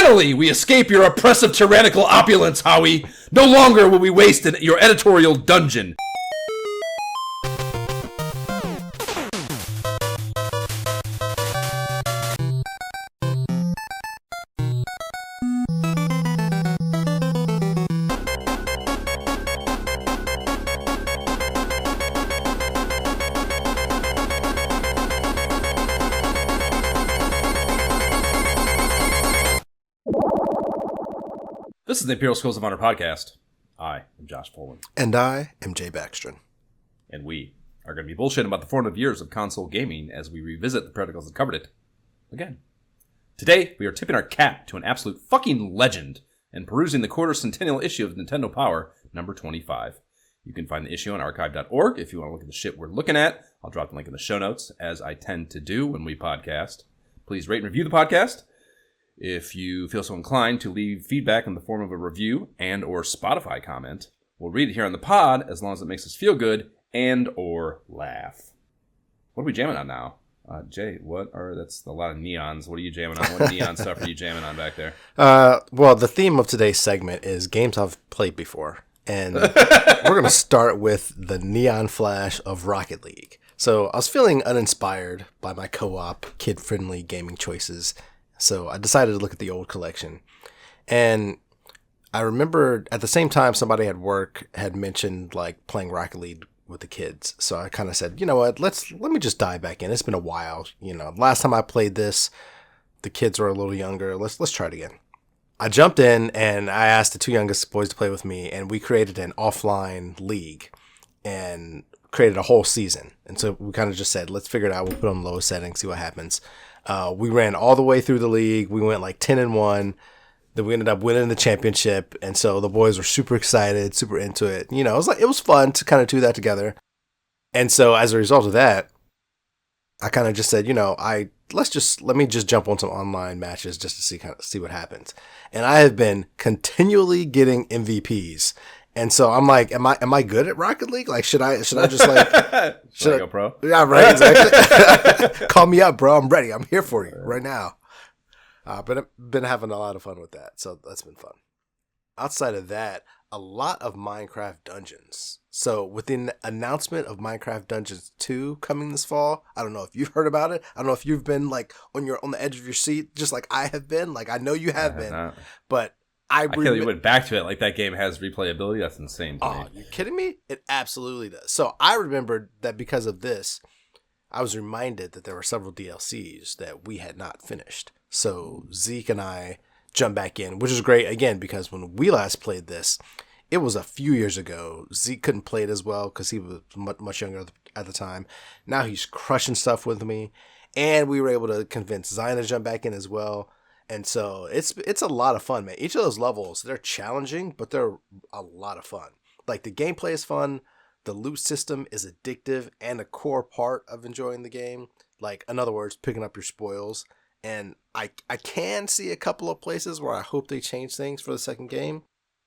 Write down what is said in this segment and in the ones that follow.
Finally, we escape your oppressive tyrannical opulence, Howie. No longer will we waste in your editorial dungeon. This is the Imperial Schools of Honor podcast. I am Josh Folan. And I am Jay Baxtron. And we are going to be bullshitting about the formative years of console gaming as we revisit the protocols that covered it again. Today, we are tipping our cap to an absolute fucking legend and perusing the quarter centennial issue of Nintendo Power, number 25. You can find the issue on archive.org if you want to look at the shit we're looking at. I'll drop the link in the show notes, as I tend to do when we podcast. Please rate and review the podcast. If you feel so inclined to leave feedback in the form of a review and or Spotify comment, we'll read it here on the pod as long as it makes us feel good and or laugh. What are we jamming on now? Jay, that's a lot of neons. What are you jamming on? What neon stuff are you jamming on back there? Well, the theme of today's segment is games I've played before. And we're going to start with the neon flash of Rocket League. So I was feeling uninspired by my co-op, kid-friendly gaming choices. So I decided to look at the old collection. And I remember at the same time somebody at work had mentioned like playing Rocket League with the kids. So I kind of said, you know what, let me just dive back in. It's been a while. Last time I played this, the kids were a little younger. Let's try it again. I jumped in and I asked the two youngest boys to play with me, and we created an offline league and created a whole season. And so we kind of just said, let's figure it out. We'll put on the lowest setting, see what happens. We ran all the way through the league. We went like 10-1. Then we ended up winning the championship. And so the boys were super excited, super into it. It was fun to kind of do that together. And so as a result of that, I kind of just said, let me just jump on some online matches just to see what happens. And I have been continually getting MVPs. And so I'm like, am I good at Rocket League? Like, should I just like, should I go pro? Yeah, right. Exactly. Call me up, bro. I'm ready. I'm here for you right now. But I've been having a lot of fun with that. So that's been fun. Outside of that, a lot of Minecraft Dungeons. So with the announcement of Minecraft Dungeons 2 coming this fall, I don't know if you've heard about it. I don't know if you've been like on the edge of your seat, just like I have been. Like I know you have been, not. But I feel you went back to it. Like that game has replayability. That's insane to me. Oh, you kidding me? It absolutely does. So I remembered that because of this, I was reminded that there were several DLCs that we had not finished. So Zeke and I jumped back in, which is great again because when we last played this, it was a few years ago. Zeke couldn't play it as well because he was much younger at the time. Now he's crushing stuff with me, and we were able to convince Zion to jump back in as well. And so it's a lot of fun, man. Each of those levels, they're challenging, but they're a lot of fun. Like the gameplay is fun. The loot system is addictive and a core part of enjoying the game. Like, in other words, picking up your spoils. And I can see a couple of places where I hope they change things for the second game.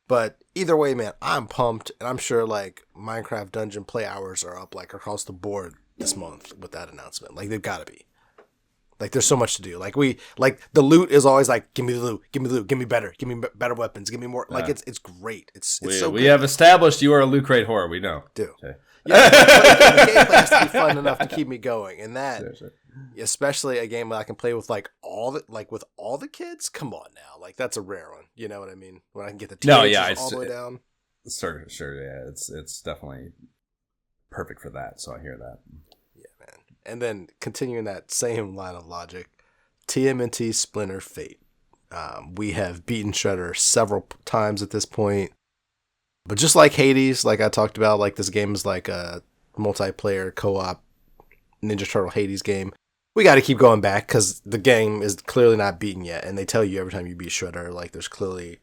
But either way, man, I'm pumped. And I'm sure like Minecraft Dungeon play hours are up like across the board this month with that announcement. Like they've got to be. Like, there's so much to do. Like, the loot is always like, give me the loot, give me better, give me better weapons, give me more. Like, it's great. It's so good. We have established you are a loot crate whore. We know. Do. Okay. Yeah, the game has to be fun enough to keep me going. And that, sure. Especially a game that I can play with, with all the kids, come on now. Like, that's a rare one. You know what I mean? When I can get the teenagers all the way down. Sure, yeah. It's definitely perfect for that, so I hear that. And then continuing that same line of logic, TMNT Splinter Fate. We have beaten Shredder several times at this point. But just like Hades, like I talked about, like this game is like a multiplayer co-op Ninja Turtle Hades game. We got to keep going back because the game is clearly not beaten yet. And they tell you every time you beat Shredder, like there's clearly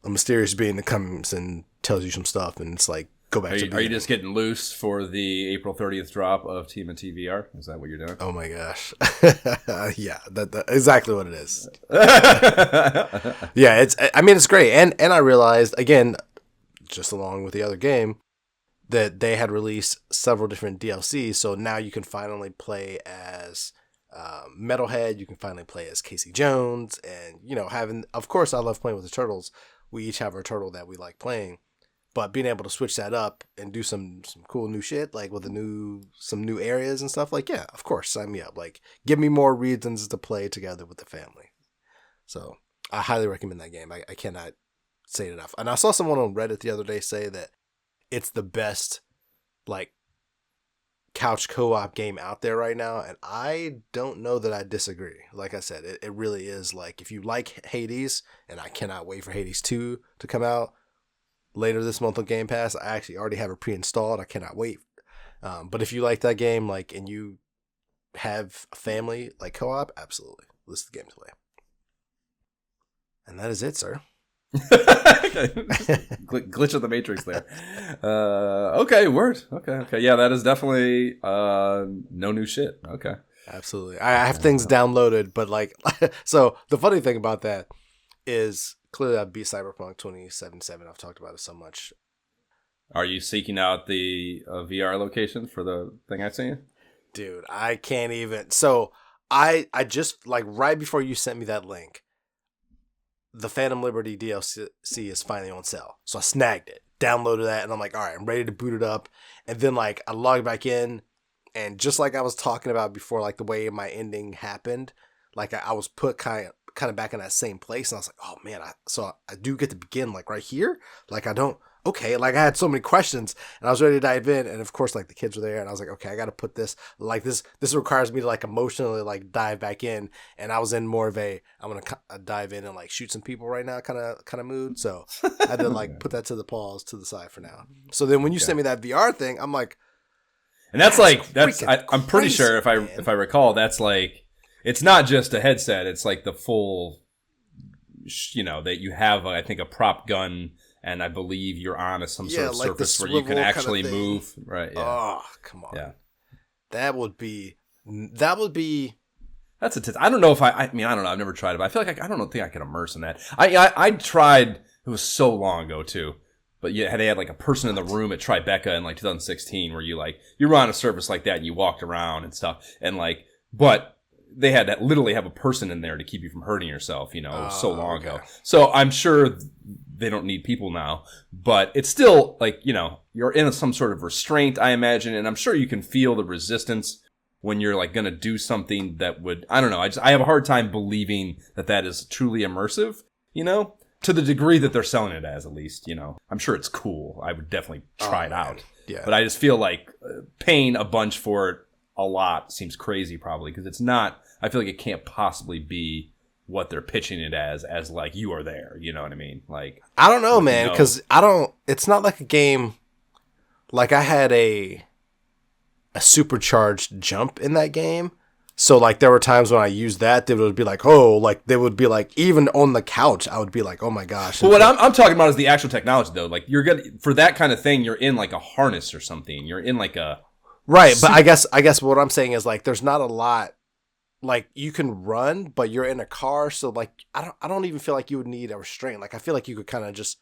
a mysterious being that comes and tells you some stuff. And it's like, go back. Are you just getting loose for the April 30th drop of TMNT VR? Is that what you're doing? Oh my gosh. Yeah, that exactly what it is. Yeah, it's great. And I realized, again, just along with the other game, that they had released several different DLCs. So now you can finally play as Metalhead, you can finally play as Casey Jones, and of course, I love playing with the turtles. We each have our turtle that we like playing, but being able to switch that up and do some cool new shit, like with some new areas and stuff, like, yeah, of course, sign me up. Like, give me more reasons to play together with the family. So I highly recommend that game. I cannot say it enough. And I saw someone on Reddit the other day say that it's the best, like, couch co-op game out there right now, and I don't know that I disagree. Like I said, it really is. Like, if you like Hades, and I cannot wait for Hades 2 to come out later this month on Game Pass. I actually already have it pre-installed. I cannot wait. But if you like that game, like, and you have a family, like, co-op, absolutely, this is the game to play. And that is it, sir. Glitch of the Matrix there. Okay, word. Okay. Yeah, that is definitely no new shit. Okay. Absolutely. I have things downloaded, but like, so the funny thing about that is clearly I beat Cyberpunk 2077. I've talked about it so much. Are you seeking out the VR location for the thing I've seen? Dude, I can't even. So I just, like, right before you sent me that link, the Phantom Liberty DLC is finally on sale. So I snagged it, downloaded that, and I'm like, all right, I'm ready to boot it up. And then, like, I logged back in, and just like I was talking about before, like, the way my ending happened, like, I was put kind of back in that same place, and I was like, oh man, so I do get to begin, like, right here? Like, okay, like, I had so many questions, and I was ready to dive in, and of course, like, the kids were there, and I was like, okay, I gotta put this, like, this requires me to, like, emotionally, like, dive back in, and I was in more of a, I'm gonna dive in and, like, shoot some people right now kind of mood, so I had to, like, put that to the side for now. So then when you sent me that VR thing, I'm like, and that's I'm pretty sure if I recall, that's like, it's not just a headset, it's like the full, that you have, I think, a prop gun. And I believe you're on some sort of like surface where you can actually move. Right. Yeah. Oh, come on. Yeah. That would be. That's I don't know if I mean, I don't know. I've never tried it, but I feel like I don't think I can immerse in that. I tried, it was so long ago too. But yeah, they had like a person in the room at Tribeca in like 2016 where you were on a surface like that and you walked around and stuff. And like, but they had to literally have a person in there to keep you from hurting yourself, it was so long ago. So I'm sure they don't need people now, but it's still like, you're in some sort of restraint, I imagine, and I'm sure you can feel the resistance when you're like going to do something that would, I don't know, I have a hard time believing that is truly immersive, to the degree that they're selling it as, at least, I'm sure it's cool. I would definitely try it out. Yeah. But I just feel like paying a bunch for it a lot seems crazy, probably, because it's not, I feel like it can't possibly be what they're pitching it as like, you are there, you know what I mean? Like, I don't know, man, because it's not like a game, like, I had a supercharged jump in that game, so, like, there were times when I used that, they would be like, oh, like, they would be like, even on the couch, I would be like, oh my gosh. But what I'm talking about is the actual technology, though. Like, you're gonna, for that kind of thing, you're in like a harness or something, you're in like a right, but I guess what I'm saying is, like, there's not a lot. Like, you can run, but you're in a car, so, like, I don't even feel like you would need a restraint. Like, I feel like you could kind of just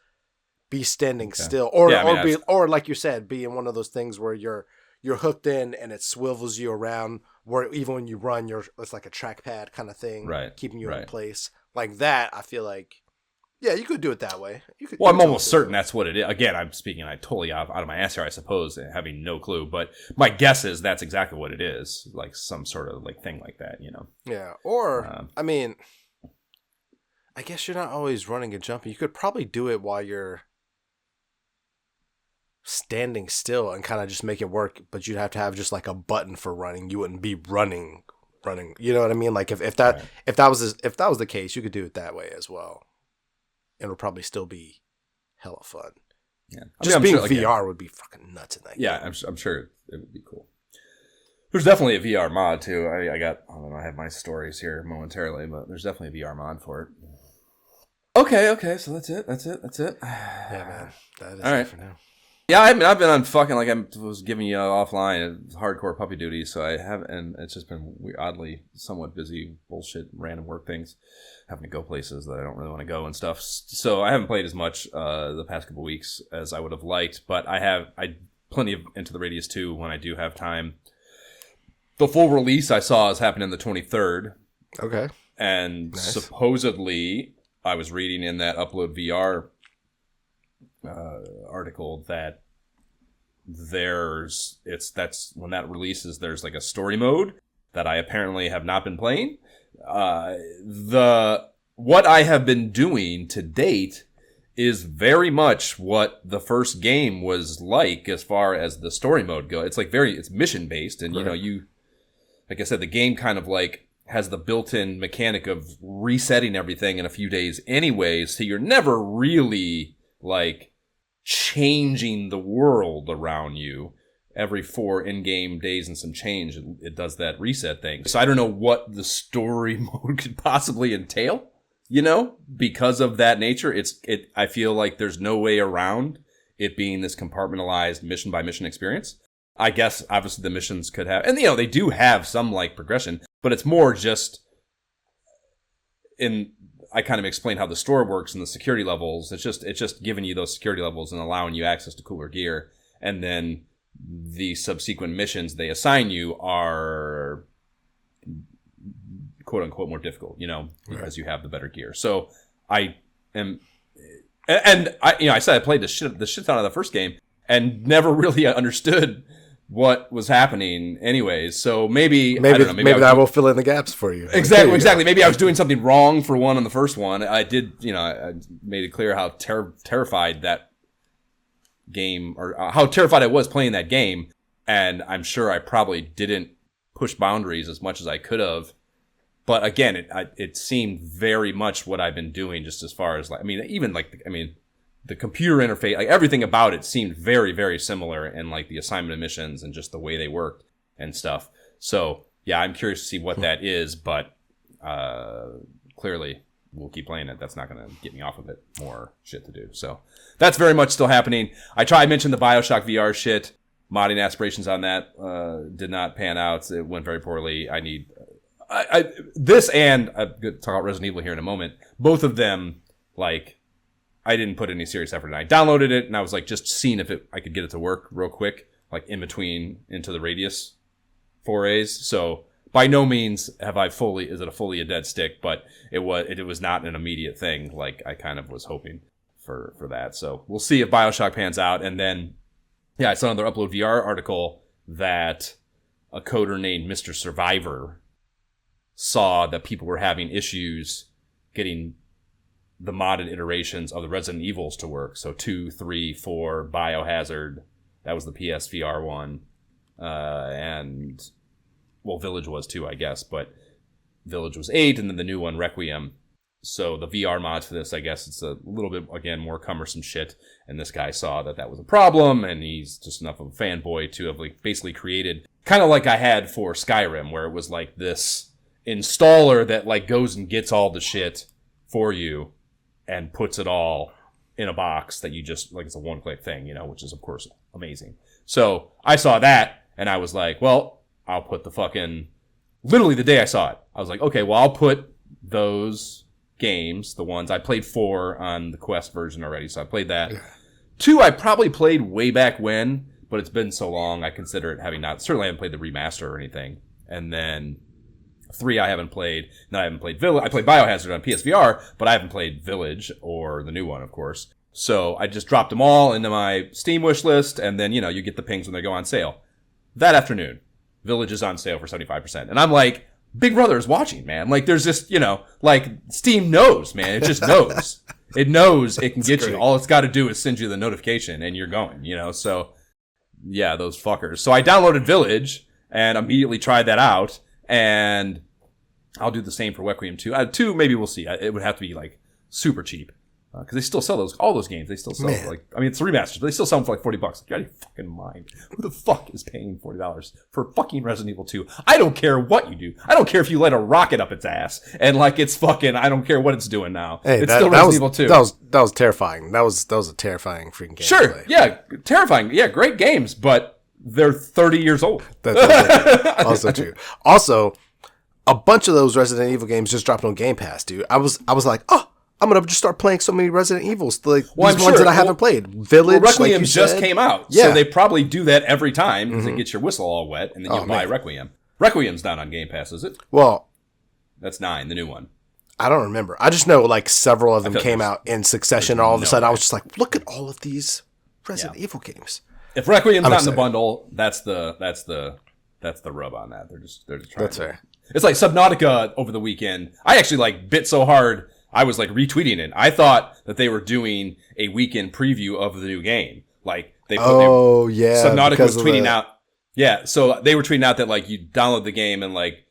be standing still, or like you said, be in one of those things where you're hooked in and it swivels you around. Where even when you run, it's like a trackpad kind of thing, right, keeping you in place. Like that, I feel like, yeah, you could do it that way. Well, I'm almost certain that's what it is. Again, I'm speaking totally out of my ass here, I suppose, having no clue. But my guess is that's exactly what it is, like some sort of like thing like that, Yeah, or I mean, I guess you're not always running and jumping. You could probably do it while you're standing still and kind of just make it work. But you'd have to have just like a button for running. You wouldn't be running. You know what I mean? Like if that was the case, you could do it that way as well. It'll probably still be hella fun. Yeah, just being sure, VR would be fucking nuts in that game. Yeah, I'm sure it would be cool. There's definitely a VR mod too. I have my stories here momentarily, but there's definitely a VR mod for it. Okay, so that's it. Yeah, man, that is all right for now. Yeah, I mean, I've been on fucking, like I was giving you offline, hardcore puppy duty, so I have, and it's just been oddly somewhat busy, bullshit, random work things, having to go places that I don't really want to go and stuff. So I haven't played as much the past couple weeks as I would have liked, but I plenty of Into the Radius 2 when I do have time. The full release I saw is happening the 23rd. Okay. And supposedly, I was reading in that Upload VR article that that's when that releases, there's like a story mode that I apparently have not been playing. What I have been doing to date is very much what the first game was like as far as the story mode goes. It's like it's mission based, and like I said, the game kind of like has the built-in mechanic of resetting everything in a few days anyways, so you're never really like changing the world around you. Every 4 in-game days and some change, it does that reset thing. So I don't know what the story mode could possibly entail, because of that nature. I feel like there's no way around it being this compartmentalized mission by mission experience. I guess obviously the missions could have, and they do have some like progression, but it's more just I kind of explained how the store works and the security levels. It's just giving you those security levels and allowing you access to cooler gear, and then the subsequent missions they assign you are quote unquote more difficult, because you have the better gear. So I am, and I said I played the shit out of the first game and never really understood what was happening anyways. So maybe I don't know, maybe I will fill in the gaps for you. Exactly. Maybe I was doing something wrong for one on the first one. I did, I made it clear how terrified that game, or how terrified I was playing that game. And I'm sure I probably didn't push boundaries as much as I could have. But again, it seemed very much what I've been doing, just as far as the computer interface, like everything about it seemed very, very similar, and like the assignment of missions and just the way they worked and stuff. So yeah, I'm curious to see what that is, but clearly we'll keep playing it. That's not going to get me off of it. More shit to do. So that's very much still happening. I mentioned the BioShock VR shit. Modding aspirations on that did not pan out. It went very poorly. I'm going to talk about Resident Evil here in a moment. Both of them, like, I didn't put any serious effort in. I downloaded it and I was like just seeing if I could get it to work real quick, like in between into the Radius forays. So by no means is it fully a dead stick, but it was not an immediate thing like I kind of was hoping for that. So we'll see if BioShock pans out. And then I saw another Upload VR article that a coder named Mr. Survivor saw that people were having issues getting the modded iterations of the Resident Evils to work. So 2, 3, 4, Biohazard. That was the PSVR one. And, well, Village was too, I guess. But Village was 8, and then the new one, Requiem. So the VR mods for this, I guess it's a little bit, again, more cumbersome shit. And this guy saw that was a problem, and he's just enough of a fanboy to have like basically created, kind of like I had for Skyrim, where it was like this installer that like goes and gets all the shit for you and puts it all in a box that you just, like, it's a one-click thing, which is, of course, amazing. So I saw that, and I was like, well, I'll put literally the day I saw it, I was like, okay, well, I'll put those games, the ones, I played 4 on the Quest version already, so I played that. 2, I probably played way back when, but it's been so long, I consider it certainly I haven't played the remaster or anything. And then 3 I haven't played. No, I haven't played Village. I played Biohazard on PSVR, but I haven't played Village or the new one, of course. So I just dropped them all into my Steam wish list, and then, you get the pings when they go on sale. That afternoon, Village is on sale for 75%. And I'm like, Big Brother is watching, man. Like, there's just, like, Steam knows, man. It just knows. It knows it can get you. All it's got to do is send you the notification, and you're going, So, yeah, those fuckers. So I downloaded Village and immediately tried that out. And I'll do the same for Requiem 2. 2, maybe we'll see. It would have to be like super cheap because they still sell all those games. They still sell it's remasters, but they still sell them for like $40. Like, you're out of your fucking mind. Who the fuck is paying $40 for fucking Resident Evil 2? I don't care what you do. I don't care if you let a rocket up its ass and like it's fucking. I don't care what it's doing now. Hey, it's still Resident Evil 2. That was terrifying. That was a terrifying freaking game. Sure, yeah, terrifying. Yeah, great games, but they're 30 years old. That's also true. Also, a bunch of those Resident Evil games just dropped on Game Pass, dude. I was like, oh, I'm gonna just start playing so many Resident Evils, like these ones that I haven't played. Village, Requiem like you just said. came out, so they probably do that every time because it gets your whistle all wet, and then you buy Requiem. Requiem's not on Game Pass, is it? Well, That's 9, the new one. I don't remember. I just know like several of them feel came there's- out in succession. And all of a sudden, I was just like, look at all of these Resident Evil games. If Requiem's not in excited. the bundle, that's the rub on that. They're just trying. That's fair. It's like Subnautica over the weekend. I actually like bit so hard I was like retweeting it. I thought that they were doing a weekend preview of the new game. Like they put Subnautica was tweeting out. Yeah, so they were tweeting out that like you download the game and like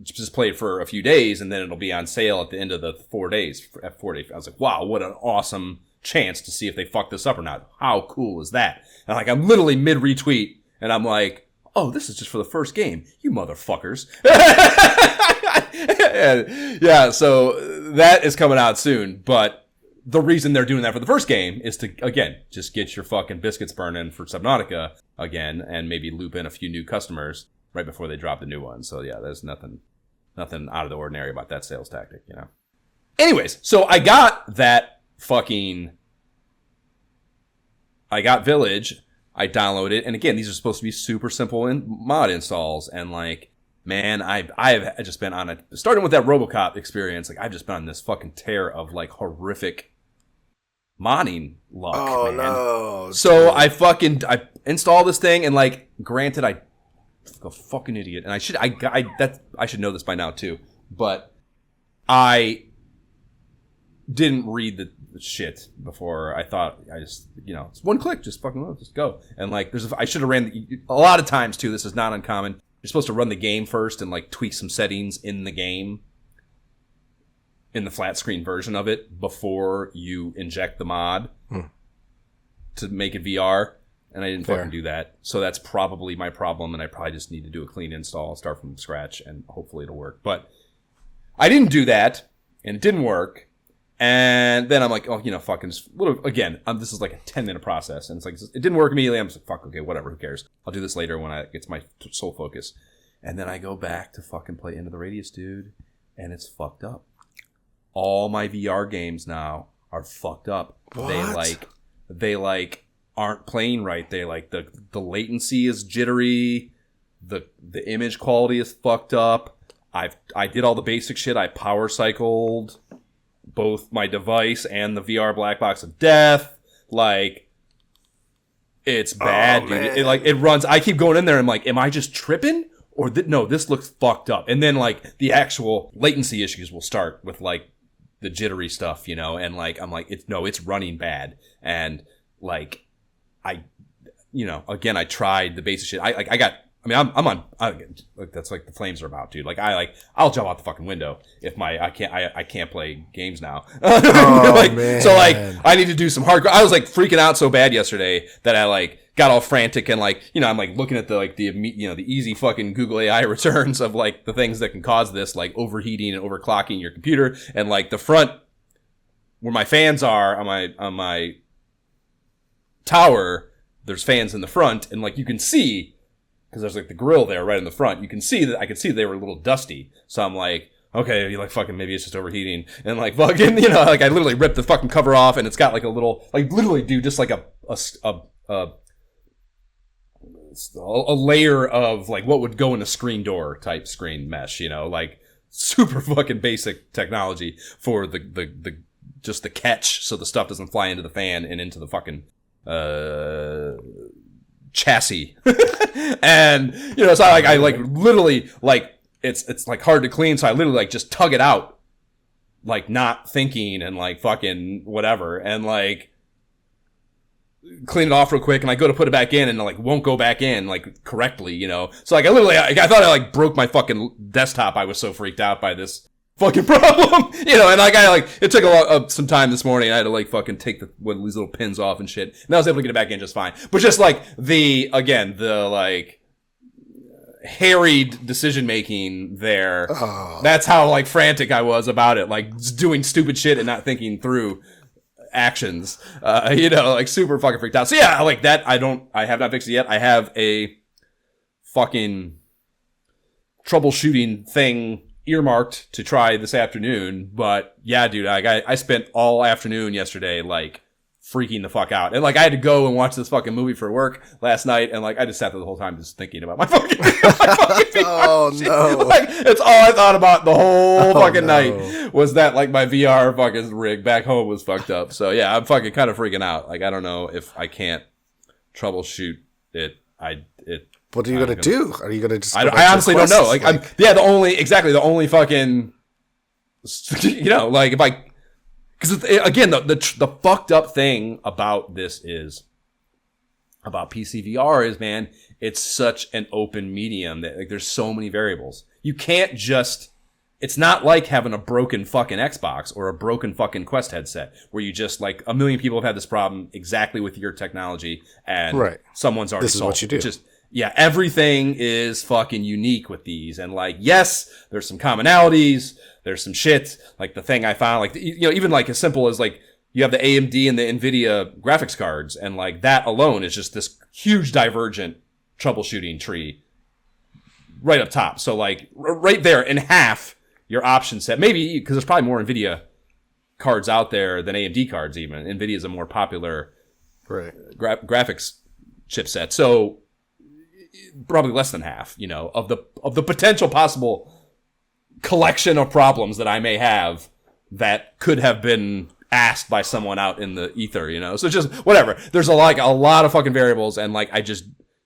just play it for a few days and then it'll be on sale at the end of the 4 days. At 4 days, I was like, wow, what an awesome chance to see if they fuck this up or not. How cool is that? And like I'm literally mid retweet and I'm like, oh, this is just for the first game, you motherfuckers. And, yeah, so that is coming out soon. But the reason they're doing that for the first game is to, again, just get your fucking biscuits burning for Subnautica again and maybe loop in a few new customers right before they drop the new one. So yeah, there's nothing out of the ordinary about that sales tactic, you know. Anyways, so I got Village. I downloaded it, and again, these are supposed to be super simple mod installs, and like, man, I've just been on starting with that RoboCop experience, like I've just been on this fucking tear of like horrific modding luck. Oh man. No! So I installed this thing, and like, granted, I a fucking idiot, and I should know this by now too, but I didn't read the shit before. I thought it's one click, just fucking just go. And like I should have ran a lot of times too. This is not uncommon. You're supposed to run the game first and like tweak some settings in the game, in the flat screen version of it, before you inject the mod to make it VR. And I didn't fucking do that. So that's probably my problem, and I probably just need to do a clean install, start from scratch, and hopefully it'll work. But I didn't do that, and it didn't work. And then I'm like, oh, fucking just again, this is like a 10-minute process. And it's like, it didn't work immediately. I'm just like, fuck, okay, whatever, who cares? I'll do this later when it gets my sole focus. And then I go back to fucking play Into the Radius, dude, and it's fucked up. All my VR games now are fucked up. What? They aren't playing right. They like the latency is jittery. The image quality is fucked up. I did all the basic shit. I power cycled both my device and the VR black box of death. Like, it's bad, dude. It runs. I keep going in there and I'm like, am I just tripping? Or no, this looks fucked up. And then like the actual latency issues will start with like the jittery stuff, and like I'm like, it's running bad. And like again, I tried the basic shit. I'm on. That's like the flames are about, dude. Like I'll jump out the fucking window if I can't play games now. Man. So like I need to do some hardcore. I was like freaking out so bad yesterday that I like got all frantic and like I'm like looking at the easy fucking Google AI returns of like the things that can cause this, like overheating and overclocking your computer, and like the front where my fans are on my tower. There's fans in the front, and like you can see, because there's like the grill there right in the front. You can see that I could see they were a little dusty. So I'm like, okay, like fucking maybe it's just overheating, and like fucking like I literally ripped the fucking cover off, and it's got like a little like literally dude just like a layer of like what would go in a screen door type screen mesh, like super fucking basic technology for the just the catch so the stuff doesn't fly into the fan and into the fucking chassis. And so I like literally like it's like hard to clean, so I literally like just tug it out, like not thinking, and like fucking whatever, and like clean it off real quick, and I go to put it back in and like won't go back in like correctly, so like I thought I like broke my fucking desktop. I was so freaked out by this fucking problem, and like it took some time this morning. I had to like fucking take one of these little pins off and shit, and I was able to get it back in just fine. But just like the like harried decision making there, that's how like frantic I was about it, like doing stupid shit and not thinking through actions, like super fucking freaked out. So yeah, like that, I have not fixed it yet. I have a fucking troubleshooting thing earmarked to try this afternoon. But yeah, dude, I spent all afternoon yesterday like freaking the fuck out. And like I had to go and watch this fucking movie for work last night, and like I just sat there the whole time just thinking about my fucking, Oh no. Like it's all I thought about the whole fucking night was that like my VR fucking rig back home was fucked up. So yeah, I'm fucking kind of freaking out. Like I don't know if I can't troubleshoot it. What are you gonna do? Are you gonna just? I honestly don't know. Like the only fucking, like if I, because again the fucked up thing about this is about PC VR is, man, it's such an open medium that like there's so many variables. You can't just. It's not like having a broken fucking Xbox or a broken fucking Quest headset where you just like a million people have had this problem exactly with your technology and someone's already solved. This is what you do. Yeah, everything is fucking unique with these. And like, yes, there's some commonalities. There's some shit. Like the thing I found, like, even like as simple as like you have the AMD and the NVIDIA graphics cards. And like that alone is just this huge divergent troubleshooting tree right up top. So like right there in half your option set, maybe because there's probably more NVIDIA cards out there than AMD cards even. NVIDIA is a more popular graphics chipset. So probably less than half, of the potential possible collection of problems that I may have that could have been asked by someone out in the ether, So just whatever. There's a lot of fucking variables, and like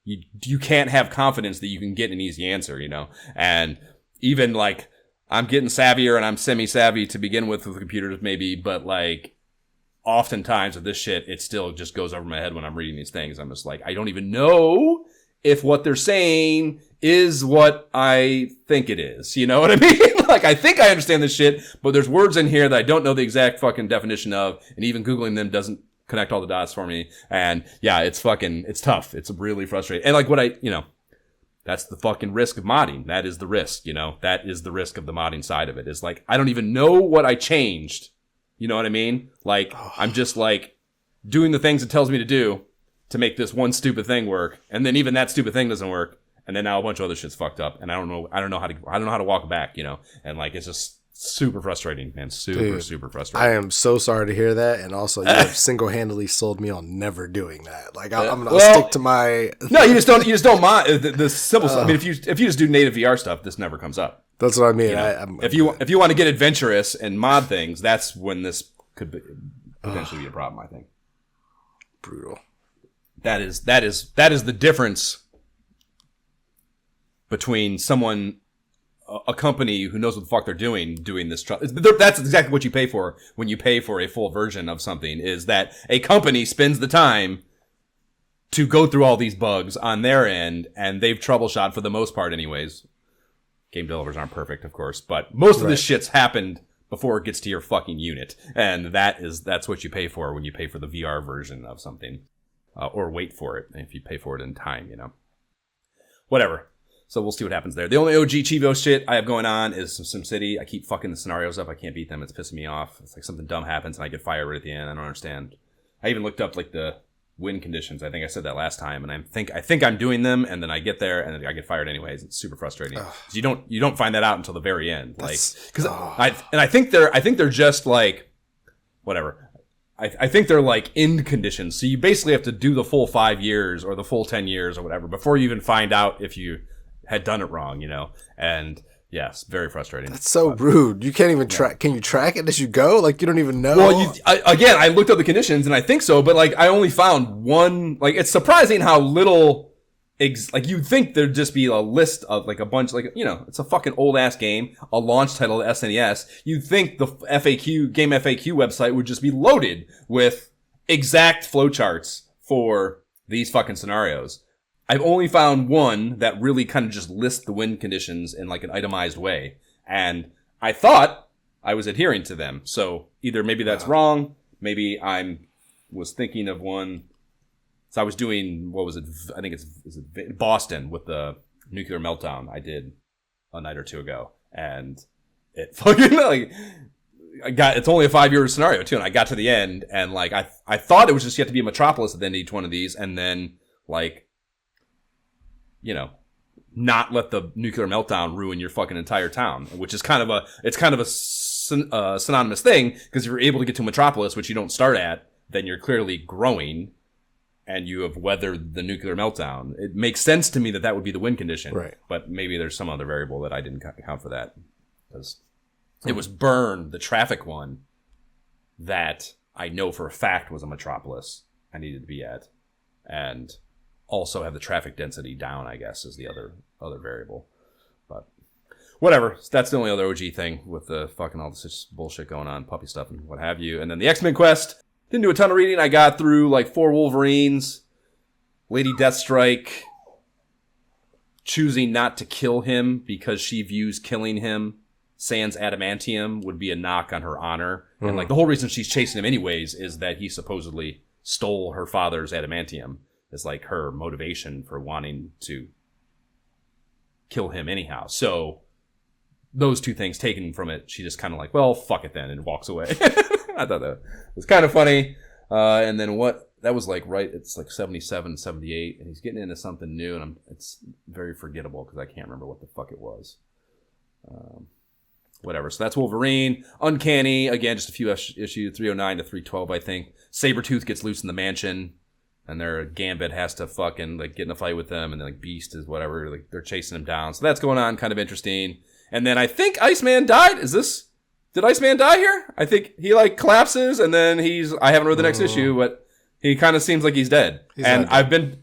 you can't have confidence that you can get an easy answer, And even like I'm getting savvier and I'm semi-savvy to begin with computers maybe, but like oftentimes with this shit, it still just goes over my head when I'm reading these things. I'm just like, I don't even know if what they're saying is what I think it is. You know what I mean? Like, I think I understand this shit, but there's words in here that I don't know the exact fucking definition of, and even Googling them doesn't connect all the dots for me. And yeah, it's tough. It's really frustrating. And like that's the fucking risk of modding. That is the risk, That is the risk of the modding side of it. Is like, I don't even know what I changed. You know what I mean? Like, I'm just like doing the things it tells me to do to make this one stupid thing work. And then even that stupid thing doesn't work. And then now a bunch of other shit's fucked up. And I don't know how to walk back, And like, it's just super frustrating, man. Super frustrating. I am so sorry to hear that. And also, you have single-handedly sold me on never doing that. Like, I'm gonna stick to my. No, you just don't mind the simple stuff. I mean, if you just do native VR stuff, this never comes up. That's what I mean. If you want to get adventurous and mod things, that's when this could potentially be a problem. I think. Brutal. That is the difference between a company who knows what the fuck they're doing this. That's exactly what you pay for when you pay for a full version of something, is that a company spends the time to go through all these bugs on their end, and they've troubleshot for the most part anyways. Game developers aren't perfect, of course, but most of this shit's happened before it gets to your fucking unit. And that's what you pay for when you pay for the VR version of something. Or wait for it if you pay for it in time, Whatever. So we'll see what happens there. The only OG Chivo shit I have going on is some SimCity. I keep fucking the scenarios up. I can't beat them. It's pissing me off. It's like something dumb happens and I get fired right at the end. I don't understand. I even looked up like the win conditions. I think I said that last time, and I think I'm doing them, and then I get there and then I get fired anyways. It's super frustrating. You don't find that out until the very end. I think they're just like whatever. I think they're like end conditions. So you basically have to do the full 5 years or the full 10 years or whatever before you even find out if you had done it wrong, And yes, very frustrating. That's so rude. You can't even track. Can you track it as you go? Like, you don't even know. Well, I looked up the conditions and I think so, but like I only found one. Like, it's surprising how little. Like, you'd think there'd just be a list of like a bunch, like, it's a fucking old ass game, a launch title of SNES. You'd think the game FAQ website would just be loaded with exact flowcharts for these fucking scenarios. I've only found one that really kind of just lists the win conditions in like an itemized way. And I thought I was adhering to them. So either maybe that's wrong. Maybe was thinking of one. So I was doing, what was it? I think is it Boston with the nuclear meltdown I did a night or two ago. And it fucking like, it's only a 5-year scenario too. And I got to the end and like, I thought it was just you have to be a metropolis at the end of each one of these. And then like, not let the nuclear meltdown ruin your fucking entire town, which is kind of a synonymous thing, because if you're able to get to Metropolis, which you don't start at, then you're clearly growing and you have weathered the nuclear meltdown. It makes sense to me that that would be the win condition. Right. But maybe there's some other variable that I didn't account for that. Because it was Bern, the traffic one, that I know for a fact was a metropolis I needed to be at. And also have the traffic density down, I guess, is the other variable. But whatever. That's the only other OG thing with the fucking all this bullshit going on, puppy stuff and what have you. And then the X-Men quest. Didn't do a ton of reading. I got through like 4 Wolverines, Lady Deathstrike choosing not to kill him because she views killing him sans adamantium would be a knock on her honor. Mm-hmm. And like the whole reason she's chasing him anyways is that he supposedly stole her father's adamantium. Is like her motivation for wanting to kill him anyhow. So those two things taken from it, she just kind of like, well, fuck it then, and walks away. I thought that was kind of funny. And then that was like, right, it's like 77, 78, and he's getting into something new, and it's very forgettable because I can't remember what the fuck it was. Whatever. So that's Wolverine. Uncanny, again, just a few issues, 309 to 312, I think. Sabretooth gets loose in the mansion, and their Gambit has to fucking like get in a fight with them, and then like Beast is whatever, like they're chasing him down. So that's going on, kind of interesting. And then I think Iceman died. Did Iceman die here? I think he like collapses, and then I haven't read the next issue, but he kind of seems like he's dead. I've been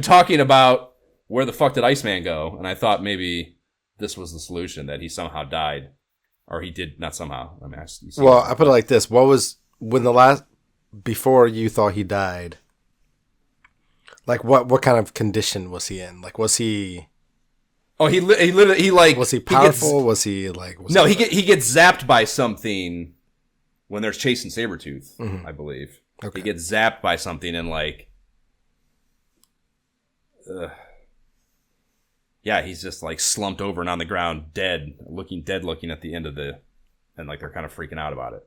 talking about where the fuck did Iceman go, and I thought maybe this was the solution, that he somehow died, or he did not somehow. I mean, I put it like this: before you thought he died? Like what kind of condition was he in? Like was he? Oh, he literally like. Was he powerful? He gets zapped by something when they're chasing Sabretooth, mm-hmm. I believe. Okay. He gets zapped by something and like, yeah, he's just like slumped over and on the ground, looking at the end of and like they're kind of freaking out about it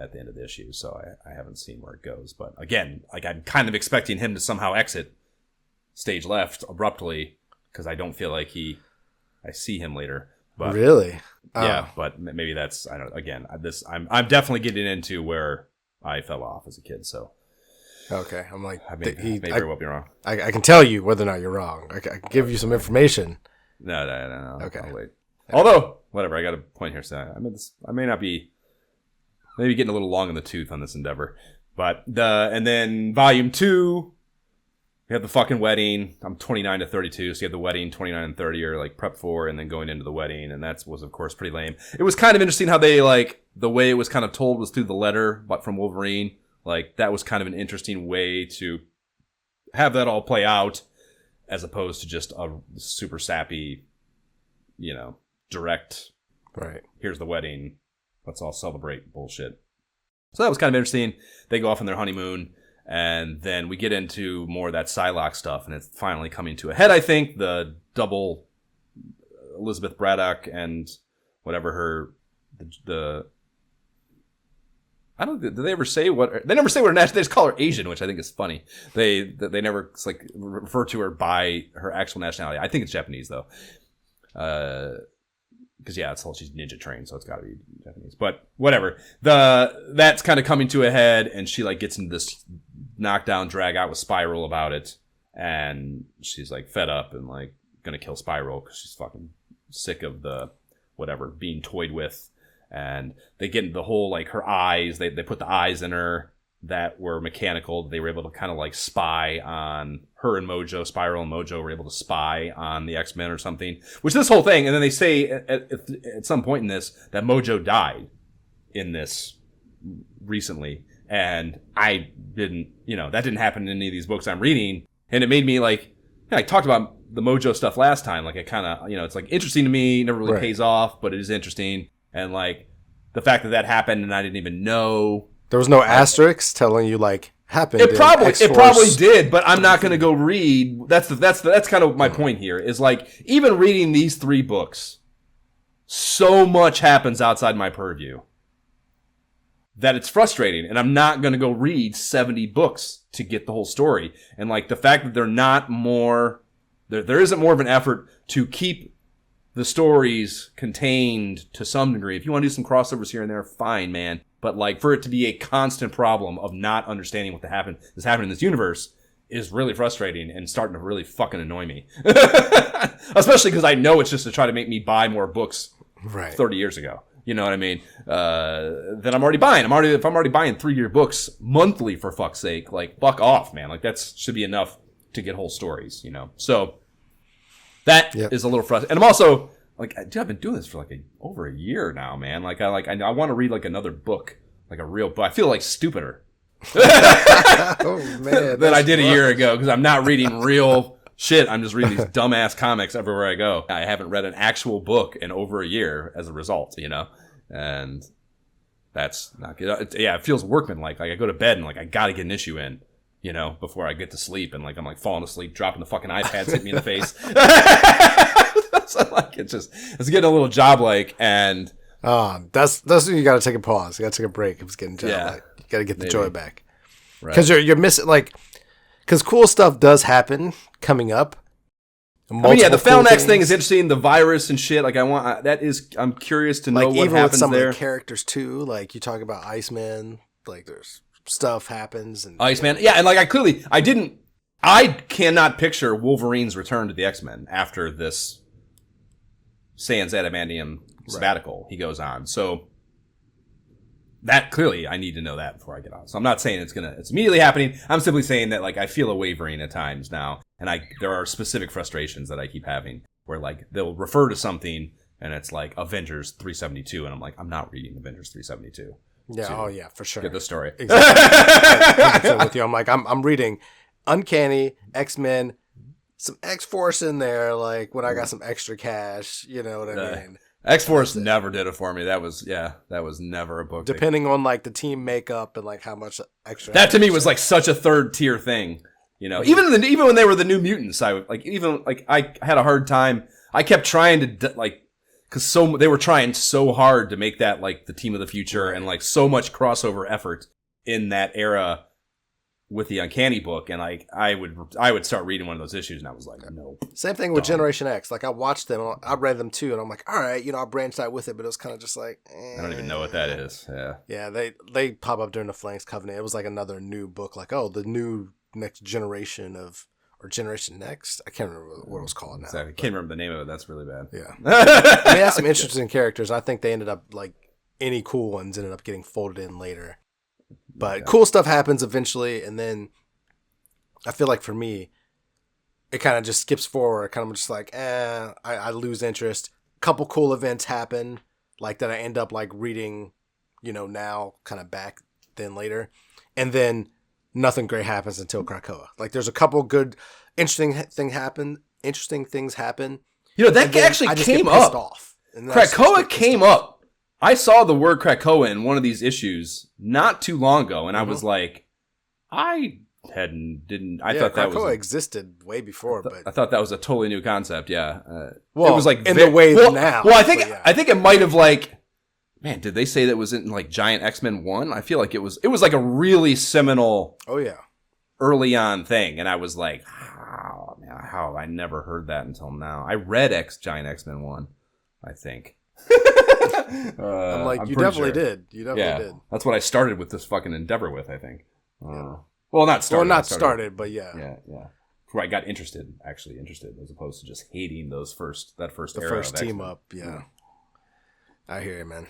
at the end of the issue. So I haven't seen where it goes, but again, like I'm kind of expecting him to somehow exit stage left abruptly. Because I don't feel like I see him later. But, really? Yeah, but maybe that's, I don't know. Again, I'm definitely getting into where I fell off as a kid. So okay, I'm like, I may very well be wrong. I can tell you whether or not you're wrong. I can give you some information. No. Okay. I'll wait. Although, whatever, I got a point here. So I may not be, maybe getting a little long in the tooth on this endeavor. But and then volume 2. We have the fucking wedding. I'm 29 to 32, so you have the wedding, 29 and 30 are like prep for, and then going into the wedding, and that was, of course, pretty lame. It was kind of interesting how they, like, the way it was kind of told was through the letter, but from Wolverine. Like, that was kind of an interesting way to have that all play out, as opposed to just a super sappy, direct, right, here's the wedding, let's all celebrate bullshit. So that was kind of interesting. They go off on their honeymoon. And then we get into more of that Psylocke stuff, and it's finally coming to a head, I think. The double Elizabeth Braddock and whatever I don't know, did they ever say what, they never say what her nationality, they just call her Asian, which I think is funny. They never like refer to her by her actual nationality. I think it's Japanese though. Because she's ninja trained, so it's got to be Japanese. But whatever. That's kind of coming to a head, and she like gets into this knockdown, drag out with Spiral about it, and she's like fed up and like gonna kill Spiral because she's fucking sick of the whatever being toyed with. And they get into the whole like her eyes. They put the eyes in her that were mechanical. They were able to kind of like spy on her and Mojo. Spiral and Mojo were able to spy on the X-Men or something. Which this whole thing, and then they say at some point in this that Mojo died in this recently. And I didn't, that didn't happen in any of these books I'm reading. And it made me like, I talked about the Mojo stuff last time. Like it kind of, it's like interesting to me. Never really pays off, but it is interesting. And like the fact that happened and I didn't even know. There was no asterisks telling you like happened. It probably did, but I'm not going to go read. That's kind of my point here is like even reading these 3 books, so much happens outside my purview that it's frustrating, and I'm not going to go read 70 books to get the whole story. And like the fact that they're not more, there isn't more of an effort to keep the stories contained to some degree. If you want to do some crossovers here and there, fine, man. But like for it to be a constant problem of not understanding what is happening in this universe is really frustrating and starting to really fucking annoy me. Especially because I know it's just to try to make me buy more books 30 years ago. You know what I mean? That I'm already buying. If I'm already buying 3-year books monthly, for fuck's sake, like fuck off, man. Like that should be enough to get whole stories, you know? So that is a little frustrating. And I'm also like, dude, I've been doing this for like over a year now, man. I want to read like another book, like a real book. I feel like stupider than I did a year ago because I'm not reading real shit. I'm just reading these dumbass comics everywhere I go. I haven't read an actual book in over a year as a result, you know, and that's not good. It feels workmanlike. Like I go to bed and like I got to get an issue in, you know, before I get to sleep, and like I'm like falling asleep, dropping the fucking iPads, hitting me in the face. So like it's getting a little job like, and that's when you got to take a pause. You got to take a break. If it's getting job like, you got to get the joy back, because you're missing like, because cool stuff does happen coming up. I mean, the Phalanx thing is interesting. The virus and shit. Like I'm curious to know what even happens with some there. Of the characters too. Like you talk about Iceman. Like there's stuff happens and Iceman. Yeah, and like I cannot picture Wolverine's return to the X-Men after this Sans Adamantium sabbatical he goes on. So that clearly I need to know that before I get on. So I'm not saying it's immediately happening. I'm simply saying that like I feel a wavering at times now, and there are specific frustrations that I keep having where like they'll refer to something and it's like Avengers 372, and I'm like, I'm not reading Avengers 372. Yeah, for sure. Get the story. Exactly. I'm with you. I'm like, I'm reading Uncanny, X-Men, some X-Force in there, like when I got some extra cash, you know what I mean? X-Force never did it for me. That was never a book. Depending on like the team makeup and like how much extra. That to me was like such a third tier thing, you know. Even when they were the New Mutants, I had a hard time. I kept trying to like, because they were trying so hard to make that like the team of the future and like so much crossover effort in that era with the Uncanny book, and like I would start reading one of those issues and I was like, nope. Same thing with Generation X. Like I watched them, I read them too, and I'm like, all right, you know, I branched out with it, but it was kind of just like I don't even know what that is. Yeah, they pop up during the Phalanx Covenant. It was like another new book, like the new next generation or Generation Next. I can't remember what it was called now. Exactly. Can't remember the name of it. That's really bad. Yeah. I mean, it has some interesting characters. I think they ended up like any cool ones ended up getting folded in later. But cool stuff happens eventually, and then I feel like for me, it kind of just skips forward. Kind of just like, I lose interest. A couple cool events happen, like that I end up like reading, you know, now kind of back then later. And then nothing great happens until Krakoa. Like there's a couple good, interesting things happen. You know, that actually came up. Krakoa came up. I saw the word Krakoa in one of these issues not too long ago, and I was like, I thought that Krakoa existed way before, but I thought that was a totally new concept. Yeah, it was like in the way now. Well, I think it might have like, man, did they say that was in like Giant X-Men 1? I feel like it was like a really seminal, early on thing, and I was like, how have I never heard that until now? I read Giant X-Men 1, I think. I'm like, you definitely did. You definitely did. That's what I started with this fucking endeavor with, I think. Well, not started. But yeah. Where I got interested, as opposed to just hating that first era first of team X-Men. up. Yeah. I hear you, man.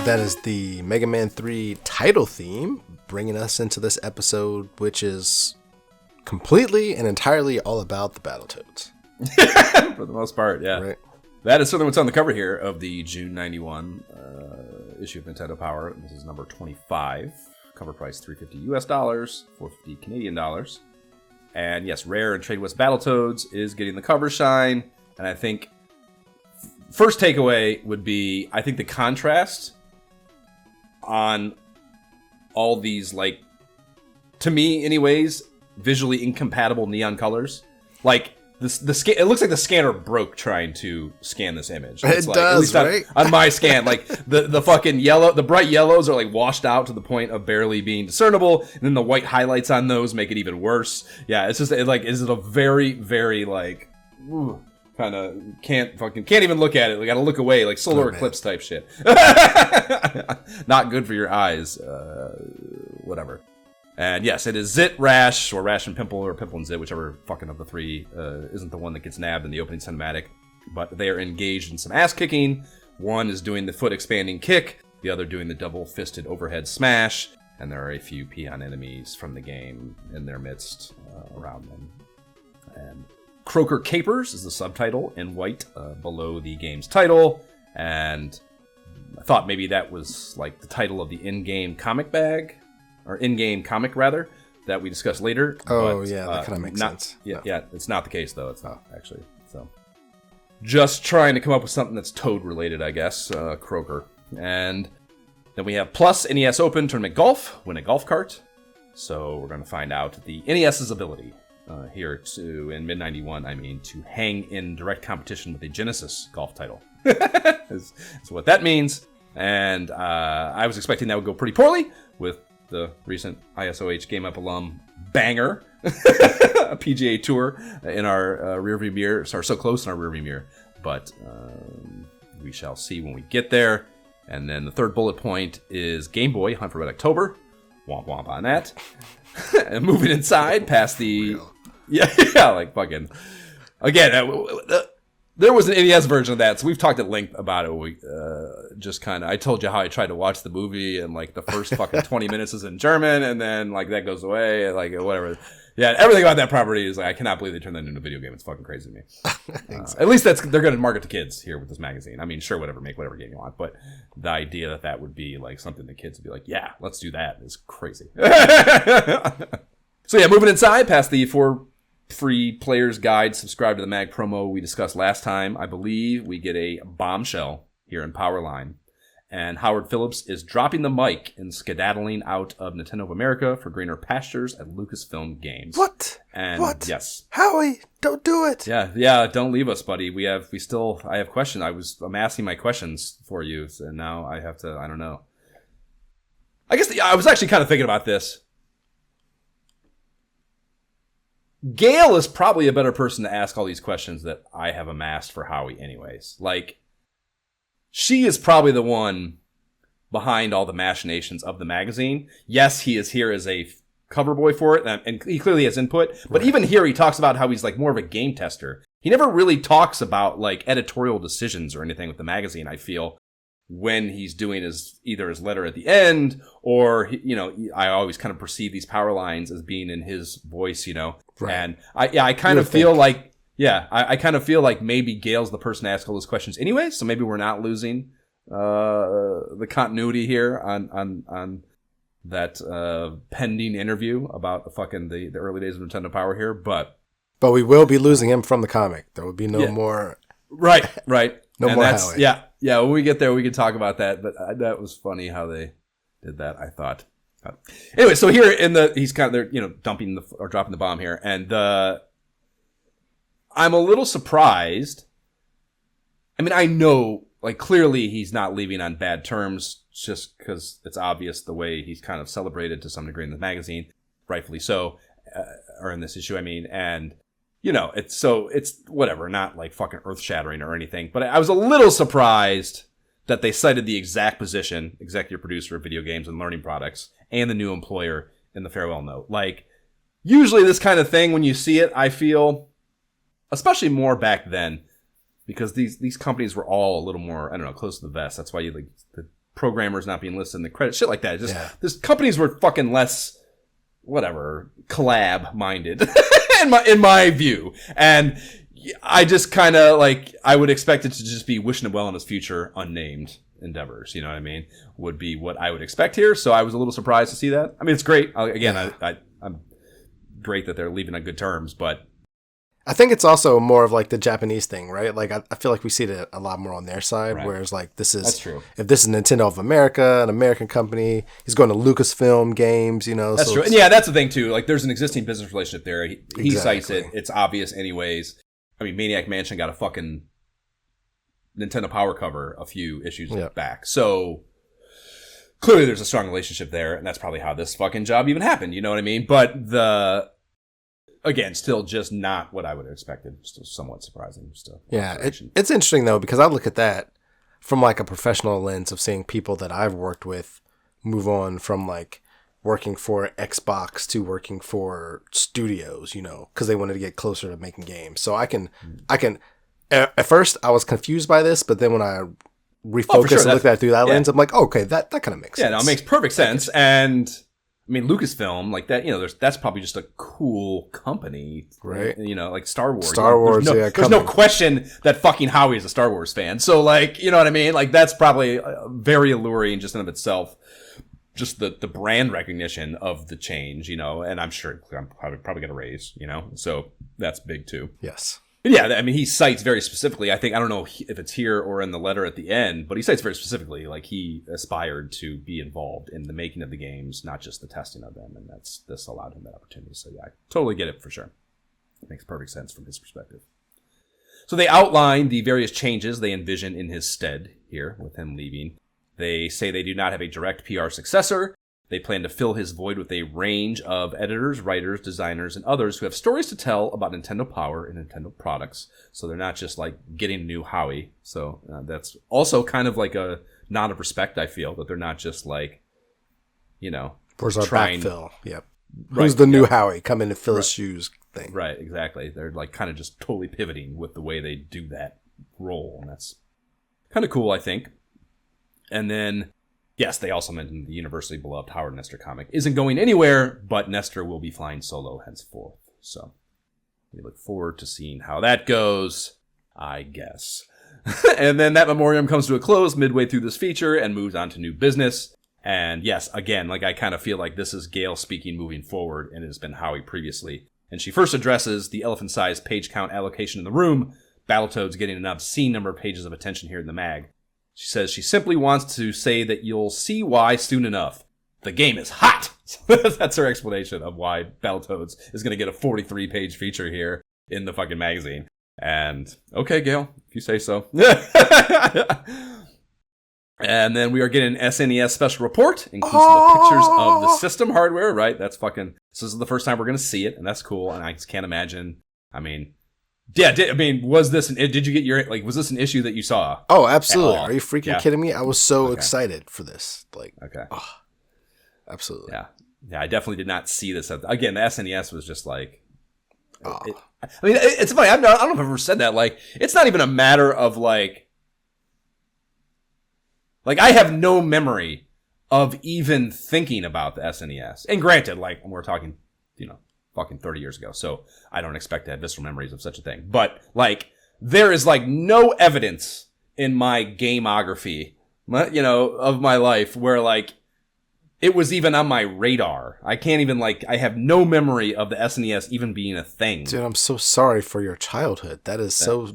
That is the Mega Man 3 title theme, bringing us into this episode, which is completely and entirely all about the Battletoads. For the most part, yeah. Right. That is certainly what's on the cover here of the June 91 issue of Nintendo Power. This is number 25. Cover price $350 US, $450 Canadian dollars. And yes, Rare and Trade West Battletoads is getting the cover shine. And I think first takeaway would be, I think the contrast on all these, like, to me, anyways, visually incompatible neon colors. Like, it looks like the scanner broke trying to scan this image. It's it like, does, at right? On my scan, like, the fucking yellow, the bright yellows are, like, washed out to the point of barely being discernible, and then the white highlights on those make it even worse. Yeah, it's just, is it a very, very, like, kind of can't even look at it. We gotta look away, like solar eclipse type shit. Not good for your eyes. Whatever. And yes, it is Zit, Rash, or Rash and Pimple, or Pimple and Zit, whichever fucking of the three isn't the one that gets nabbed in the opening cinematic. But they are engaged in some ass kicking. One is doing the foot expanding kick, the other doing the double fisted overhead smash, and there are a few peon enemies from the game in their midst around them. And Croaker Capers is the subtitle in white below the game's title, and I thought maybe that was like the title of the in-game comic bag, or in-game comic rather, that we discussed later. Oh, but, yeah, that kind of makes sense. Yeah, it's not the case though. It's not actually. So, just trying to come up with something that's Toad related, I guess. Croaker, and then we have Plus NES Open Tournament Golf. Win a golf cart. So we're going to find out the NES's ability. Here to, in mid-91, I mean, to hang in direct competition with a Genesis golf title. is what that means. And I was expecting that would go pretty poorly with the recent ISOH Game Up alum banger, a PGA Tour in our rearview mirror, or so close in our rearview mirror. But we shall see when we get there. And then the third bullet point is Game Boy, Hunt for Red October. Womp womp on that. And moving inside past the... Yeah, like fucking. Again, there was an NES version of that, so we've talked at length about it. We just kind of, I told you how I tried to watch the movie, and like the first fucking 20 minutes is in German, and then like that goes away, and, like whatever. Yeah, everything about that property is like, I cannot believe they turned that into a video game. It's fucking crazy to me. Exactly. At least they're going to market to kids here with this magazine. I mean, sure, whatever, make whatever game you want, but the idea that would be like something the kids would be like, yeah, let's do that is crazy. So yeah, moving inside past the 4 free players guide, subscribe to the mag promo we discussed last time. I believe we get a bombshell here in Powerline. And Howard Phillips is dropping the mic and skedaddling out of Nintendo of America for greener pastures at Lucasfilm Games. What? And what? Yes. Howie, don't do it. Yeah, don't leave us, buddy. I have questions. I'm asking my questions for you, and now I have to, I don't know. I guess I was actually kind of thinking about this. Gail is probably a better person to ask all these questions that I have amassed for Howie anyways. Like, she is probably the one behind all the machinations of the magazine. Yes, he is here as a cover boy for it, and he clearly has input. But even here, he talks about how he's like more of a game tester. He never really talks about like editorial decisions or anything with the magazine, I feel, when he's doing either his letter at the end, or, I always kind of perceive these power lines as being in his voice, Right. And I kind of feel like, I kind of feel like maybe Gail's the person to ask all those questions anyway, so maybe we're not losing the continuity here on that pending interview about the early days of Nintendo Power here, but we will be losing him from the comic. There will be no more. Right. No more Howie. Yeah. When we get there, we can talk about that. But that was funny how they did that, I thought. Anyway, so here he's kind of there, dumping or dropping the bomb here, and I'm a little surprised. I mean, I know, like, clearly he's not leaving on bad terms, just because it's obvious the way he's kind of celebrated to some degree in the magazine, rightfully so, or in this issue, I mean, and it's whatever, not like fucking earth shattering or anything, but I was a little surprised that they cited the exact position, executive producer of video games and learning products, and the new employer in the farewell note. Like, usually this kind of thing, when you see it, I feel, especially more back then, because these companies were all a little more, I don't know, close to the vest. That's why you like the programmers not being listed in the credits, shit like that. This companies were fucking less, whatever, collab minded in my view. And I just kind of like, I would expect it to just be wishing him well in his future unnamed endeavors. You know what I mean? Would be what I would expect here. So I was a little surprised to see that. I mean, it's great. I'm great that they're leaving on good terms, but I think it's also more of like the Japanese thing, right? Like I feel like we see it a lot more on their side, Right. whereas like That's true. If this is Nintendo of America, an American company, he's going to Lucasfilm Games, That's true. And yeah, that's the thing too. Like there's an existing business relationship there. He cites it. It's obvious anyways. I mean, Maniac Mansion got a fucking Nintendo Power cover a few issues back. So clearly there's a strong relationship there, and that's probably how this fucking job even happened. You know what I mean? But again, still just not what I would have expected. Still somewhat surprising. Still, it's interesting though, because I look at that from like a professional lens of seeing people that I've worked with move on from like working for Xbox to working for studios, you know, because they wanted to get closer to making games. So I can. At first, I was confused by this, but then when I refocused and looked at it through that lens, I'm like, okay, that kind of makes sense. Yeah, no, it makes perfect sense. And I mean, Lucasfilm, like that, you know, that's probably just a cool company, right? You know, like Star Wars. There's no question that fucking Howie is a Star Wars fan. So, like, you know what I mean? Like, that's probably very alluring just in of itself. Just the brand recognition of the change, you know, and I'm sure I'm probably going to raise, you know, so that's big too. Yes. Yeah, I mean, he cites very specifically, I don't know if it's here or in the letter at the end, but he cites very specifically, like, he aspired to be involved in the making of the games, not just the testing of them, and this allowed him that opportunity. So, yeah, I totally get it for sure. It makes perfect sense from his perspective. So they outline the various changes they envision in his stead here, with him leaving. They say they do not have a direct PR successor. They plan to fill his void with a range of editors, writers, designers, and others who have stories to tell about Nintendo Power and Nintendo products. So they're not just like getting a new Howie. So that's also kind of like a nod of respect, I feel, that they're not just like, you know, where's our backfill? Yep. Right, who's the new Howie? Come in and fill his shoes thing. Right, exactly. They're like kind of just totally pivoting with the way they do that role. And that's kind of cool, I think. And then, yes, they also mentioned the universally beloved Howard Nestor comic isn't going anywhere, but Nestor will be flying solo henceforth. So we look forward to seeing how that goes, I guess. And then that memoriam comes to a close midway through this feature and moves on to new business. And yes, again, like I kind of feel like this is Gail speaking moving forward, and it has been Howie previously. And she first addresses the elephant-sized page count allocation in the room. Battletoads getting an obscene number of pages of attention here in the mag. She says she simply wants to say that you'll see why soon enough. The game is hot! That's her explanation of why Battletoads is going to get a 43-page feature here in the fucking magazine. And, okay, Gail, if you say so. And then we are getting an SNES special report, inclusive of pictures of the system hardware, right? That's fucking... This is the first time we're going to see it, and that's cool, and I just can't imagine... I mean... Yeah, was this did you get your, like, was this an issue that you saw? Oh, absolutely. Are you freaking kidding me? I was so excited for this. Like, absolutely. Yeah, I definitely did not see this. Again, the SNES was just like, it's funny. I don't know if I've ever said that. Like, it's not even a matter of like I have no memory of even thinking about the SNES. And granted, like, we're talking, you know, fucking 30 years ago, so I don't expect to have visceral memories of such a thing. But, like, there is, like, no evidence in my gameography, you know, of my life where, like, it was even on my radar. I can't even, like, I have no memory of the SNES even being a thing. Dude, I'm so sorry for your childhood. That is so,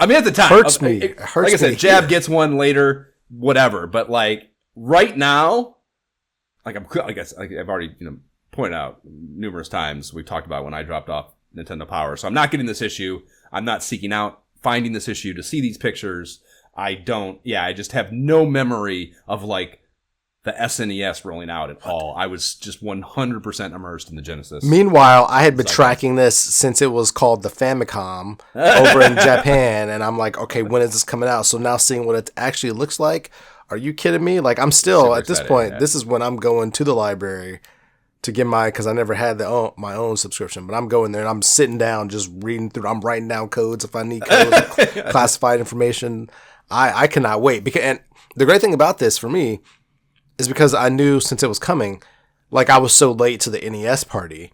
I mean, at the time, hurts me. It hurts like I said, me. Jab gets one later, whatever. But, like, right now, like, I guess I've already, you know, pointed out numerous times, we've talked about when I dropped off Nintendo Power. So I'm not getting this issue. I'm not seeking out finding this issue to see these pictures. I just have no memory of like the SNES rolling out at all. I was just 100% immersed in the Genesis. Meanwhile, I had been tracking this since it was called the Famicom over in Japan. And I'm like, okay, when is this coming out? So now seeing what it actually looks like, are you kidding me? Like, I'm still, super at this excited, point, this is when I'm going to the library to get because I never had my own subscription, but I'm going there and I'm sitting down just reading through. I'm writing down codes if I need codes, classified information. I cannot wait. And the great thing about this for me is because I knew since it was coming, like I was so late to the NES party.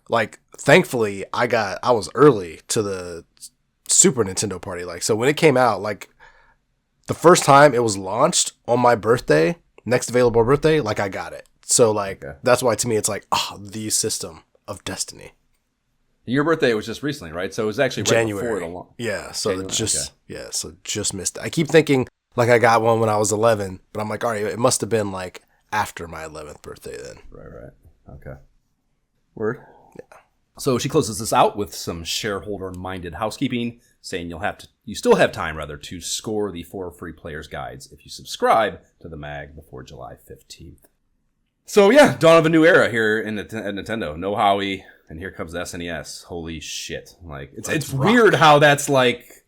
Like thankfully I was early to the Super Nintendo party. Like so when it came out, like the first time it was launched on my birthday, next available birthday, like I got it. So, like, that's why to me it's like, the system of destiny. Your birthday was just recently, right? So it was actually right January. before the long. Yeah, so January, just missed it. I keep thinking like I got one when I was 11, but I'm like, all right, it must have been like after my 11th birthday then. Right. Okay. Word. Yeah. So she closes this out with some shareholder-minded housekeeping, saying you still have time to score the 4 free players guides if you subscribe to the mag before July 15th. So yeah, dawn of a new era here at Nintendo. No Howie, and here comes the SNES. Holy shit! Like it's weird how that's like,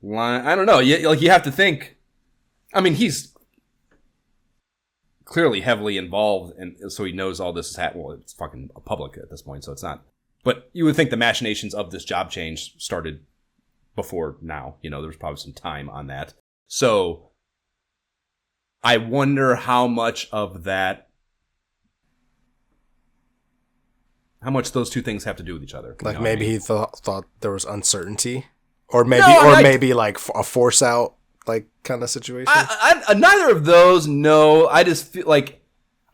I don't know. You have to think. I mean, he's clearly heavily involved, and so he knows all this is happening. Well, it's fucking public at this point, so it's not. But you would think the machinations of this job change started before now. There's probably some time on that. So I wonder how much those two things have to do with each other. Like maybe he thought there was uncertainty, or maybe like a force out like kind of situation. I neither of those. No, I just feel like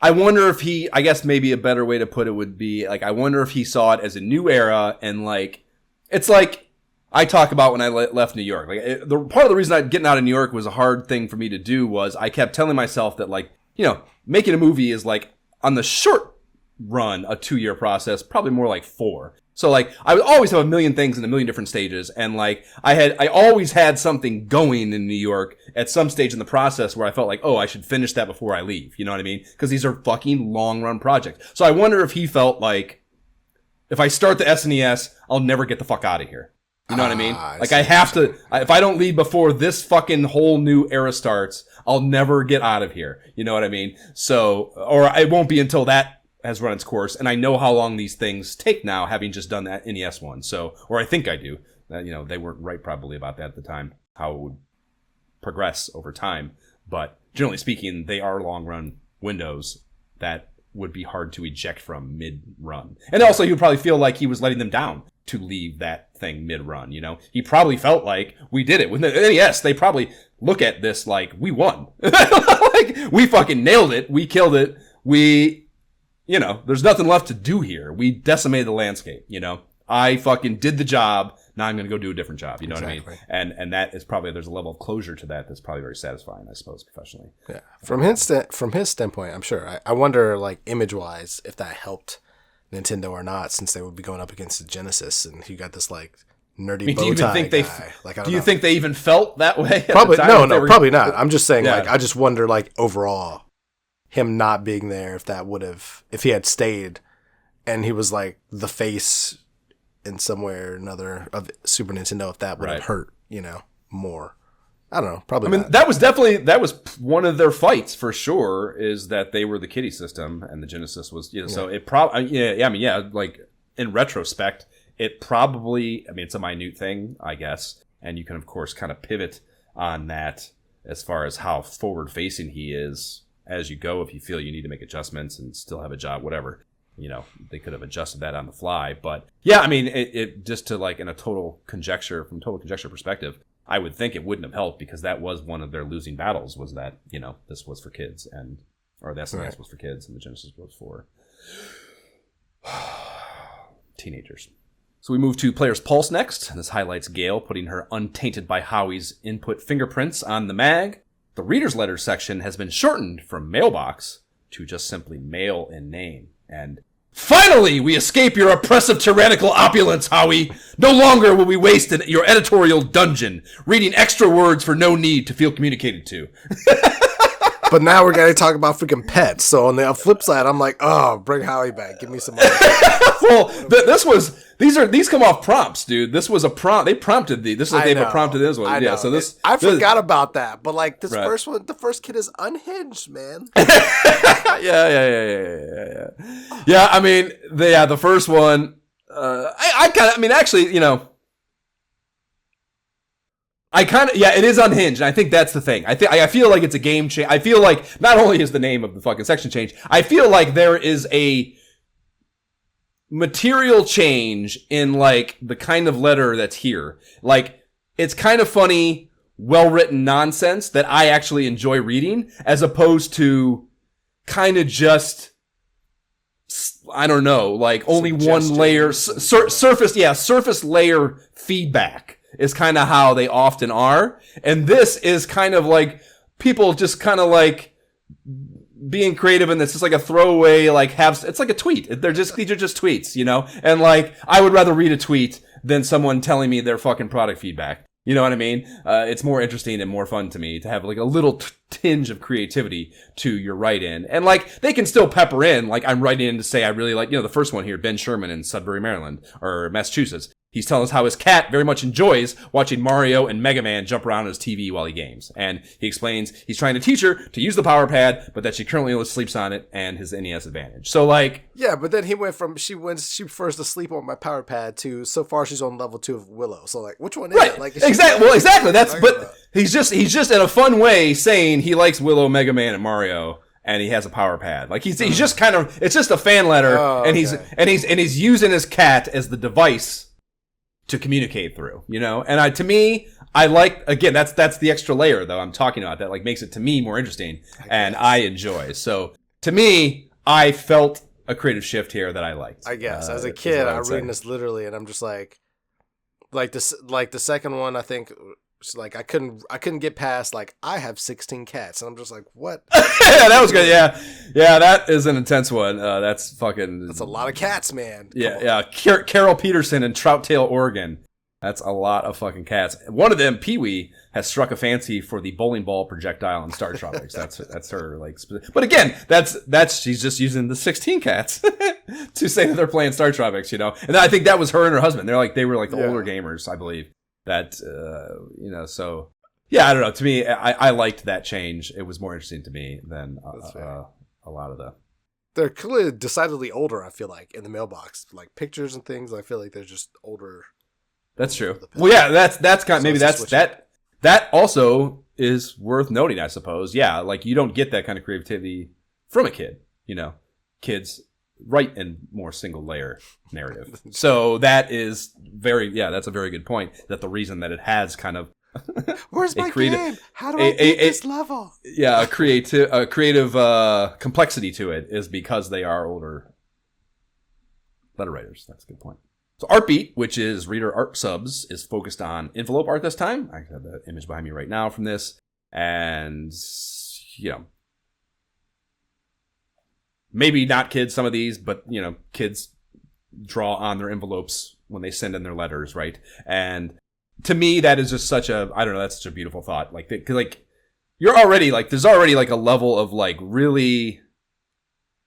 I wonder if I guess maybe a better way to put it would be like I wonder if he saw it as a new era and like it's like I talk about when I left New York. Like part of the reason getting out of New York was a hard thing for me to do was I kept telling myself that like making a movie is like on the short run a 2-year process, probably more like 4. So like I would always have a million things in a million different stages, and like I always had something going in New York at some stage in the process where I felt like, oh, I should finish that before I leave. You know what I mean? Because these are fucking long run projects. So I wonder if he felt like if I start the SNES, I'll never get the fuck out of here. You know what I mean? Like I have to. If I don't leave before this fucking whole new era starts, I'll never get out of here. You know what I mean? So, or it won't be until that has run its course, and I know how long these things take now, having just done that NES one. So, or I think I do. They weren't right probably about that at the time, how it would progress over time. But generally speaking, they are long run windows that would be hard to eject from mid run. And also, he would probably feel like he was letting them down to leave that thing mid run. He probably felt like we did it with the NES. They probably look at this like we won, like we fucking nailed it, we killed it, there's nothing left to do here. We decimated the landscape, I fucking did the job. Now I'm going to go do a different job. You know what I mean? And that is probably, there's a level of closure to that that's probably very satisfying, I suppose, professionally. Yeah. From his standpoint, I'm sure. I wonder, like, image-wise, if that helped Nintendo or not, since they would be going up against the Genesis, and he got this, like, nerdy bow tie guy. Do you think they even felt that way? Probably, probably not. I'm just saying, like, I just wonder, like, overall, him not being there, if he had stayed and he was like the face in somewhere or another of Super Nintendo, if that would have hurt, more. I don't know. Probably. I mean, that was one of their fights for sure, is that they were the kiddie system and the Genesis was, so it probably, like in retrospect, it probably, it's a minute thing, I guess. And you can of course kind of pivot on that as far as how forward facing he is as you go, if you feel you need to make adjustments and still have a job, whatever, they could have adjusted that on the fly. But yeah, it just to like in a total conjecture perspective, I would think it wouldn't have helped, because that was one of their losing battles, was that, this was for kids, or the SNES was for kids and the Genesis was for teenagers. So we move to Player's Pulse next. This highlights Gail putting her untainted by Howie's input fingerprints on the mag. The reader's letter section has been shortened from mailbox to just simply mail in name. And finally, we escape your oppressive tyrannical opulence, Howie. No longer will we waste your editorial dungeon reading extra words for no need to feel communicated to. But now we're going to talk about freaking pets. So on the flip side, I'm like, oh, bring Howie back. Give me some money. Well, these come off prompts, dude. This was a prompt. They prompted This is like they've prompted this one. Yeah. So I forgot about that. But like this first one, the first kid is unhinged, man. Yeah. Yeah. The first one. It is unhinged, and I think that's the thing. I feel like it's a game change. I feel like not only is the name of the fucking section changed, I feel like there is a material change in like the kind of letter that's here. Like, it's kind of funny, well-written nonsense that I actually enjoy reading, as opposed to kind of just, I don't know, like only one layer, surface layer feedback is kind of how they often are. And this is kind of like people just kind of like being creative, and it's just like a throwaway, like it's like a tweet. These are just tweets, you know? And like, I would rather read a tweet than someone telling me their fucking product feedback. You know what I mean? It's more interesting and more fun to me to have like a little tinge of creativity to your write-in. And like, they can still pepper in, like I'm writing in to say I really like, the first one here, Ben Sherman in Sudbury, Maryland, or Massachusetts. He's telling us how his cat very much enjoys watching Mario and Mega Man jump around on his TV while he games. And he explains he's trying to teach her to use the power pad, but that she currently only sleeps on it and his NES advantage. So like... Yeah, but then he went from she prefers to sleep on my power pad to so far she's on level 2 of Willow. So like, which one is it? Like, exactly. Well, exactly. He's just in a fun way saying he likes Willow, Mega Man, and Mario. And he has a power pad. Like he's just kind of, it's just a fan letter. And he's using his cat as the device to communicate through, and to me, I like, again, that's the extra layer though I'm talking about that like makes it to me more interesting and I enjoy. So to me, I felt a creative shift here that I liked. I guess as a kid, I'm reading this literally and I'm just like the second one, I think it's like I couldn't get past like I have 16 cats and I'm just like, what? Yeah, that was good. Yeah, that is an intense one. That's a lot of cats, man. Yeah. Carol Peterson in Troutdale, Oregon. That's a lot of fucking cats. One of them, Pee-wee, has struck a fancy for the bowling ball projectile in Star Tropics. That's her like. But again, that's she's just using the 16 cats to say that they're playing Star Tropics, And I think that was her and her husband. They were like the older gamers, I believe. That so yeah, I don't know. To me, I liked that change. It was more interesting to me than a lot of the. They're clearly decidedly older. I feel like in the mailbox, like pictures and things. I feel like they're just older. That's true. Well, yeah, that's kind of, maybe that also is worth noting, I suppose. Yeah, like you don't get that kind of creativity from a kid. Kids write in more single layer narrative. So that is that's a very good point. That the reason that it has kind of where's my game? How do I beat this level? Yeah, a creative complexity to it is because they are older letter writers. That's a good point. So Artbeat, which is Reader Art Subs, is focused on envelope art this time. I have the image behind me right now from this. And, maybe not kids, some of these, but, kids draw on their envelopes when they send in their letters, right? And to me, that is just that's such a beautiful thought. You're already, there's already, a level of, really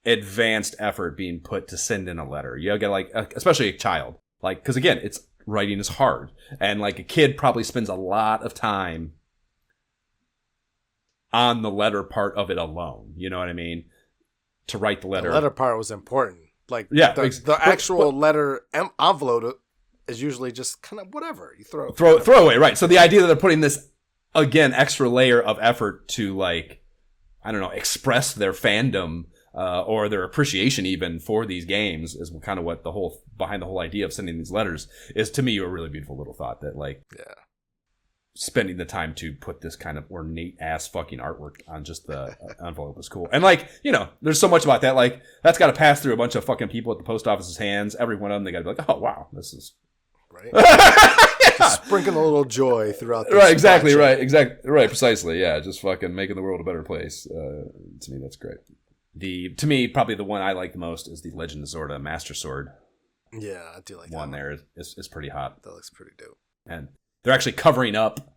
advanced effort being put to send in a letter. You get, especially a child. Because again, writing is hard. And, a kid probably spends a lot of time on the letter part of it alone. You know what I mean? To write the letter. The letter part was important. The actual letter envelope is usually just kind of whatever. You throw away, right. So the idea that they're putting this, again, extra layer of effort to, express their fandom or their appreciation even for these games is kind of what behind the whole idea of sending these letters is, to me, a really beautiful little thought that, spending the time to put this kind of ornate ass fucking artwork on just the envelope is cool. And there's so much about that. That's got to pass through a bunch of fucking people at the post office's hands. Every one of them, they got to be like, oh wow, this is right. Just sprinkling a little joy throughout. Right, exactly, right, precisely. Yeah, just fucking making the world a better place. To me, that's great. To me, probably the one I like the most is the Legend of Zorda Master Sword. Yeah, I do like that one. There is pretty hot. That looks pretty dope. And they're actually covering up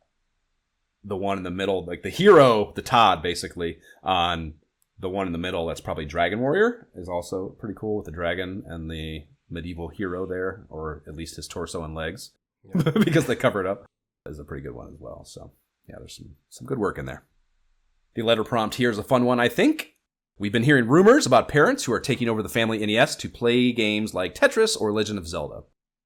the one in the middle, the hero, the Todd, basically, on the one in the middle. That's probably Dragon Warrior, is also pretty cool with the dragon and the medieval hero there, or at least his torso and legs, because they cover it up. Is a pretty good one as well. So yeah, there's some good work in there. The letter prompt here is a fun one, I think. We've been hearing rumors about parents who are taking over the family NES to play games like Tetris or Legend of Zelda.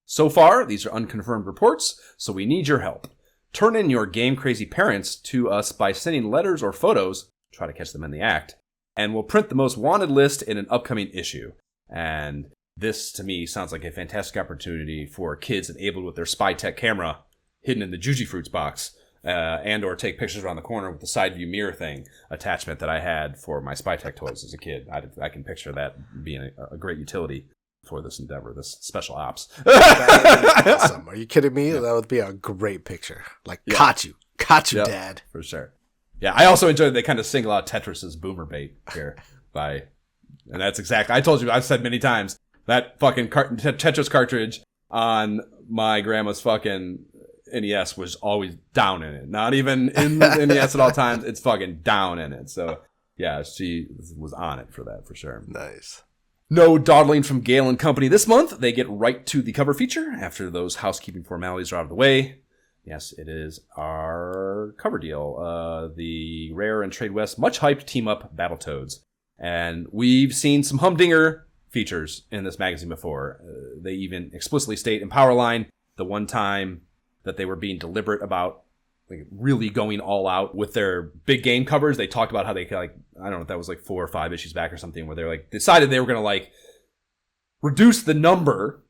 So far, these are unconfirmed reports, so we need your help. Turn in your game-crazy parents to us by sending letters or photos, try to catch them in the act, and we'll print the most wanted list in an upcoming issue. And this, to me, sounds like a fantastic opportunity for kids enabled with their spy tech camera hidden in the Juji Fruits box and or take pictures around the corner with the side view mirror thing attachment that I had for my Spytech toys as a kid. I can picture that being a great utility for this endeavor, this special ops. That would be awesome. Are you kidding me? Yeah. That would be a great picture. Like, caught you, Dad. For sure. Yeah, I also enjoyed they kind of single out Tetris's boomer bait here and that's exactly, I told you, I've said many times, that fucking Tetris cartridge on my grandma's fucking NES was always down in it. Not even in the NES at all times. It's fucking down in it. So, yeah, she was on it for that, for sure. Nice. No dawdling from Gale and Company this month. They get right to the cover feature after those housekeeping formalities are out of the way. Yes, it is our cover deal. The Rare and Trade West much-hyped team-up Battletoads. And we've seen some humdinger features in this magazine before. They even explicitly state in Powerline the one time that they were being deliberate about like really going all out with their big game covers. They talked about how they like, I don't know if that was like 4 or 5 issues back or something, where they're like decided they were going to like reduce the number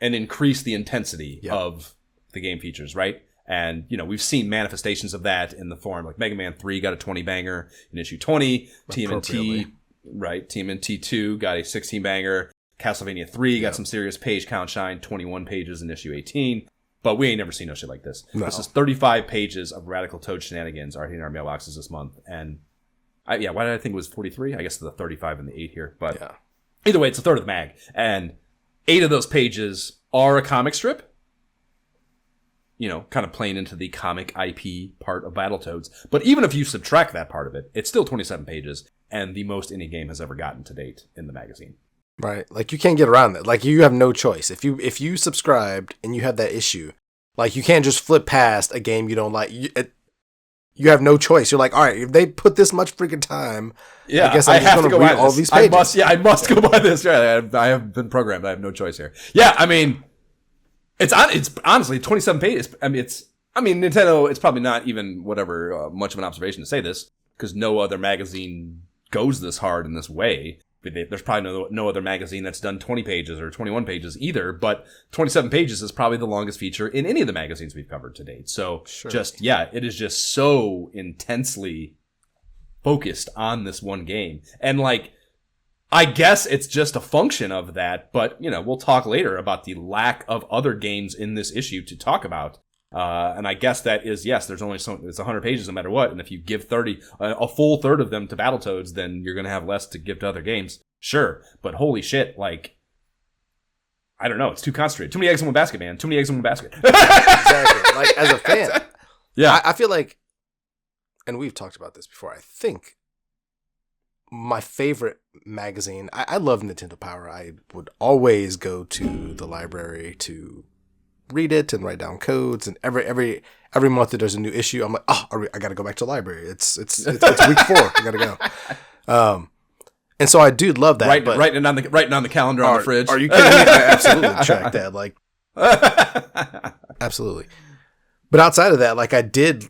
and increase the intensity of the game features, right? And, you know, we've seen manifestations of that in the form, like Mega Man 3 got a 20 banger in issue 20, TMNT, right? TMNT 2 got a 16 banger, Castlevania 3 got some serious page count shine, 21 pages in issue 18. But we ain't never seen no shit like this. No. This is 35 pages of Radical Toad shenanigans are hitting our mailboxes this month. And, why did I think it was 43? I guess the 35 and the 8 here. But either way, it's a third of the mag. And 8 of those pages are a comic strip. You know, kind of playing into the comic IP part of Battletoads. But even if you subtract that part of it, it's still 27 pages and the most any game has ever gotten to date in the magazine. Right. Like, you can't get around that. Like, you have no choice. If you subscribed and you have that issue, like, you can't just flip past a game you don't like. You have no choice. You're like, all right, if they put this much freaking time, I guess I have to go read all these pages. I must go by this. Yeah, I have been programmed. I have no choice here. Yeah, I mean, it's honestly 27 pages. I mean, Nintendo, it's probably not even whatever much of an observation to say this, because no other magazine goes this hard in this way. There's probably no other magazine that's done 20 pages or 21 pages either, but 27 pages is probably the longest feature in any of the magazines we've covered to date. So it is just so intensely focused on this one game. And like, I guess it's just a function of that, but you know, we'll talk later about the lack of other games in this issue to talk about. And I guess that is, yes, there's only it's 100 pages no matter what. And if you give a full third of them to Battletoads, then you're going to have less to give to other games. Sure. But holy shit, like, I don't know. It's too concentrated. Too many eggs in one basket, man. Too many eggs in one basket. Exactly. Like, as a fan, I feel like, and we've talked about this before, I think my favorite magazine, I love Nintendo Power. I would always go to the library to read it and write down codes, and every month that there's a new issue, I'm like, I gotta go back to the library. It's week 4. I gotta go. And so I do love that. Writing on the calendar on the fridge. Are you kidding me? I absolutely track that. Like, absolutely. But outside of that, like, I do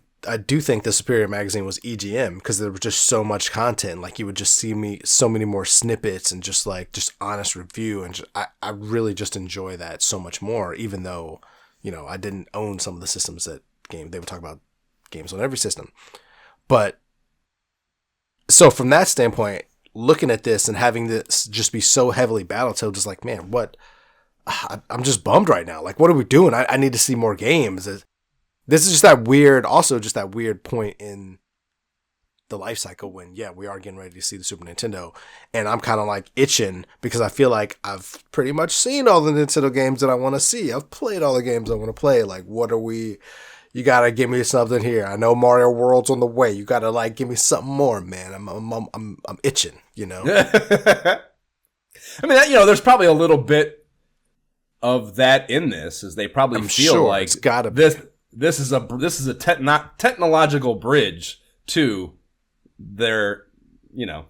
think the superior magazine was EGM, because there was just so much content. Like, you would just see so many more snippets and just honest review. And I really just enjoy that so much more, even though, you know, I didn't own some of the systems they would talk about games on every system. But so from that standpoint, looking at this and having this just be so heavily Battletoads is like, man, what? I'm just bummed right now. Like, what are we doing? I need to see more games. This is just that weird point in the life cycle when, we are getting ready to see the Super Nintendo. And I'm kind of like itching, because I feel like I've pretty much seen all the Nintendo games that I want to see. I've played all the games I want to play. Like, you got to give me something here. I know Mario World's on the way. You got to like give me something more, man. I'm itching, you know? I mean, you know, there's probably a little bit of that in this, is they probably feel like it's gotta be. This is a technological bridge to their, you know,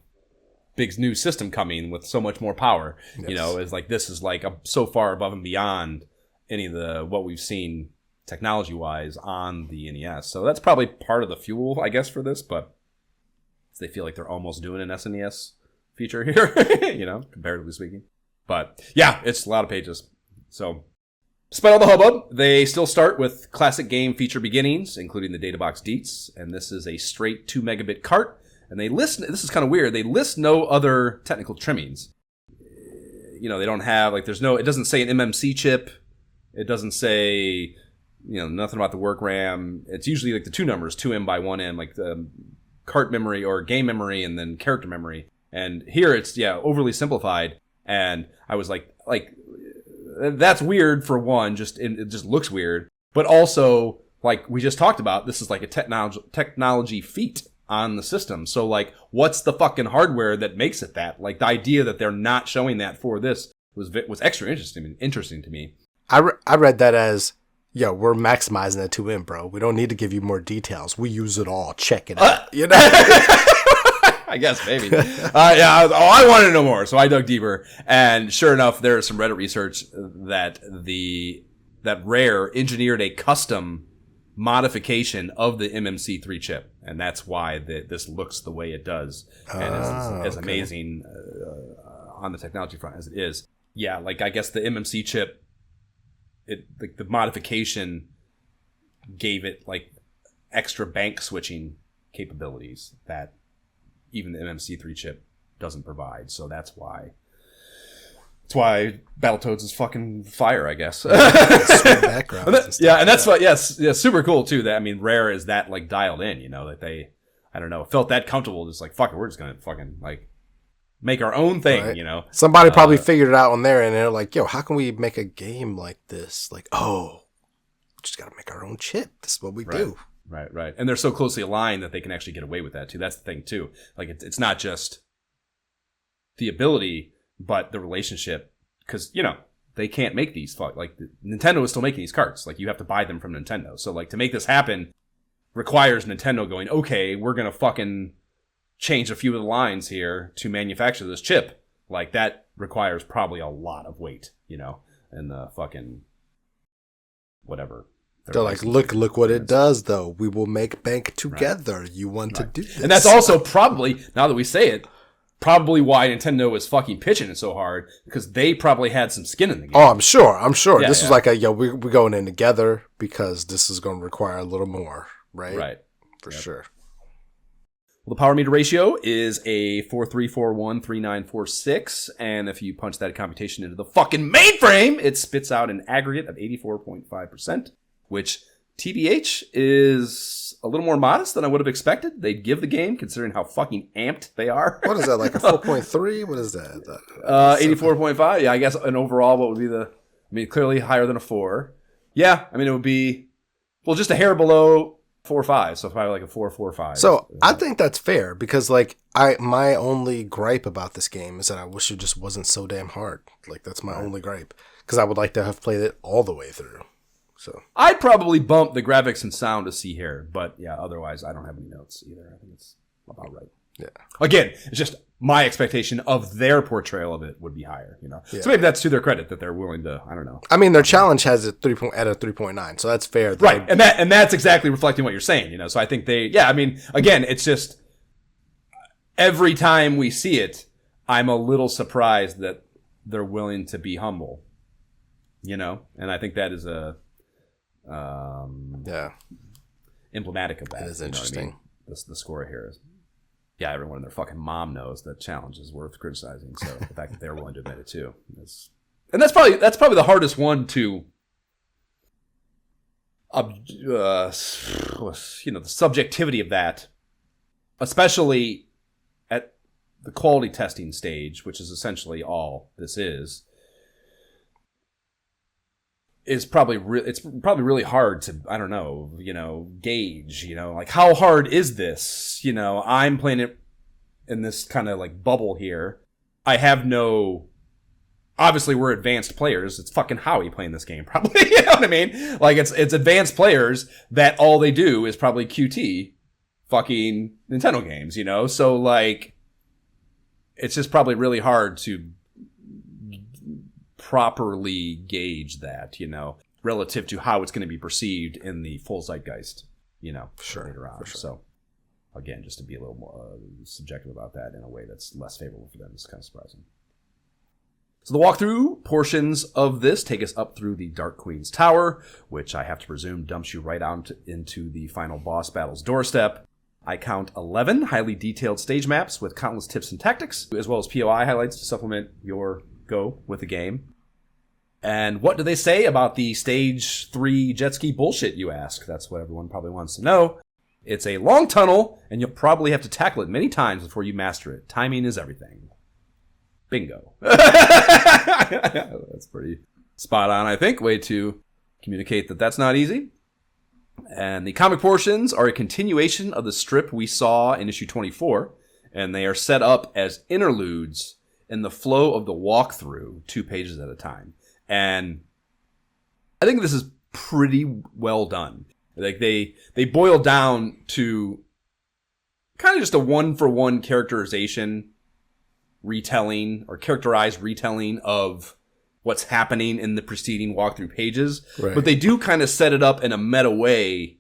big new system coming with so much more power. Yes. You know, is like, this is like so far above and beyond any of what we've seen technology wise on the NES. So that's probably part of the fuel, I guess, for this. But they feel like they're almost doing an SNES feature here, you know, comparatively speaking. But yeah, it's a lot of pages. So Despite all the hubbub, they still start with classic game feature beginnings, including the data box deets, and this is a straight 2 megabit cart, and they list, this is kind of weird, they list no other technical trimmings. You know, they don't have, like, there's no, it doesn't say an MMC chip, it doesn't say, you know, nothing about the work RAM. It's usually like the two numbers, 2M by 1M, like the cart memory or game memory and then character memory. And here it's, overly simplified, and I was like, that's weird for one, it just looks weird, but also, like we just talked about, this is like a technology feat on the system. So, like, what's the fucking hardware that makes it that? Like, the idea that they're not showing that for this was extra interesting to me. I read that as, we're maximizing that 2M, bro. We don't need to give you more details. We use it all. Check it out. You know? I guess maybe. I wanted to know more, so I dug deeper, and sure enough, there is some Reddit research that Rare engineered a custom modification of the MMC3 chip, and that's why this looks the way it does, and is amazing on the technology front as it is. Yeah, like I guess the MMC chip, the modification gave it like extra bank switching capabilities that even the MMC3 chip doesn't provide. So that's why Battletoads is fucking fire, I guess. Backgrounds and that's what, super cool too. That, I mean, Rare is that like dialed in, you know, that they, I don't know, felt that comfortable, just like, fuck it, we're just gonna fucking like make our own thing, right. You know. Somebody probably figured it out on there, and they're like, yo, how can we make a game like this? Like, we just gotta make our own chip. This is what we do. Right. And they're so closely aligned that they can actually get away with that too. That's the thing too. Like, it's not just the ability, but the relationship. Because, you know, they can't make these. Like, Nintendo is still making these carts. Like, you have to buy them from Nintendo. So, like, to make this happen requires Nintendo going, okay, we're going to fucking change a few of the lines here to manufacture this chip. Like, that requires probably a lot of weight, you know, and the fucking whatever. They're like, look what it does, though. We will make bank together. Right. You want to do this. And that's also probably, now that we say it, probably why Nintendo was fucking pitching it so hard, because they probably had some skin in the game. Oh, I'm sure. Yeah, this was like we're going in together because this is going to require a little more, right? Right. For sure. Well, the power meter ratio is a 43413946, and if you punch that computation into the fucking mainframe, it spits out an aggregate of 84.5%. Which, TBH, is a little more modest than I would have expected. They'd give the game, considering how fucking amped they are. What is that, like a 4.3? What is that? 84.5? Yeah, I guess, and overall, what would be clearly higher than a 4. Yeah, I mean, it would be, well, just a hair below 4.5, so probably like a 4.45. So, I think that's fair, because, like, my only gripe about this game is that I wish it just wasn't so damn hard. Like, that's my only gripe, because I would like to have played it all the way through. So I'd probably bump the graphics and sound to see here, but yeah, otherwise I don't have any notes either. I think it's about right. Yeah. Again, it's just my expectation of their portrayal of it would be higher, you know. Yeah. So maybe that's to their credit that they're willing to, I don't know. I mean, their challenge has it at a 3.9, so that's fair. Right. And that's exactly reflecting what you're saying, you know. So I think again, it's just every time we see it, I'm a little surprised that they're willing to be humble. You know? And I think that is emblematic of that. It is interesting. I mean? The score here is, everyone and their fucking mom knows that challenge is worth criticizing. So the fact that they're willing to admit it too, and that's probably the hardest one to, the subjectivity of that, especially at the quality testing stage, which is essentially all this is probably it's probably really hard to, I don't know, gauge, like how hard is this? I'm playing it in this kind of like bubble here. I have obviously we're advanced players. It's fucking Howie playing this game probably, you know what I mean? Like it's advanced players that all they do is probably QT fucking Nintendo games, So like it's just probably really hard to properly gauge that, relative to how it's going to be perceived in the full zeitgeist, later on. Sure. So, again, just to be a little more subjective about that in a way that's less favorable for them is kind of surprising. So the walkthrough portions of this take us up through the Dark Queen's Tower, which I have to presume dumps you right out into the final boss battle's doorstep. I count 11 highly detailed stage maps with countless tips and tactics, as well as POI highlights to supplement your go with the game. And what do they say about the Stage 3 jet ski bullshit, you ask? That's what everyone probably wants to know. It's a long tunnel, and you'll probably have to tackle it many times before you master it. Timing is everything. Bingo. That's pretty spot on, I think. Way to communicate that that's not easy. And the comic portions are a continuation of the strip we saw in issue 24, and they are set up as interludes in the flow of the walkthrough, 2 pages at a time. And I think this is pretty well done. Like they boil down to kind of just a one-for-one characterization retelling or characterized retelling of what's happening in the preceding walkthrough pages. Right. But they do kind of set it up in a meta way,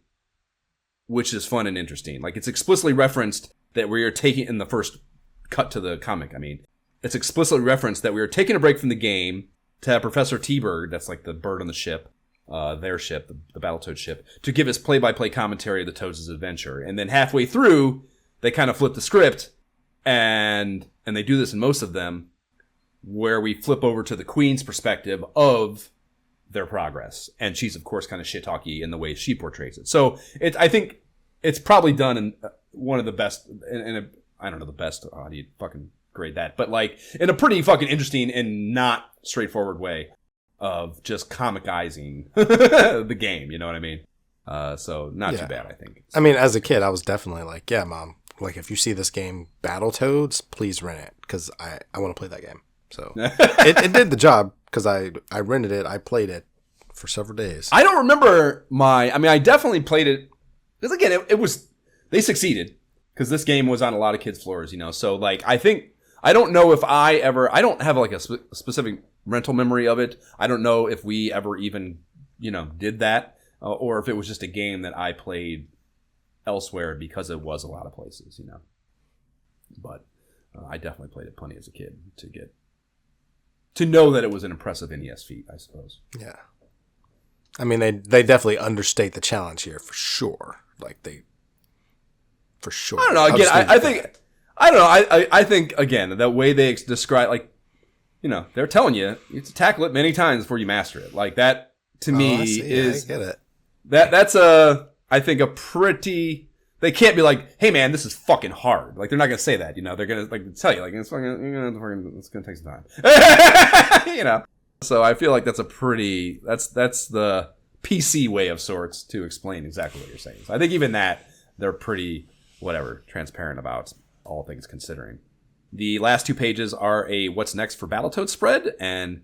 which is fun and interesting. Like it's explicitly referenced that we are taking, in the first cut to the comic, I mean, it's explicitly referenced that we are taking a break from the game to have Professor T-Bird, that's like the bird on the ship, their ship, the Battletoad ship, to give us play-by-play commentary of the Toads' adventure. And then halfway through, they kind of flip the script, and they do this in most of them, where we flip over to the Queen's perspective of their progress. And she's, of course, kind of shit-talky in the way she portrays it. So I think it's probably done in one of the best, I don't know the best, how do you fucking grade that? But like in a pretty fucking interesting and not straightforward way of just comicizing the game, you know what I mean? So not too bad, I think. I mean, as a kid, I was definitely like, yeah, Mom, like if you see this game, Battletoads, please rent it, because I want to play that game. So it did the job, because I rented it, I played it for several days. I don't remember I definitely played it, because again, it was, they succeeded, because this game was on a lot of kids' floors, you know, so like, I don't know if I don't have like a specific rental memory of it. I don't know if we ever even, you know, did that, or if it was just a game that I played elsewhere because it was a lot of places, you know. But I definitely played it plenty as a kid to know that it was an impressive NES feat, I suppose. Yeah. I mean, they definitely understate the challenge here for sure. Like for sure. I don't know. Again, I think again, the way they describe, like, you know, they're telling you have to tackle it many times before you master it. Like that to me is, I get it. That's I think a pretty, they can't be like, hey man, this is fucking hard. Like they're not gonna say that, you know. They're gonna like tell you like it's gonna take some time. You know. So I feel like that's a pretty, that's the PC way of sorts to explain exactly what you're saying. So I think even that they're pretty transparent about, all things considering. The last 2 pages are a what's next for Battletoads spread, and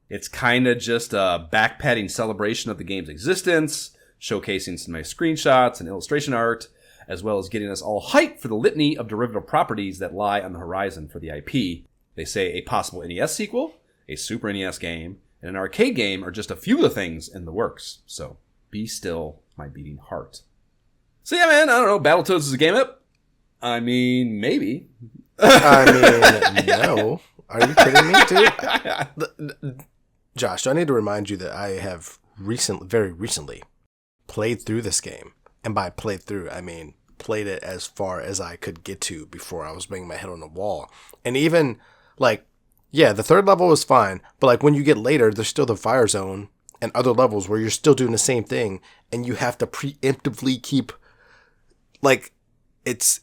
it's kind of just a back-patting celebration of the game's existence, showcasing some nice screenshots and illustration art, as well as getting us all hyped for the litany of derivative properties that lie on the horizon for the IP. They say a possible NES sequel, a Super NES game, and an arcade game are just a few of the things in the works. So, be still my beating heart. So yeah, man, I don't know, Battletoads is a game up? I mean, maybe. I mean, no. Are you kidding me, dude? Josh, do I need to remind you that I have very recently played through this game? And by played through, I mean played it as far as I could get to before I was banging my head on the wall. And even, like, yeah, the 3rd level was fine, but like when you get later, there's still the fire zone and other levels where you're still doing the same thing, and you have to preemptively keep, like, it's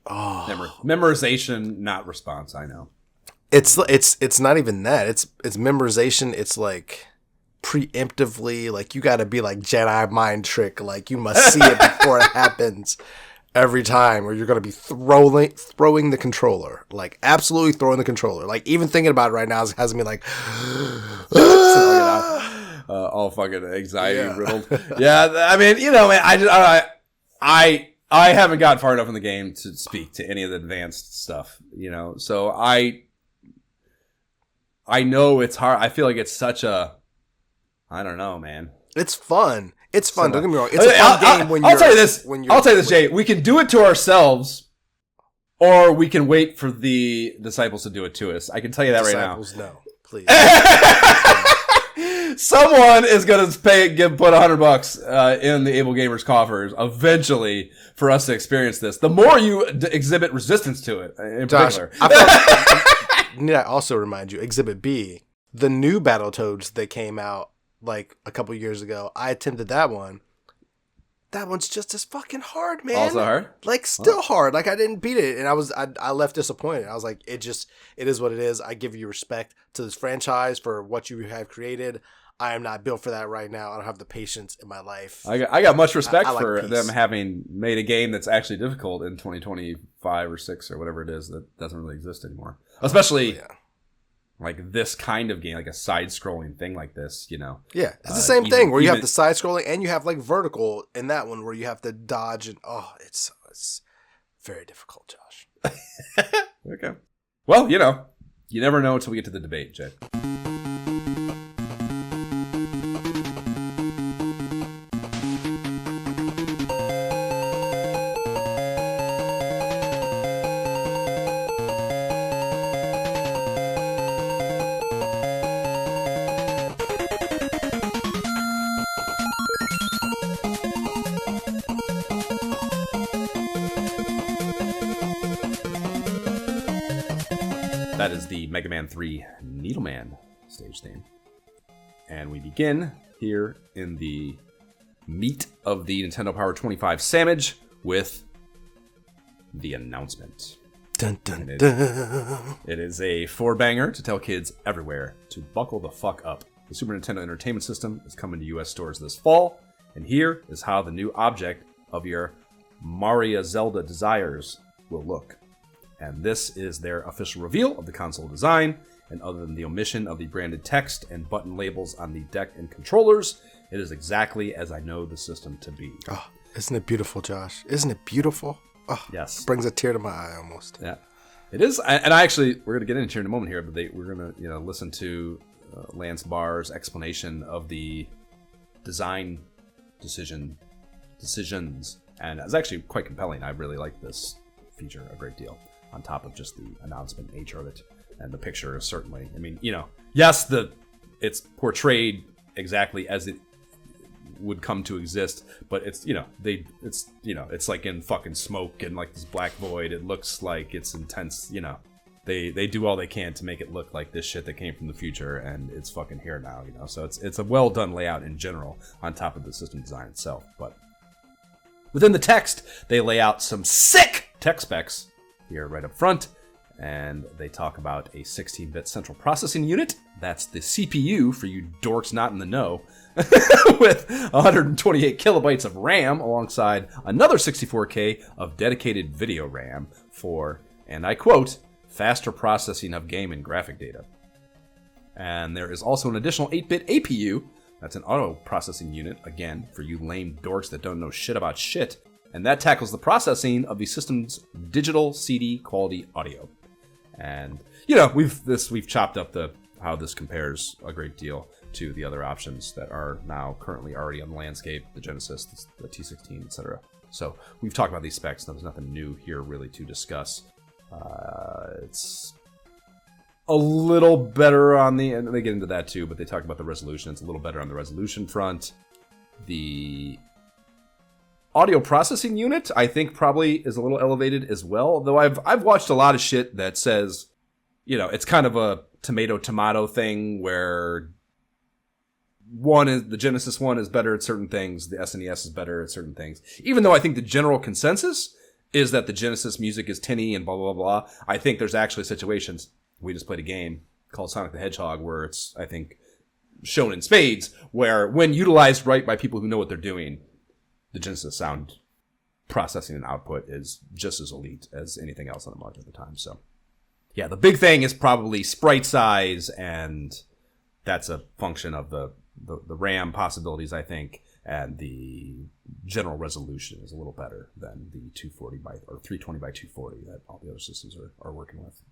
memorization, not response. I know. It's not even that. It's memorization. It's like preemptively, like you got to be like Jedi mind trick. Like you must see it before it happens every time, or you're gonna be throwing the controller, like absolutely throwing the controller. Like even thinking about it right now has me like all fucking anxiety riddled. Yeah, I mean, you know, man, I haven't got far enough in the game to speak to any of the advanced stuff, you know. So I know it's hard. I feel like it's such a, I don't know, man. It's fun. It's fun. Don't get me wrong. It's a fun game when you're. I'll tell you this, Jay. We can do it to ourselves, or we can wait for the disciples to do it to us. I can tell you that right now. No. Please. Someone is going to put $100 in the Able Gamers coffers eventually for us to experience this. The more you exhibit resistance to it, in Josh, particular. Need I also remind you, Exhibit B, the new Battletoads that came out like a couple years ago. I attempted that one. That one's just as fucking hard, man. Also hard? Like, still hard. Like, I didn't beat it, and I left disappointed. I was like, it is what it is. I give you respect to this franchise for what you have created. I am not built for that right now. I don't have the patience in my life. I got much respect like for peace. them having made a game that's actually difficult in 2025 or 6 or whatever it is that doesn't really exist anymore. Especially like this kind of game, like a side-scrolling thing like this, you know. Yeah, it's the same thing where you have the side-scrolling and you have like vertical in that one where you have to dodge and it's very difficult, Josh. Okay. Well, you know, you never know until we get to the debate, Jay. That is the Mega Man 3 Needleman stage theme. And we begin here in the meat of the Nintendo Power 25 sandwich with the announcement. Dun, dun, dun. It is a 4-banger to tell kids everywhere to buckle the fuck up. The Super Nintendo Entertainment System is coming to US stores this fall, and here is how the new object of your Mario Zelda desires will look. And this is their official reveal of the console design, and other than the omission of the branded text and button labels on the deck and controllers, it is exactly as I know the system to be. Oh, isn't it beautiful, Josh? Isn't it beautiful? Oh, yes. Brings a tear to my eye almost. Yeah, it is. And I actually, we're going to get into here in a moment here, but we're going to listen to Lance Barr's explanation of the design decisions, and it's actually quite compelling. I really like this feature a great deal, on top of just the announcement nature of it. And the picture is certainly, I mean, yes, it's portrayed exactly as it would come to exist, but it's, it's like in fucking smoke and like this black void. It looks like it's intense, They do all they can to make it look like this shit that came from the future, and it's fucking here now, So it's a well done layout in general, on top of the system design itself. But within the text, they lay out some sick tech specs here right up front, and they talk about a 16-bit central processing unit. That's the CPU for you dorks not in the know, with 128 kilobytes of RAM alongside another 64K of dedicated video RAM for, and I quote, faster processing of game and graphic data. And there is also an additional 8-bit APU. That's an auto processing unit, again, for you lame dorks that don't know shit about shit. And that tackles the processing of the system's digital CD quality audio. And we've chopped up how this compares a great deal to the other options that are now currently already on the landscape, the Genesis, the T16, etc. So we've talked about these specs. There's nothing new here really to discuss. It's a little better on the, and they get into that too, but they talk about the resolution. It's a little better on the resolution front. The audio processing unit, I think, probably is a little elevated as well. Though I've watched a lot of shit that says, it's kind of a tomato thing where the Genesis one is better at certain things, the SNES is better at certain things. Even though I think the general consensus is that the Genesis music is tinny and blah, blah, blah. I think there's actually situations. We just played a game called Sonic the Hedgehog where it's, I think, shown in spades, where when utilized right by people who know what they're doing, the Genesis sound processing and output is just as elite as anything else on the market at the time. So, yeah, the big thing is probably sprite size, and that's a function of the RAM possibilities, I think, and the general resolution is a little better than the 240 or 320 by 240 that all the other systems are working with.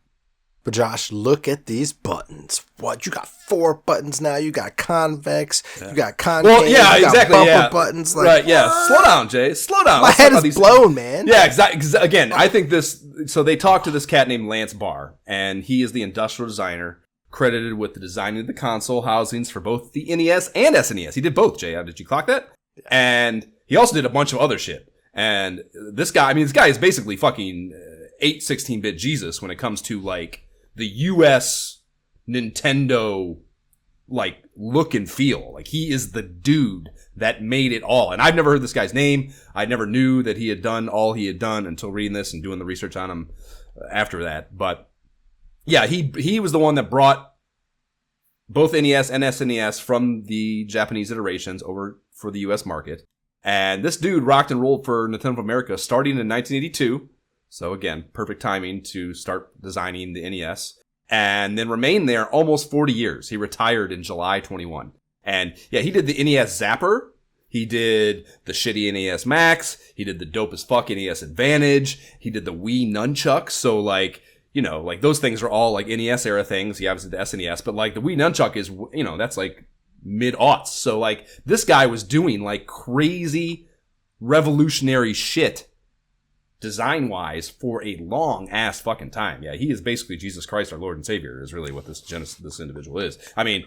But Josh, look at these buttons. What? You got 4 buttons now. You got convex. Yeah. You got concave. Well, yeah, you exactly. Got bumper buttons. Like, right, yeah. What? Slow down, Jay. Slow down. My head is blown, man. Yeah, exactly. Again, I think this. So they talked to this cat named Lance Barr, and he is the industrial designer credited with the designing of the console housings for both the NES and SNES. He did both, Jay. Did you clock that? Yeah. And he also did a bunch of other shit. And this guy is basically fucking 16-bit Jesus when it comes to, like, the US Nintendo, like, look and feel. Like, he is the dude that made it all. And I've never heard this guy's name. I never knew that he had done all he had done until reading this and doing the research on him after that. But yeah, he was the one that brought both NES and SNES from the Japanese iterations over for the US market. And this dude rocked and rolled for Nintendo of America starting in 1982. So again, perfect timing to start designing the NES. And then remained there almost 40 years. He retired in July 21. And yeah, he did the NES Zapper. He did the shitty NES Max. He did the dope as fuck NES Advantage. He did the Wii Nunchuck. So like, you know, like those things are all like NES era things. He obviously the SNES, but like the Wii Nunchuck is, you know, that's like mid-aughts. So like this guy was doing like crazy revolutionary shit design-wise for a long-ass fucking time. Yeah, he is basically Jesus Christ, our Lord and Savior, is really what this individual is. I mean,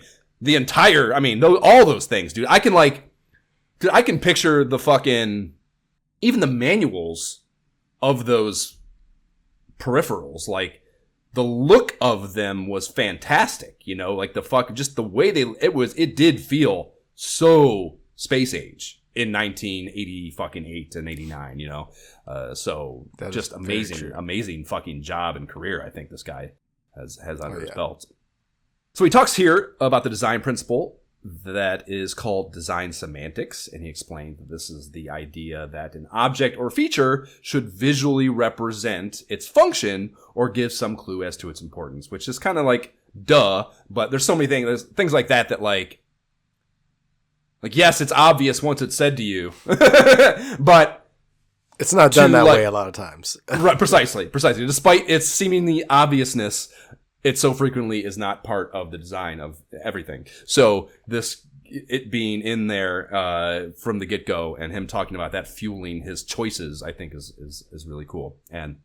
all those things, dude. I can picture the fucking, even the manuals of those peripherals, like, the look of them was fantastic, you know, like just the way it did feel so space age in 1988 and 89, you know. So that just amazing fucking job and career I think this guy has under his belt. So he talks here about the design principle that is called design semantics, and he explained that this is the idea that an object or feature should visually represent its function or give some clue as to its importance, which is kind of like duh, but there's so many things, there's things like that like yes, it's obvious once it's said to you, but it's not done that way a lot of times. Right, precisely. Despite its seemingly obviousness, it so frequently is not part of the design of everything. So it being in there from the get-go and him talking about that fueling his choices, I think is really cool. And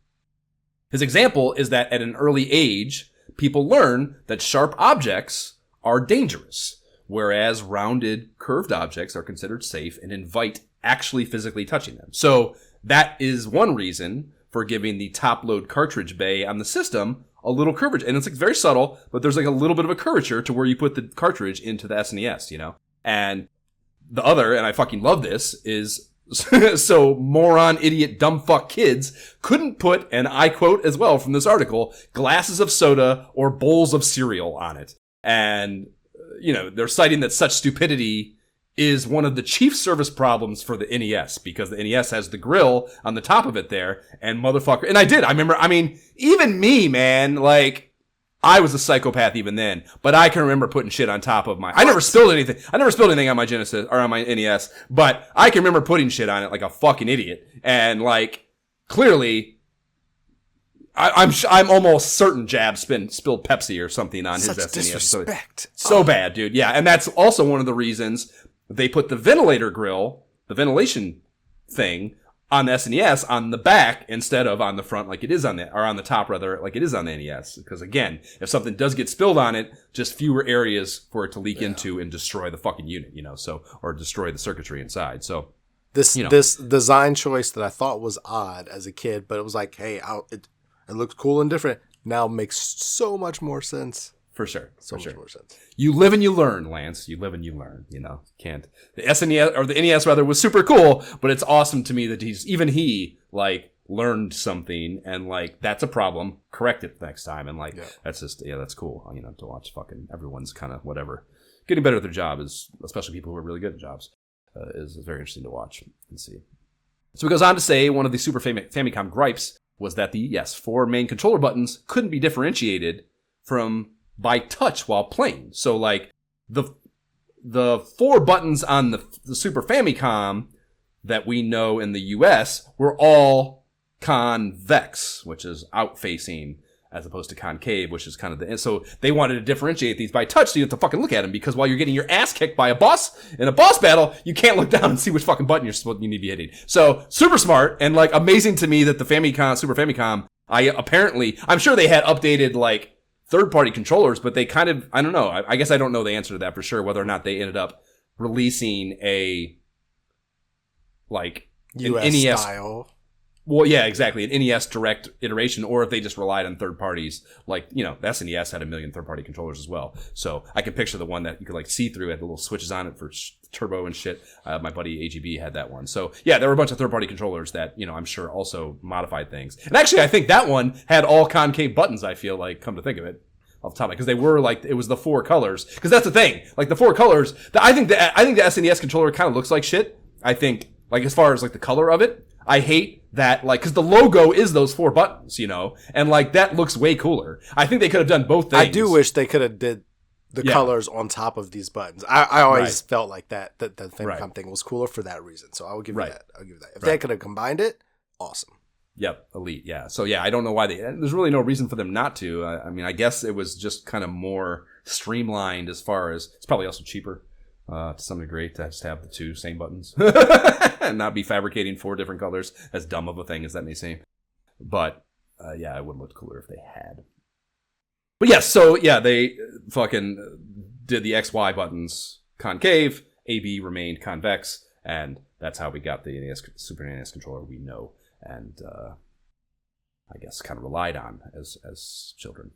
his example is that at an early age, people learn that sharp objects are dangerous, whereas rounded, curved objects are considered safe and invite actually physically touching them. So that is one reason for giving the top-load cartridge bay on the system a little curvature. And it's like very subtle, but there's like a little bit of a curvature to where you put the cartridge into the SNES, you know? And the other, and I fucking love this, is so moron, idiot, dumb fuck kids couldn't put, and I quote as well from this article, glasses of soda or bowls of cereal on it. And, you know, they're citing that such stupidity is one of the chief service problems for the NES, because the NES has the grill on the top of it there, and motherfucker, and I remember, I mean, even me, man, like, I was a psychopath even then, but I can remember putting shit on top of I never spilled anything on my Genesis, or on my NES, but I can remember putting shit on it like a fucking idiot, and like, clearly, I'm almost certain Jab spilled Pepsi or something on his SNES. Disrespect. So bad, dude, yeah, and that's also one of the reasons they put the ventilator grill, the ventilation thing, on the SNES on the back instead of on the front like it is on the top rather like it is on the NES. Because again, if something does get spilled on it, just fewer areas for it to leak into and destroy the fucking unit, you know, so, or destroy the circuitry inside. So this design choice that I thought was odd as a kid, but it was like, hey, it looks cool and different, now makes so much more sense. For sure. Much more sense. You live and you learn, Lance. You live and you learn, you know. Can't. The SNES, or the NES rather, was super cool, but it's awesome to me that he learned something, and like, that's a problem. Correct it next time. And like, that's just, that's cool, you know, to watch fucking everyone's kind of whatever. Getting better at their job is, especially people who are really good at jobs, is very interesting to watch and see. So he goes on to say one of the Super Famicom gripes was that the, 4 main controller buttons couldn't be differentiated from by touch while playing. So like the 4 buttons on the Super Famicom that we know in the US were all convex, which is out facing, as opposed to concave, which is kind of and so they wanted to differentiate these by touch, so you have to fucking look at them, because while you're getting your ass kicked by a boss in a boss battle, you can't look down and see which fucking button you need to be hitting. So super smart, and like amazing to me that the Super Famicom, I'm sure they had updated like third-party controllers, but they kind of, I don't know. I guess I don't know the answer to that for sure, whether or not they ended up releasing a, like, US an NES style. Well, yeah, exactly. An NES direct iteration, or if they just relied on third parties, like, the SNES had a million third party controllers as well. So I can picture the one that you could like see through, had the little switches on it for turbo and shit. My buddy AGB had that one. So yeah, there were a bunch of third party controllers that, I'm sure also modified things. And actually, I think that one had all concave buttons, I feel like, come to think of it. Off the top, because they were like, it was the 4 colors. Because that's the thing, like the 4 colors. I think the SNES controller kind of looks like shit. I think, like, as far as like the color of it, I hate that, like, because the logo is those 4 buttons, and like that looks way cooler. I think they could have done both things. I do wish they could have did the colors on top of these buttons. I always felt like that the Famicom thing was cooler for that reason. So I would give you that. I'll give you that. If they could have combined it, awesome. Yep, elite. Yeah. So yeah, I don't know why there's really no reason for them not to. I mean, I guess it was just kind of more streamlined as far as it's probably also cheaper. To some degree, to just have the 2 same buttons and not be fabricating 4 different colors, as dumb of a thing as that may seem. But yeah, it would look cooler if they had. But yes, so yeah, they fucking did the XY buttons concave, AB remained convex, and that's how we got the Super NES controller we know and I guess kind of relied on as children.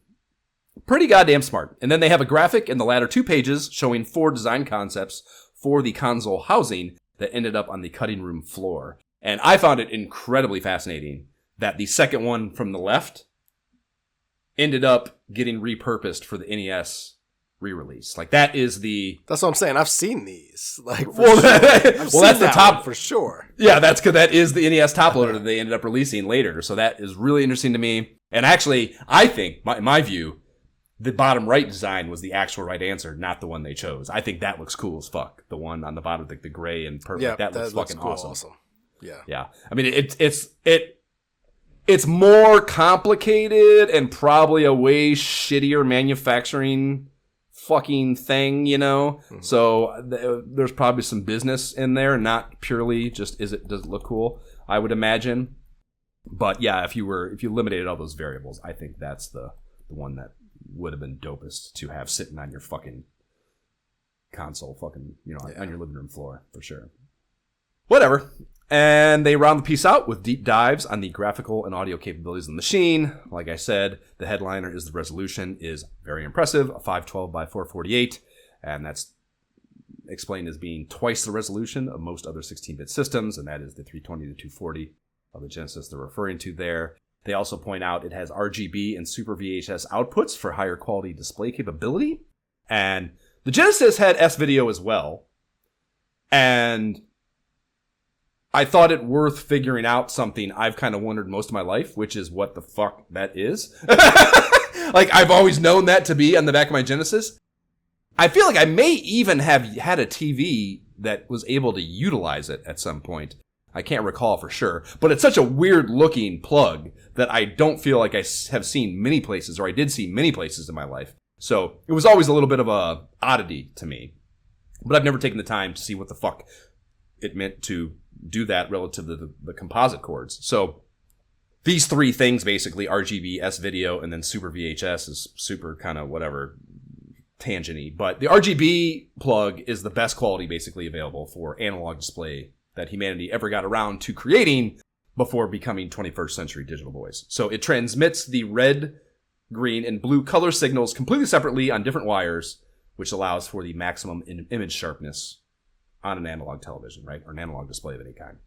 Pretty goddamn smart. And then they have a graphic in the latter 2 pages showing 4 design concepts for the console housing that ended up on the cutting room floor. And I found it incredibly fascinating that the second one from the left ended up getting repurposed for the NES re-release. Like, that is the... That's what I'm saying. I've seen these. Like, that's the top for sure. Yeah, that's because that is the NES top loader that they ended up releasing later. So that is really interesting to me. And actually, I think, in my view, the bottom right design was the actual right answer, not the one they chose. I think that looks cool as fuck. The one on the bottom, the gray and purple, that looks fucking cool, awesome. Yeah. Yeah. I mean, it's more complicated and probably a way shittier manufacturing fucking thing, Mm-hmm. So there's probably some business in there, not purely just does it look cool, I would imagine. But yeah, if you eliminated all those variables, I think that's the one that would have been dopest to have sitting on your fucking console, on your living room floor, for sure. Whatever. And they round the piece out with deep dives on the graphical and audio capabilities of the machine. Like I said, the headliner is the resolution is very impressive, a 512 by 448, and that's explained as being twice the resolution of most other 16-bit systems, and that is the 320 to 240 of the Genesis they're referring to there. They also point out it has RGB and Super VHS outputs for higher quality display capability. And the Genesis had S-Video as well. And I thought it worth figuring out something I've kind of wondered most of my life, which is what the fuck that is. Like, I've always known that to be on the back of my Genesis. I feel like I may even have had a TV that was able to utilize it at some point. I can't recall for sure, but it's such a weird looking plug that I don't feel like I have seen many places, or I did see many places in my life. So it was always a little bit of a oddity to me, but I've never taken the time to see what the fuck it meant to do that relative to the composite cords. So these 3 things, basically, RGB, S-Video, and then Super VHS is super kind of whatever tangent-y, but the RGB plug is the best quality basically available for analog display that humanity ever got around to creating before becoming 21st century digital boys. So it transmits the red, green, and blue color signals completely separately on different wires, which allows for the maximum image sharpness on an analog television, right? Or an analog display of any kind.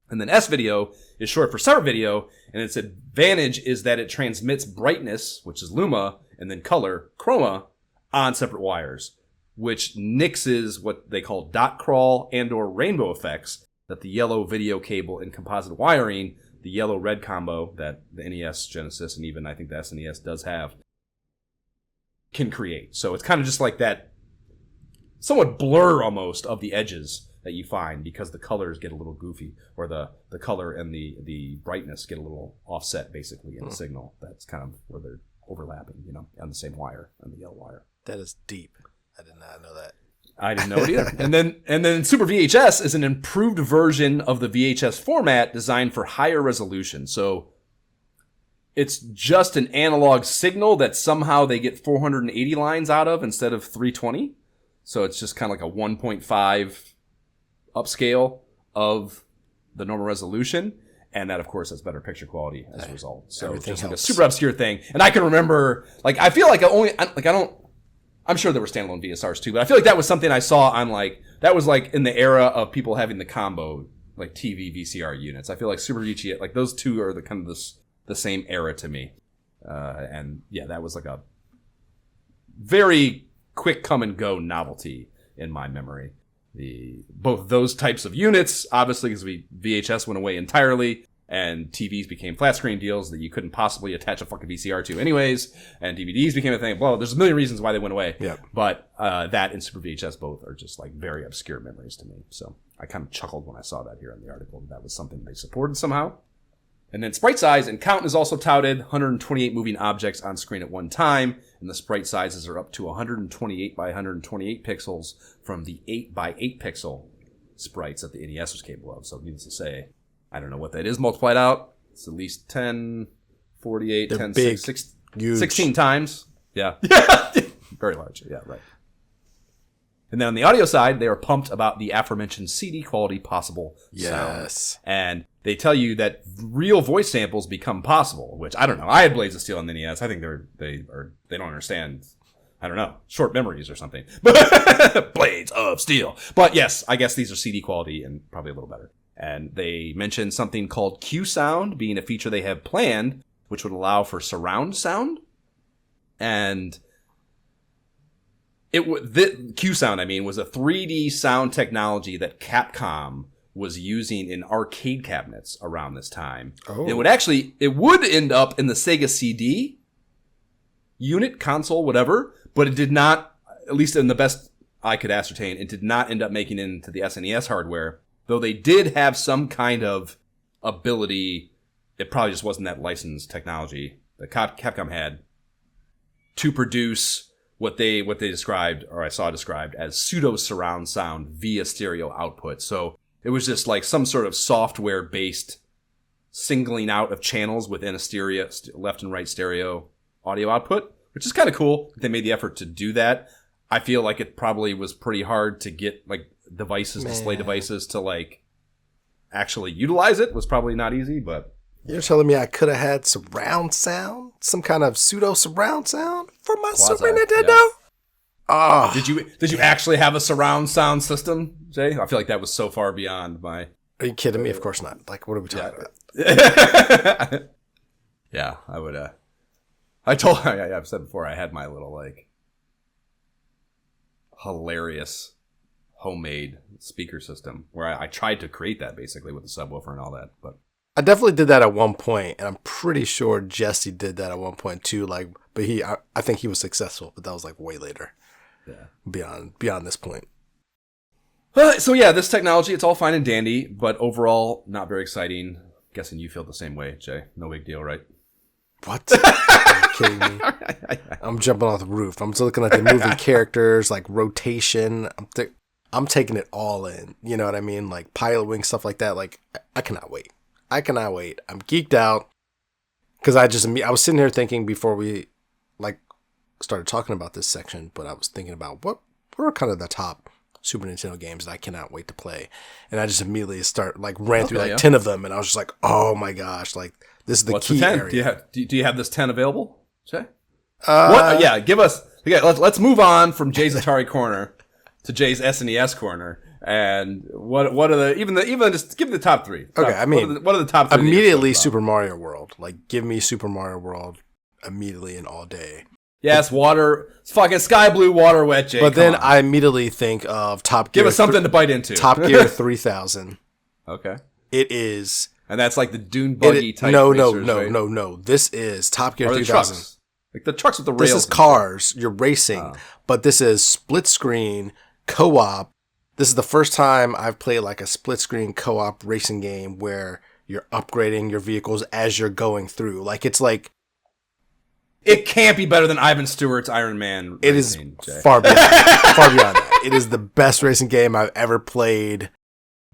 And then S-Video is short for separate video, and its advantage is that it transmits brightness, which is luma, and then color, chroma, on separate wires, which nixes what they call dot crawl and or rainbow effects that the yellow video cable and composite wiring, the yellow-red combo that the NES, Genesis, and even I think the SNES does have, can create. So it's kind of just like that somewhat blur almost of the edges that you find because the colors get a little goofy, or the color and the brightness get a little offset basically in the signal. That's kind of where they're overlapping, on the same wire, on the yellow wire. That is deep. I did not know that. I didn't know it either. And then Super VHS is an improved version of the VHS format designed for higher resolution. So it's just an analog signal that somehow they get 480 lines out of instead of 320. So it's just kind of like a 1.5 upscale of the normal resolution. And that, of course, has better picture quality as a result. So it's just like a super obscure thing. And I can remember, like, I feel like I'm sure there were standalone VSRs too, but I feel like that was something I saw on, like, that was like in the era of people having the combo, like TV VCR units. I feel like Super VG, like those two are the kind of the same era to me. And yeah, that was like a very quick come and go novelty in my memory. Both those types of units, obviously, because VHS went away entirely, and TVs became flat screen deals that you couldn't possibly attach a fucking VCR to anyways, and DVDs became a thing. Well, there's a million reasons why they went away. Yep. But that and Super VHS both are just like very obscure memories to me. So I kind of chuckled when I saw that here in the article. That was something they supported somehow. And then sprite size and count is also touted. 128 moving objects on screen at one time. And the sprite sizes are up to 128 by 128 pixels from the 8 by 8 pixel sprites that the NES was capable of. So needless to say, I don't know what that is multiplied out. It's at least 10, 48, They're 10, big, 16 times. Yeah. Very large. Yeah, right. And then on the audio side, they are pumped about the aforementioned CD quality possible sound. And they tell you that real voice samples become possible, which I don't know. I had Blades of Steel on the NES. I think they don't understand, I don't know, short memories or something. Blades of Steel. But yes, I guess these are CD quality and probably a little better. And they mentioned something called Q sound being a feature they have planned, which would allow for surround sound. And the Q sound, was a 3D sound technology that Capcom was using in arcade cabinets around this time. Oh. It would end up in the Sega CD unit, console, whatever, but it did not, at least in the best I could ascertain, it did not end up making it into the SNES hardware, though they did have some kind of ability. It probably just wasn't that licensed technology that Capcom had to produce what they described, or I saw described as pseudo surround sound via stereo output. So it was just like some sort of software based singling out of channels within a stereo, left and right stereo audio output, which is kind of cool. They made the effort to do that. I feel like it probably was pretty hard to get like display devices to like actually utilize it. Was probably not easy, but you're telling me I could have had surround sound, some kind of pseudo surround sound for my Super Nintendo? Yeah. Oh. Did you actually have a surround sound system, Jay? I feel like that was so far beyond my. Are you kidding me? Of course not. Like, what are we talking about? Yeah, I would. I've said before, I had my little like hilarious homemade speaker system where I tried to create that basically with the subwoofer and all that, but. I definitely did that at one point, and I'm pretty sure Jesse did that at one point too. Like, but I think he was successful, but that was like way later. Yeah, beyond this point. So yeah, this technology, it's all fine and dandy, but overall not very exciting. Guessing you feel the same way, Jay. No big deal, right? What? Are you kidding me? I'm jumping off the roof. I'm just looking at the movie characters, like rotation. I'm taking it all in. You know what I mean? Like pilot wing stuff like that. Like I cannot wait. I'm geeked out because I was sitting here thinking before we like started talking about this section, but I was thinking about what are kind of the top Super Nintendo games that I cannot wait to play, and I just immediately ran through 10 of them, and I was just like, oh my gosh, like this is the What's key the 10? area. Do you have this 10 available, Jay? Yeah, give us. Okay, let's move on from Jay's Atari corner to Jay's SNES corner. And what are the just give me the top three. What are the top three? Immediately Super Mario World. Like give me Super Mario World immediately and all day. Yes, water. It's fucking sky blue, water wet, Jay. But then I immediately think of Top Gear. Give us something to bite into. Top Gear 3000. Okay. It is. And that's like the dune buggy type. No. This is Top Gear 3000. Trucks. Like the trucks with the rails. This is cars. You're racing. But this is split screen, co-op. This is the first time I've played like a split screen co-op racing game where you're upgrading your vehicles as you're going through. Like it's like it can't be better than Ivan Stewart's Iron Man. It racing, is far beyond that. It is the best racing game I've ever played,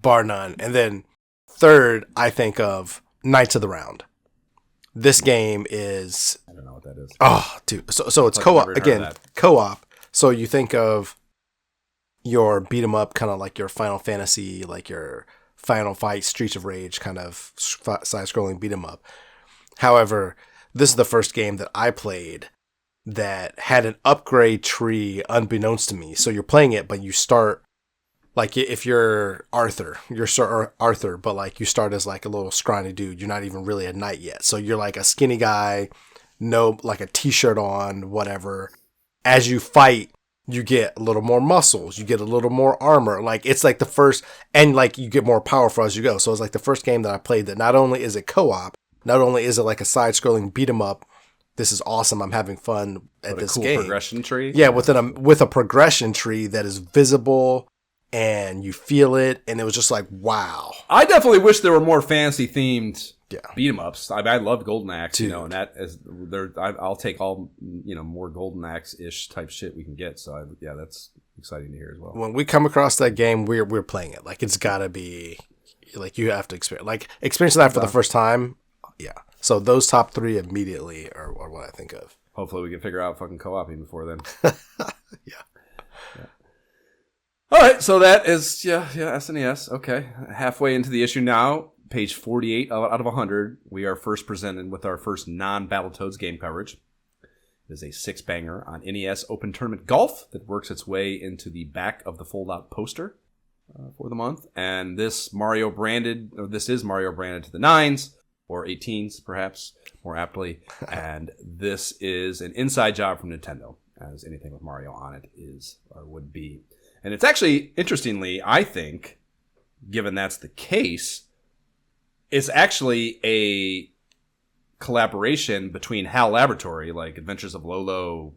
bar none. And then third, I think of Knights of the Round. This game is... I don't know what that is. Oh, dude. So it's Like, co-op. never heard of Again, that. co-op. So you think of your beat 'em up, kind of like your Final Fantasy, like your Final Fight, Streets of Rage kind of side-scrolling beat 'em up. However, this is the first game that I played that had an upgrade tree unbeknownst to me. So you're playing it, but you start... Like, if you're Arthur, but, like, you start as, like, a little scrawny dude. You're not even really a knight yet. So you're, like, a skinny guy, like, a t-shirt on, whatever. As you fight, you get a little more muscles. You get a little more armor. Like, it's, like, the first... And, like, you get more powerful as you go. So it's, like, the first game that I played that not only is it co-op, not only is it, like, a side-scrolling beat-em-up, this is awesome, I'm having fun at this cool game. Progression tree? Yeah, with a progression tree that is visible... And you feel it, and it was just like, wow. I definitely wish there were more fantasy themed Yeah. beat 'em ups. I love Golden Axe, Dude. and that is there. I'll take all more Golden Axe ish type shit we can get. So that's exciting to hear as well. When we come across that game, we're playing it. Like, it's gotta be, like, you have to experience that for the first time. Yeah. So those top 3 immediately are what I think of. Hopefully we can figure out fucking co-oping before then. Yeah. All right, so that is SNES. Okay, halfway into the issue now, page 48 out of 100. We are first presented with our first non-Battletoads game coverage. It is a 6-banger on NES Open Tournament Golf that works its way into the back of the fold-out poster for the month. And this is Mario branded to the 9s or 18s, perhaps more aptly. And this is an inside job from Nintendo, as anything with Mario on it is or would be. And it's actually, interestingly, I think, given that's the case, it's actually a collaboration between HAL Laboratory, like Adventures of Lolo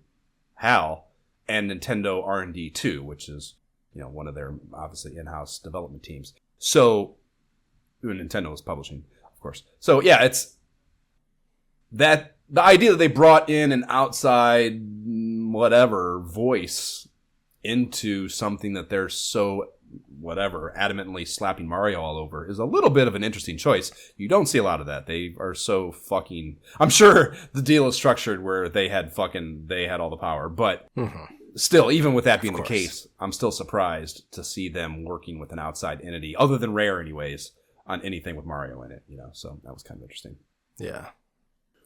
HAL, and Nintendo R&D 2, which is, one of their, obviously, in-house development teams. So, Nintendo is publishing, of course. So, yeah, it's that the idea that they brought in an outside, whatever, voice into something that they're so adamantly slapping Mario all over is a little bit of an interesting choice. You don't see a lot of that. They are so fucking... I'm sure the deal is structured where they had all the power, but still, even with that being the case, I'm still surprised to see them working with an outside entity, other than Rare anyways, on anything with Mario in it, so that was kind of interesting. Yeah.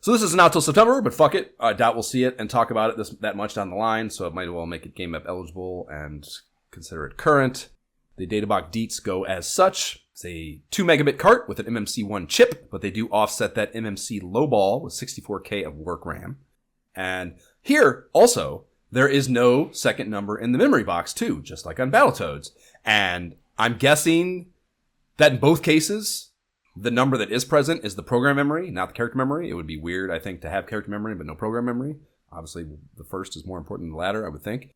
So this isn't out till September, but fuck it. I doubt we'll see it and talk about it that much down the line, so it might as well make it Game App eligible and consider it current. The datablock deets go as such. It's a 2 megabit cart with an MMC1 chip, but they do offset that MMC lowball with 64K of work RAM. And here, also, there is no second number in the memory box, too, just like on Battletoads. And I'm guessing that in both cases... the number that is present is the program memory, not the character memory. It would be weird, I think, to have character memory but no program memory. Obviously, the first is more important than the latter, I would think.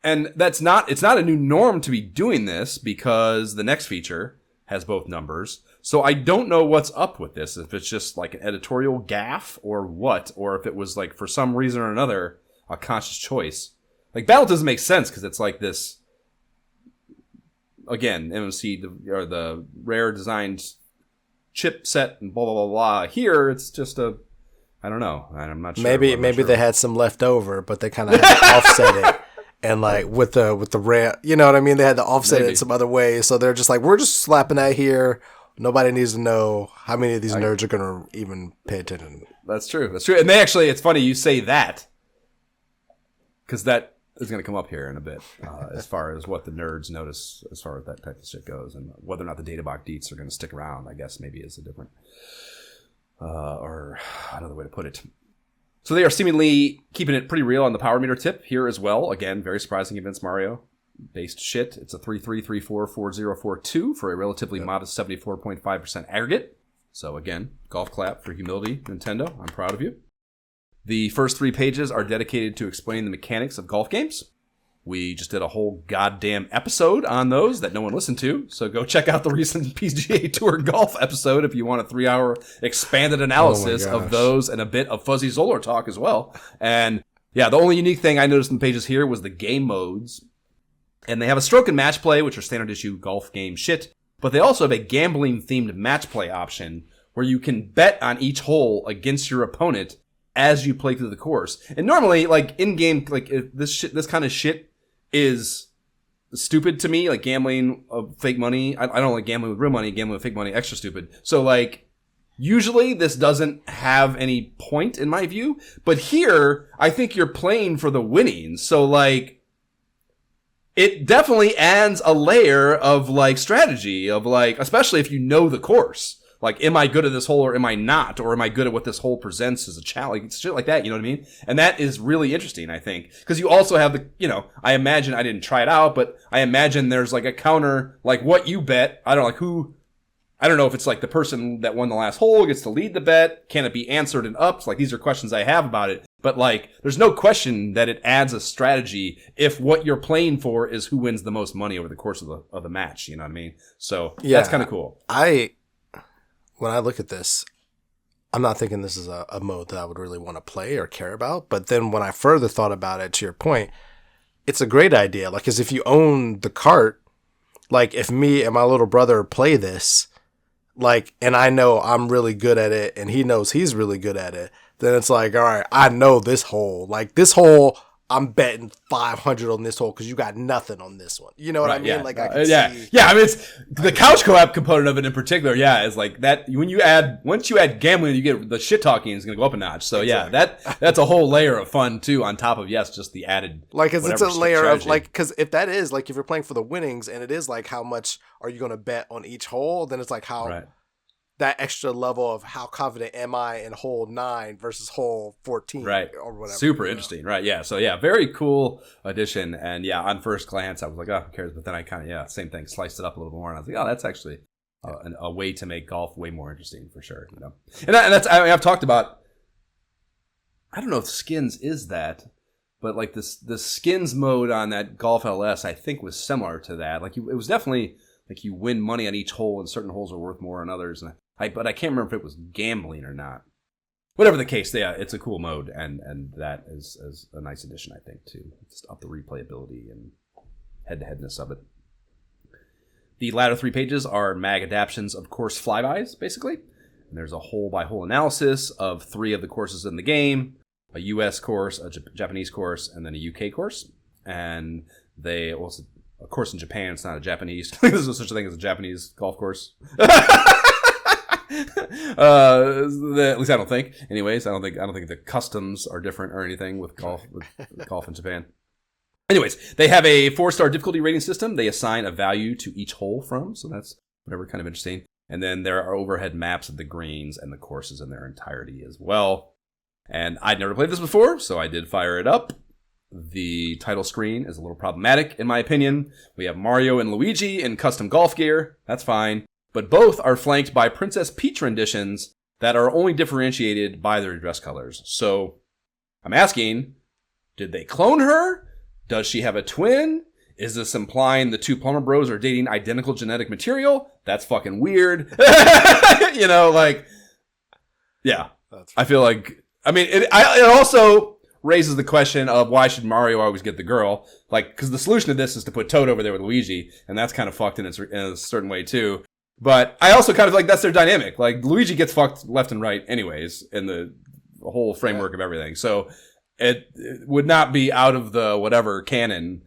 And it's not a new norm to be doing this because the next feature has both numbers. So I don't know what's up with this, if it's just like an editorial gaffe or what, or if it was like, for some reason or another, a conscious choice. Like, Battle doesn't make sense because it's like this... Again, MMC or the Rare designed chipset and blah blah blah blah. Here, it's just I don't know. I'm not sure. Maybe they had some left over, but they kind of had to offset it, and like with the Rare, you know what I mean? They had to offset it in some other ways, so they're just like, we're just slapping that here. Nobody needs to know how many of these nerds are gonna even pay attention. That's true. And they actually, it's funny you say that because that is going to come up here in a bit as far as what the nerds notice as far as that type of shit goes, and whether or not the datablock deets are going to stick around, I guess maybe is a different or another way to put it. So they are seemingly keeping it pretty real on the power meter tip here as well. Again, very surprising against Mario based shit. It's a 33344042 for a relatively modest 74.5% aggregate. So again, golf clap for humility, Nintendo. I'm proud of you. The first 3 pages are dedicated to explaining the mechanics of golf games. We just did a whole goddamn episode on those that no one listened to, so go check out the recent PGA Tour Golf episode if you want a 3-hour expanded analysis of those and a bit of Fuzzy Zolar talk as well. And yeah, the only unique thing I noticed in the pages here was the game modes. And they have a stroke and match play, which are standard issue golf game shit, but they also have a gambling-themed match play option where you can bet on each hole against your opponent as you play through the course. And normally, like in game, like this kind of shit is stupid to me. Like gambling of fake money. I don't like gambling with real money. Gambling with fake money, extra stupid. So like, usually this doesn't have any point in my view. But here, I think you're playing for the winnings. So like, it definitely adds a layer of like strategy of like, especially if you know the course. Like, am I good at this hole or am I not? Or am I good at what this hole presents as a challenge? Like, shit like that, you know what I mean? And that is really interesting, I think. Because you also have the, you know, I imagine, I didn't try it out, but I imagine there's like a counter, like what you bet. I don't know if it's like the person that won the last hole gets to lead the bet. Can it be answered in ups? Like, these are questions I have about it. But like, there's no question that it adds a strategy if what you're playing for is who wins the most money over the course of the match. You know what I mean? So that's kind of cool. When I look at this, I'm not thinking this is a mode that I would really want to play or care about. But then when I further thought about it, to your point, it's a great idea. Like, as if you own the cart, like if me and my little brother play this, like, and I know I'm really good at it and he knows he's really good at it, then it's like, all right, I know this hole. Like, this hole, I'm betting 500 on this hole because you got nothing on this one. You know what I mean? Yeah. Like, I can see. Yeah. I mean, it's the couch co-op component of it in particular. Yeah, is like that. Once you add gambling, you get the shit talking is going to go up a notch. So exactly. Yeah, that's a whole layer of fun too. On top of just the added. Like, cause it's a layer strategy. Of like, because if that is like, if you're playing for the winnings and it is like, how much are you going to bet on each hole? Then it's like how. Right. That extra level of how confident am I in hole 9 versus hole 14, right? Or whatever. Super interesting, right? Yeah. So yeah, very cool addition. And yeah, on first glance, I was like, oh, who cares? But then I kind of same thing, sliced it up a little more, and I was like, oh, that's actually a way to make golf way more interesting for sure. You know, and that's I've talked about. I don't know if skins is that, but like the skins mode on that Golf LS, I think was similar to that. Like it was definitely like you win money on each hole, and certain holes are worth more than others. And but I can't remember if it was gambling or not. Whatever the case, yeah, it's a cool mode, and that is a nice addition, I think, to just up the replayability and head-to-headness of it. The latter 3 pages are mag adaptions of course flybys, basically. And there's a hole-by-hole analysis of 3 of the courses in the game, a U.S. course, a Japanese course, and then a U.K. course. And they also, a course in Japan, it's not a Japanese. There's no such a thing as a Japanese golf course. At least I don't think. Anyways, I don't think the customs are different or anything with golf in Japan. Anyways, they have a 4-star difficulty rating system. They assign a value to each hole from, so that's whatever, kind of interesting. And then there are overhead maps of the greens and the courses in their entirety as well. And I'd never played this before, so I did fire it up. The title screen is a little problematic, in my opinion. We have Mario and Luigi in custom golf gear. That's fine. But both are flanked by Princess Peach renditions that are only differentiated by their dress colors. So I'm asking, did they clone her? Does she have a twin? Is this implying the 2 Plumber Bros are dating identical genetic material? That's fucking weird. You know, like, yeah. I feel like, I mean, it also raises the question of why should Mario always get the girl? Like, because the solution to this is to put Toad over there with Luigi, and that's kind of fucked in a certain way too. But I also kind of like that's their dynamic. Like Luigi gets fucked left and right anyways in the whole framework of everything. So it would not be out of the whatever canon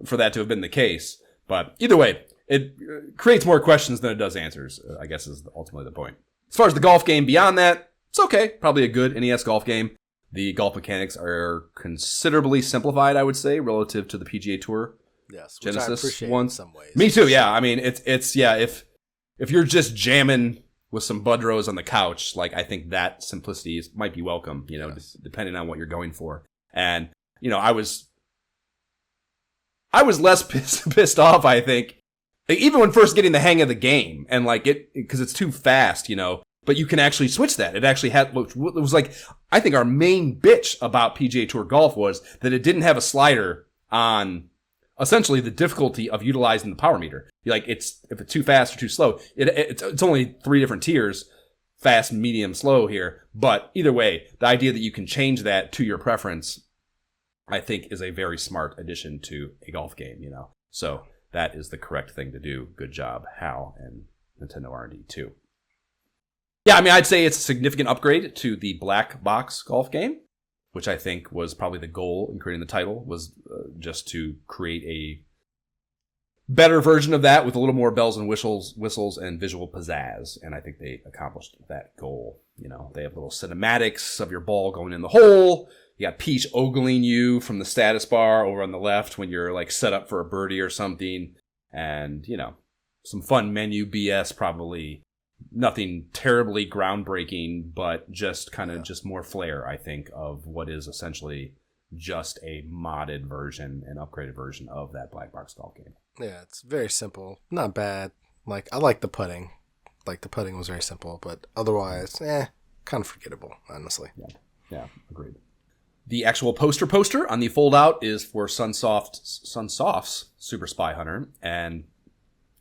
for that to have been the case. But either way, it creates more questions than it does answers, I guess is ultimately the point. As far as the golf game beyond that, it's okay. Probably a good NES golf game. The golf mechanics are considerably simplified, I would say, relative to the PGA Tour. Yes, which Genesis I appreciate one. In some ways. Me too, yeah. I mean, it's if you're just jamming with some Bud Rose on the couch, like I think that simplicity might be welcome, you know, yes. Depending on what you're going for. And, you know, I was less pissed off, I think, even when first getting the hang of the game and like because it's too fast, you know, but you can actually switch that. It actually it was like, I think our main bitch about PGA Tour golf was that it didn't have a slider on essentially the difficulty of utilizing the power meter. Like if it's too fast or too slow, it's only 3 different tiers, fast, medium, slow here. But either way, the idea that you can change that to your preference, I think is a very smart addition to a golf game, you know. So that is the correct thing to do. Good job, Hal and Nintendo R&D too. Yeah, I mean, I'd say it's a significant upgrade to the black box golf game, which I think was probably the goal in creating the title, was just to create a better version of that with a little more bells and whistles and visual pizzazz. And I think they accomplished that goal. You know, they have little cinematics of your ball going in the hole. You got Peach ogling you from the status bar over on the left when you're like set up for a birdie or something. And, you know, some fun menu BS probably. Nothing terribly groundbreaking, but just kind of just more flair, I think, of what is essentially just a modded version, an upgraded version of that black box golf game. Yeah, it's very simple. Not bad. Like, I like the putting. Like, the putting was very simple, but otherwise, kind of forgettable, honestly. Yeah, agreed. The actual poster on the fold-out is for Sunsoft's Super Spy Hunter, and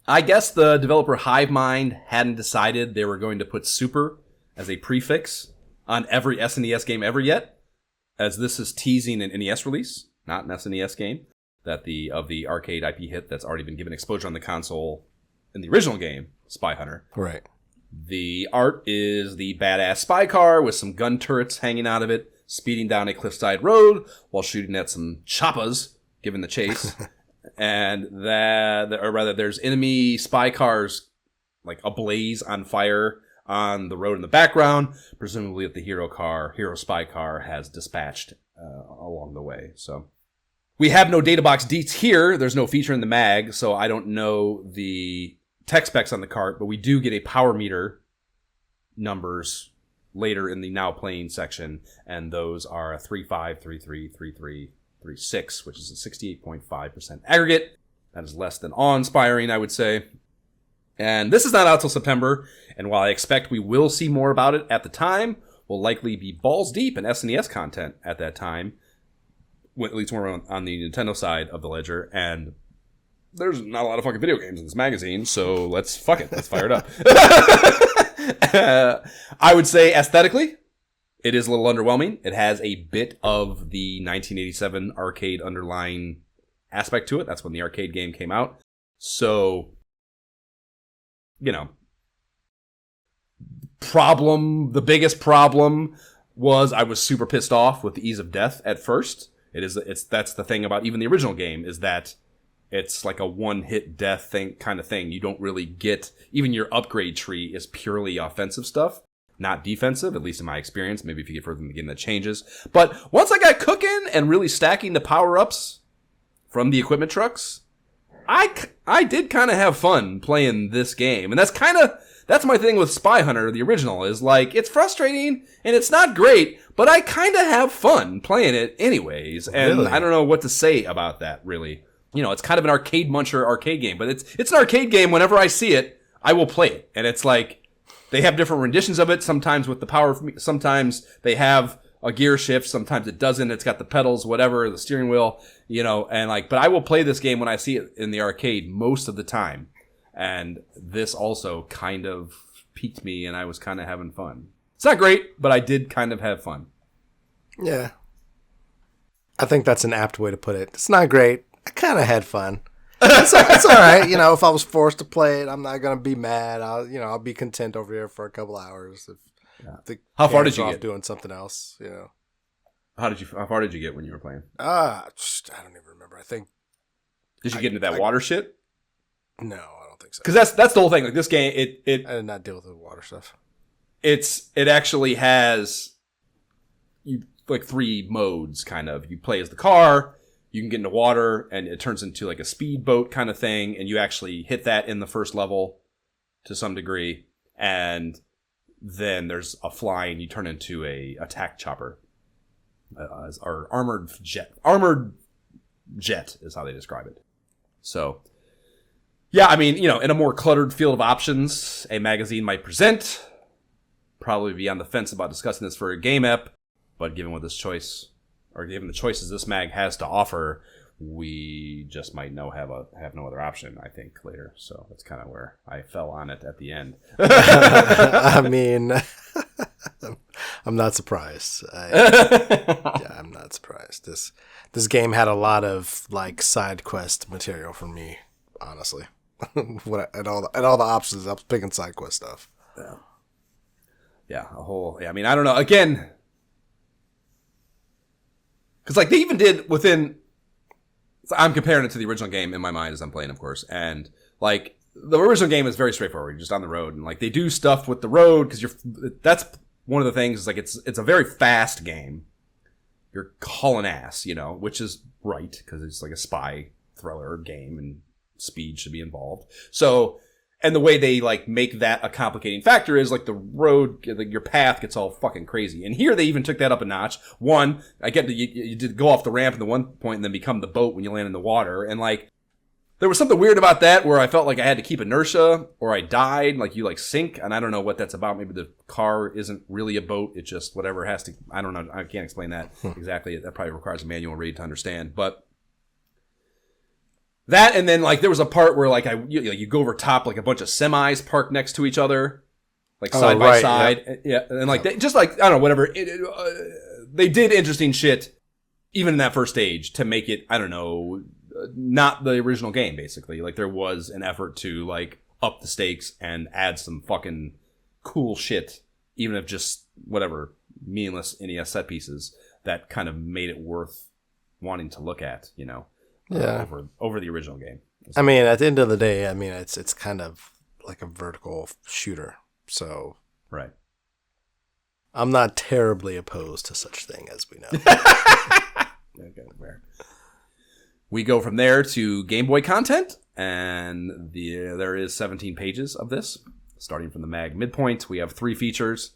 I guess the developer Hivemind hadn't decided they were going to put Super as a prefix on every SNES game ever yet, as this is teasing an NES release, not an SNES game, that of the arcade IP hit that's already been given exposure on the console in the original game, Spy Hunter. Right. The art is the badass spy car with some gun turrets hanging out of it, speeding down a cliffside road while shooting at some choppas, giving the chase. And there's enemy spy cars like ablaze on fire on the road in the background, presumably that the hero spy car has dispatched along the way. So we have no data box deets here. There's no feature in the mag, so I don't know the tech specs on the cart, but we do get a power meter numbers later in the now playing section, and those are 35, 33, 33, 36, which is a 68.5% aggregate. That is less than awe-inspiring, I would say. And this is not out till September, and while I expect we will see more about it at the time, we'll likely be balls deep in SNES content at that time, at least more on the Nintendo side of the ledger, and there's not a lot of fucking video games in this magazine, so let's fire it up. I would say aesthetically, it is a little underwhelming. It has a bit of the 1987 arcade underlying aspect to it. That's when the arcade game came out. So, you know, the biggest problem was I was super pissed off with the ease of death at first. That's the thing about even the original game, is that it's like a one-hit death kind of thing. You don't really get, even your upgrade tree is purely offensive stuff, not defensive, at least in my experience. Maybe if you get further in the game, that changes. But once I got cooking and really stacking the power-ups from the equipment trucks, I did kind of have fun playing this game. And that's my thing with Spy Hunter, the original, is like, it's frustrating and it's not great, but I kind of have fun playing it anyways. And really? I don't know what to say about that, really. You know, it's kind of an arcade muncher arcade game, but it's an arcade game. Whenever I see it, I will play it. And it's like, they have different renditions of it, sometimes with the power, sometimes they have a gear shift, sometimes it doesn't, it's got the pedals, whatever, the steering wheel, you know, and like, but I will play this game when I see it in the arcade most of the time. And this also kind of piqued me, and I was kind of having fun. It's not great, but I did kind of have fun. Yeah. I think that's an apt way to put it. It's not great. I kind of had fun. It's all right. You know, if I was forced to play it, I'm not going to be mad. I'll be content over here for a couple hours. How far did you get? Doing something else, you know. How far did you get when you were playing? I don't even remember. I think. Did you get into that water shit? No, I don't think so. Because that's the whole thing. Like this game, I did not deal with the water stuff. It actually has like three modes, kind of. You play as the car. You can get into water, and it turns into like a speedboat kind of thing, and you actually hit that in the first level to some degree, and then there's a flying. You turn into a attack chopper, or armored jet. Armored jet is how they describe it. So, yeah, I mean, you know, in a more cluttered field of options, a magazine might present. Probably be on the fence about discussing this for a game ep, but given what this choice, or given the choices this mag has to offer, we just might have no other option, I think, later. So that's kind of where I fell on it at the end. I mean, I'm not surprised. I'm not surprised. This game had a lot of like side quest material for me, honestly. And all the options, I was picking side quest stuff. Yeah. Yeah, I mean, I don't know. Again, because like they even did within. So I'm comparing it to the original game in my mind as I'm playing, of course, and like the original game is very straightforward. You're just on the road, and like they do stuff with the road because that's one of the things. Is like it's a very fast game. You're hauling ass, which is right because it's like a spy thriller game and speed should be involved. So. And the way they, like, make that a complicating factor is, like, the road, your path gets all fucking crazy. And here they even took that up a notch. One, I get that you did go off the ramp at the one point and then become the boat when you land in the water. And, like, there was something weird about that where I felt like I had to keep inertia or I died, like, you, like, sink. And I don't know what that's about. Maybe the car isn't really a boat. It's just whatever has to, I don't know. I can't explain that exactly. That probably requires a manual read to understand. But that, and then, like, there was a part where, like, you go over top, like, a bunch of semis parked next to each other, like, side by side. Yeah. And, like, they, just, like, I don't know, whatever. They did interesting shit, even in that first stage, to make it, I don't know, not the original game, basically. Like, there was an effort to, like, up the stakes and add some fucking cool shit, even if just, whatever, meaningless NES set pieces that kind of made it worth wanting to look at, Yeah. Over the original game. I mean, at the end of the day, I mean, it's kind of like a vertical shooter. So right. I'm not terribly opposed to such thing, as we know. Okay, fair. We go from there to Game Boy content, and there is 17 pages of this. Starting from the mag midpoint, we have 3 features.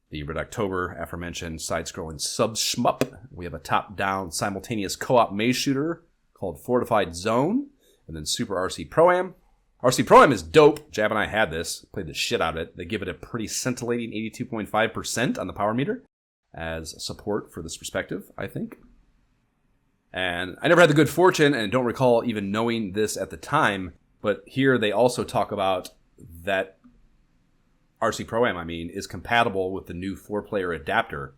The Red October, aforementioned side-scrolling sub-shmup. We have a top-down simultaneous co-op maze shooter called Fortified Zone, and then Super RC Pro-Am. RC Pro-Am is dope. Jab and I had this, played the shit out of it. They give it a pretty scintillating 82.5% on the power meter as support for this perspective, I think. And I never had the good fortune, and don't recall even knowing this at the time, but here they also talk about that RC Pro-Am, is compatible with the new 4-player adapter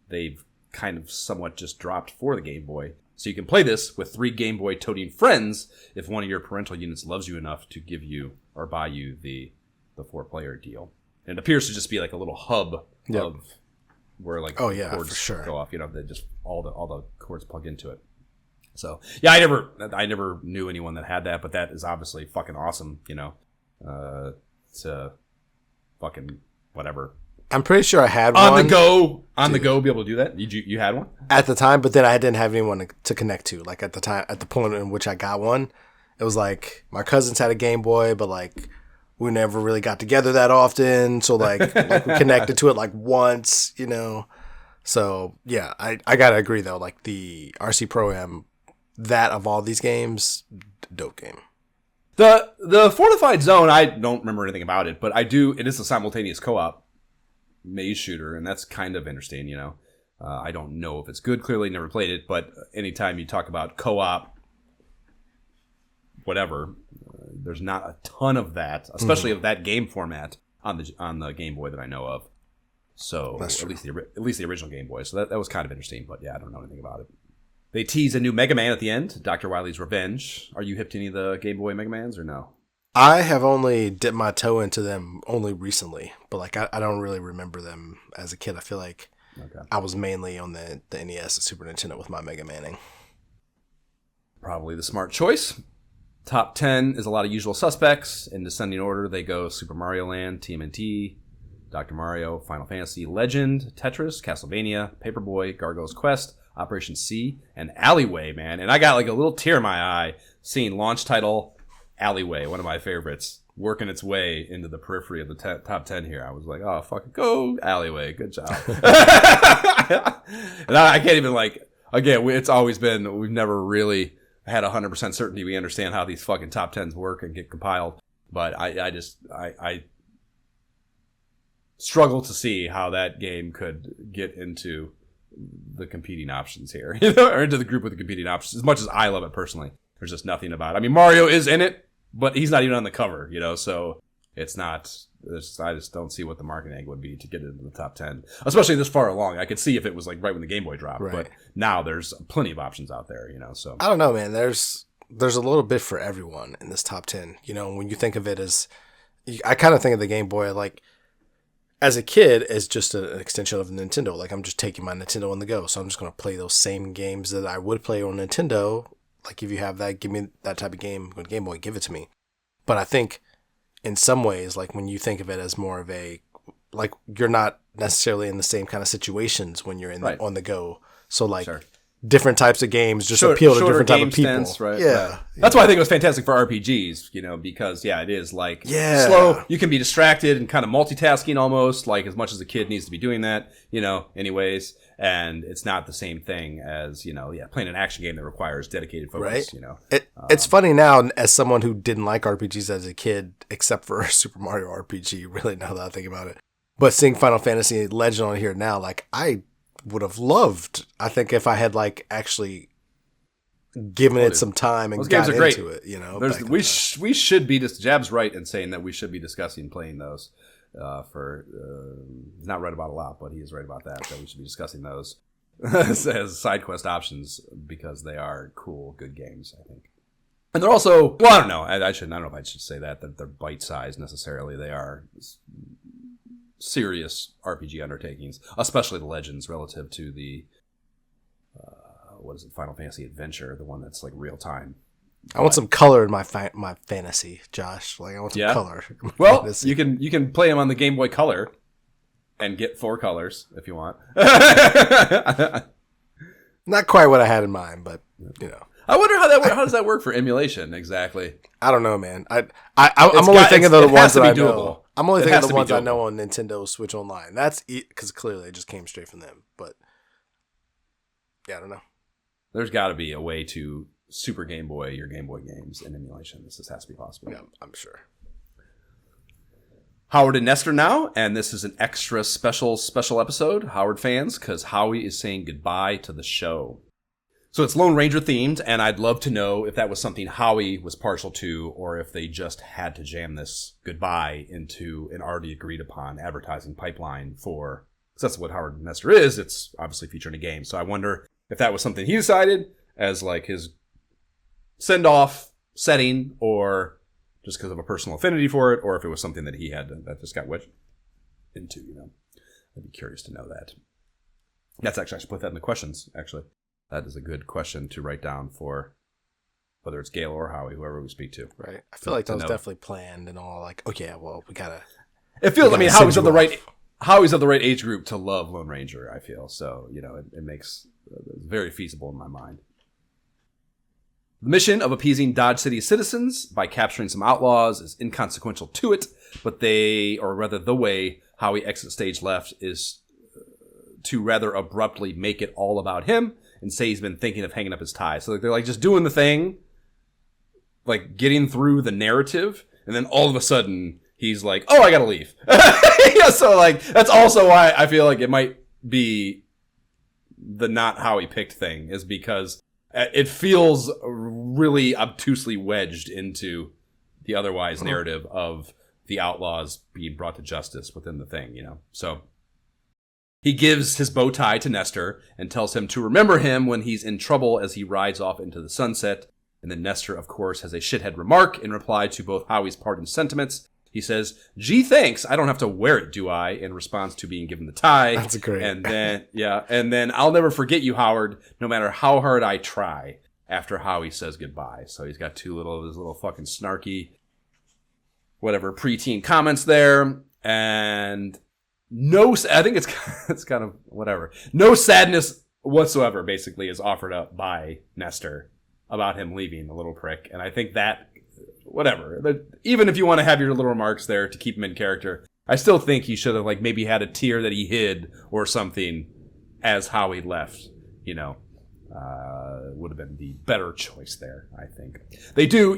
they've kind of somewhat just dropped for the Game Boy. So you can play this with 3 Game Boy toting friends if one of your parental units loves you enough to give you or buy you the 4-player deal. And it appears to just be like a little hub of where like cords for sure. go off. That just all the cords plug into it. So yeah, I never knew anyone that had that, but that is obviously fucking awesome. To fucking whatever. I'm pretty sure I had on one. On the go, be able to do that? You had one? At the time, but then I didn't have anyone to connect to. Like at the point in which I got one, it was like my cousins had a Game Boy, but like we never really got together that often. So like we connected to it like once, So yeah, I gotta agree though. Like the RC Pro-Am, that of all these games, dope game. The Fortified Zone, I don't remember anything about it, but I do. It is a simultaneous co-op maze shooter, and that's kind of interesting. I don't know if it's good. Clearly, never played it, but anytime you talk about co-op, whatever, there's not a ton of that, especially of that game format on the Game Boy that I know of. So at least the original Game Boy. So that was kind of interesting, but yeah, I don't know anything about it. They tease a new Mega Man at the end, Dr. Wily's Revenge. Are you hip to any of the Game Boy Mega Mans or no? I have only dipped my toe into them only recently, but like I don't really remember them as a kid. I feel like I was mainly on the NES and Super Nintendo with my Mega Manning. Probably the smart choice. Top 10 is a lot of usual suspects. In descending order, they go Super Mario Land, TMNT, Dr. Mario, Final Fantasy, Legend, Tetris, Castlevania, Paperboy, Gargoyle's Quest, Operation C, and Alleyway, man. And I got like a little tear in my eye seeing launch title Alleyway, one of my favorites, working its way into the periphery of the top 10 here. I was like, oh, fucking go Alleyway. Good job. And I can't even again, it's always been, we've never really had 100% certainty we understand how these fucking top 10s work and get compiled. But I struggle to see how that game could get into the competing options here, or into the group with the competing options. As much as I love it personally, there's just nothing about it. Mario is in it, but he's not even on the cover, so it's not. I just don't see what the marketing angle would be to get it into the top 10, especially this far along. I could see if it was like right when the Game Boy dropped, but now there's plenty of options out there, So I don't know, man. There's a little bit for everyone in this top 10. When you think of it as, I kind of think of the Game Boy like as a kid, it's just an extension of Nintendo. Like, I'm just taking my Nintendo on the go. So I'm just going to play those same games that I would play on Nintendo. Like, if you have that, give me that type of game on Game Boy, give it to me. But I think in some ways, like, when you think of it as more of a, like, you're not necessarily in the same kind of situations when you're on the go. So, like, different types of games just appeal to different type of people. Stints, right? Yeah. That's why I think it was fantastic for RPGs, because, it is, like, slow. You can be distracted and kind of multitasking almost, like, as much as a kid needs to be doing that, anyways. And it's not the same thing as, playing an action game that requires dedicated focus, right? It's funny now, as someone who didn't like RPGs as a kid, except for Super Mario RPG, really, now that I think about it. But seeing Final Fantasy Legend on here now, like, I would have loved, I think, if I had, like, actually given it some time and got into it, we should be, Jab's right in saying that we should be discussing playing those. He's not right about a lot, but he is right about that we should be discussing those as side quest options because they are cool, good games, I think. And they're also, I don't know. I don't know if I should say that they're bite-sized necessarily. They are serious RPG undertakings, especially the Legends relative to the Final Fantasy Adventure, the one that's like real time. I want some color in my fantasy, Josh. Like, I want some color. Well, you can play them on the Game Boy Color and get 4 colors if you want. Not quite what I had in mind, but I wonder how does that work for emulation exactly? I don't know, man. I'm only thinking of the ones that I know. I'm only thinking of the ones I know on Nintendo Switch Online. That's because clearly it just came straight from them. But I don't know. There's got to be a way to Super Game Boy your Game Boy games in emulation. This has to be possible. Yeah, I'm sure. Howard and Nestor now, and this is an extra special episode, Howard fans, because Howie is saying goodbye to the show. So it's Lone Ranger themed, and I'd love to know if that was something Howie was partial to, or if they just had to jam this goodbye into an already agreed upon advertising pipeline for, because that's what Howard and Nestor is. It's obviously featuring a game. So I wonder if that was something he decided as like his send-off setting, or just because of a personal affinity for it, or if it was something that he had that just got wedged into, I'd be curious to know that. That's actually, I should put that in the questions, actually. That is a good question to write down for whether it's Gail or Howie, whoever we speak to. Right. I feel like that was definitely planned and all, like, okay, well, we gotta... It feels, Howie's of the right age group to love Lone Ranger, I feel. So, it makes it very feasible in my mind. The mission of appeasing Dodge City citizens by capturing some outlaws is inconsequential to it, but the way Howie exits stage left is to rather abruptly make it all about him and say he's been thinking of hanging up his tie. So they're like just doing the thing, like getting through the narrative, and then all of a sudden he's like, "Oh, I gotta leave." So like that's also why I feel like it might be the not Howie picked thing, is because it feels really obtusely wedged into the otherwise narrative of the outlaws being brought to justice within the thing, So he gives his bow tie to Nestor and tells him to remember him when he's in trouble as he rides off into the sunset. And then Nestor, of course, has a shithead remark in reply to both Howie's pardoned sentiments. He says, "Gee, thanks. I don't have to wear it, do I?" in response to being given the tie. That's great. And then "I'll never forget you, Howard, no matter how hard I try," after Howie says goodbye. So he's got his little fucking snarky, whatever, preteen comments there. And I think it's kind of whatever. No sadness whatsoever, basically, is offered up by Nestor about him leaving, the little prick. And I think that, whatever, even if you want to have your little remarks there to keep him in character, I still think he should have like maybe had a tear that he hid or something as Howie left, would have been the better choice there, I think. They do,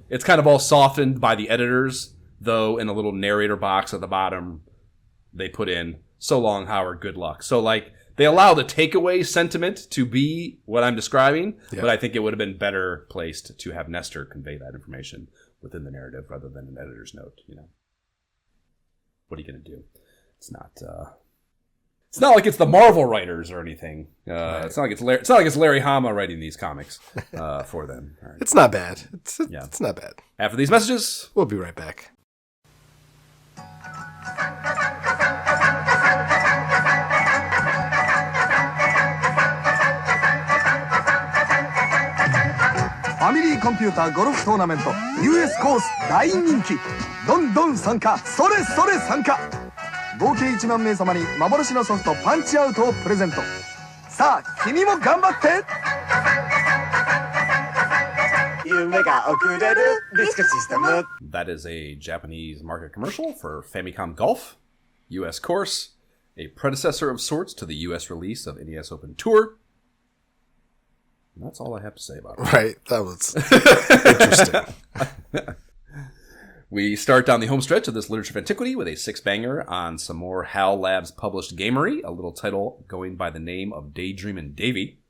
it's kind of all softened by the editors, though in a little narrator box at the bottom, they put in, "So long, Howard, good luck." So like they allow the takeaway sentiment to be what I'm describing, but I think it would have been better placed to have Nestor convey that information within the narrative rather than an editor's note, What are you going to do? It's not like it's the Marvel writers or anything. Right. It's not like it's Larry Hama writing these comics for them. Right. It's not bad. It's not bad. After these messages, we'll be right back. 3D コンピューターゴルフトーナメント US コース大人気。どんどん参加、それそれ参加。合計1万名様に幻のソフトパンチアウトをプレゼント。さあ君も頑張って。夢が送れるディスクシステム。 That is a Japanese market commercial for Famicom Golf, US Course, a predecessor of sorts to the US release of NES Open Tour. And that's all I have to say about it. Right, that was interesting. We start down the home stretch of this literature of antiquity with a six-banger on some more HAL Labs published gamery, a little title going by the name of Daydreamin' Davy.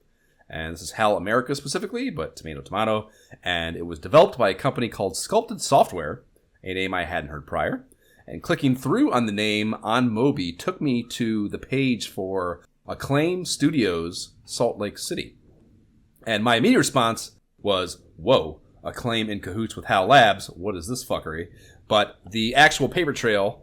And this is HAL America specifically, but tomato, tomato. And it was developed by a company called Sculpted Software, a name I hadn't heard prior. And clicking through on the name on Moby took me to the page for Acclaim Studios, Salt Lake City. And my immediate response was, whoa, Acclaim in cahoots with HAL Labs, what is this fuckery? But the actual paper trail,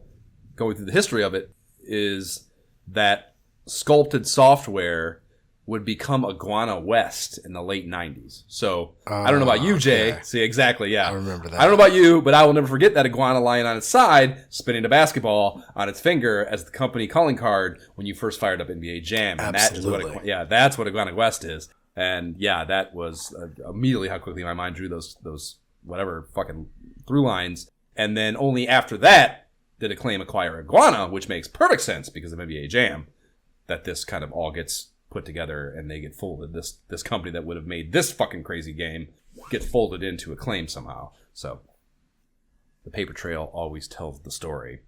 going through the history of it, is that Sculpted Software would become Iguana West in the late 90s. So, I don't know about you, Jay. Okay. See, exactly, yeah. I remember that. I don't know about you, but I will never forget that iguana lying on its side, spinning a basketball on its finger as the company calling card when you first fired up NBA Jam. And Absolutely. That's what Iguana West is. And yeah, that was immediately how quickly my mind drew those whatever fucking through lines. And then only after that did Acclaim acquire Iguana, which makes perfect sense because of NBA Jam, that this kind of all gets put together and they get folded. This company that would have made this fucking crazy game gets folded into Acclaim somehow. So the paper trail always tells the story.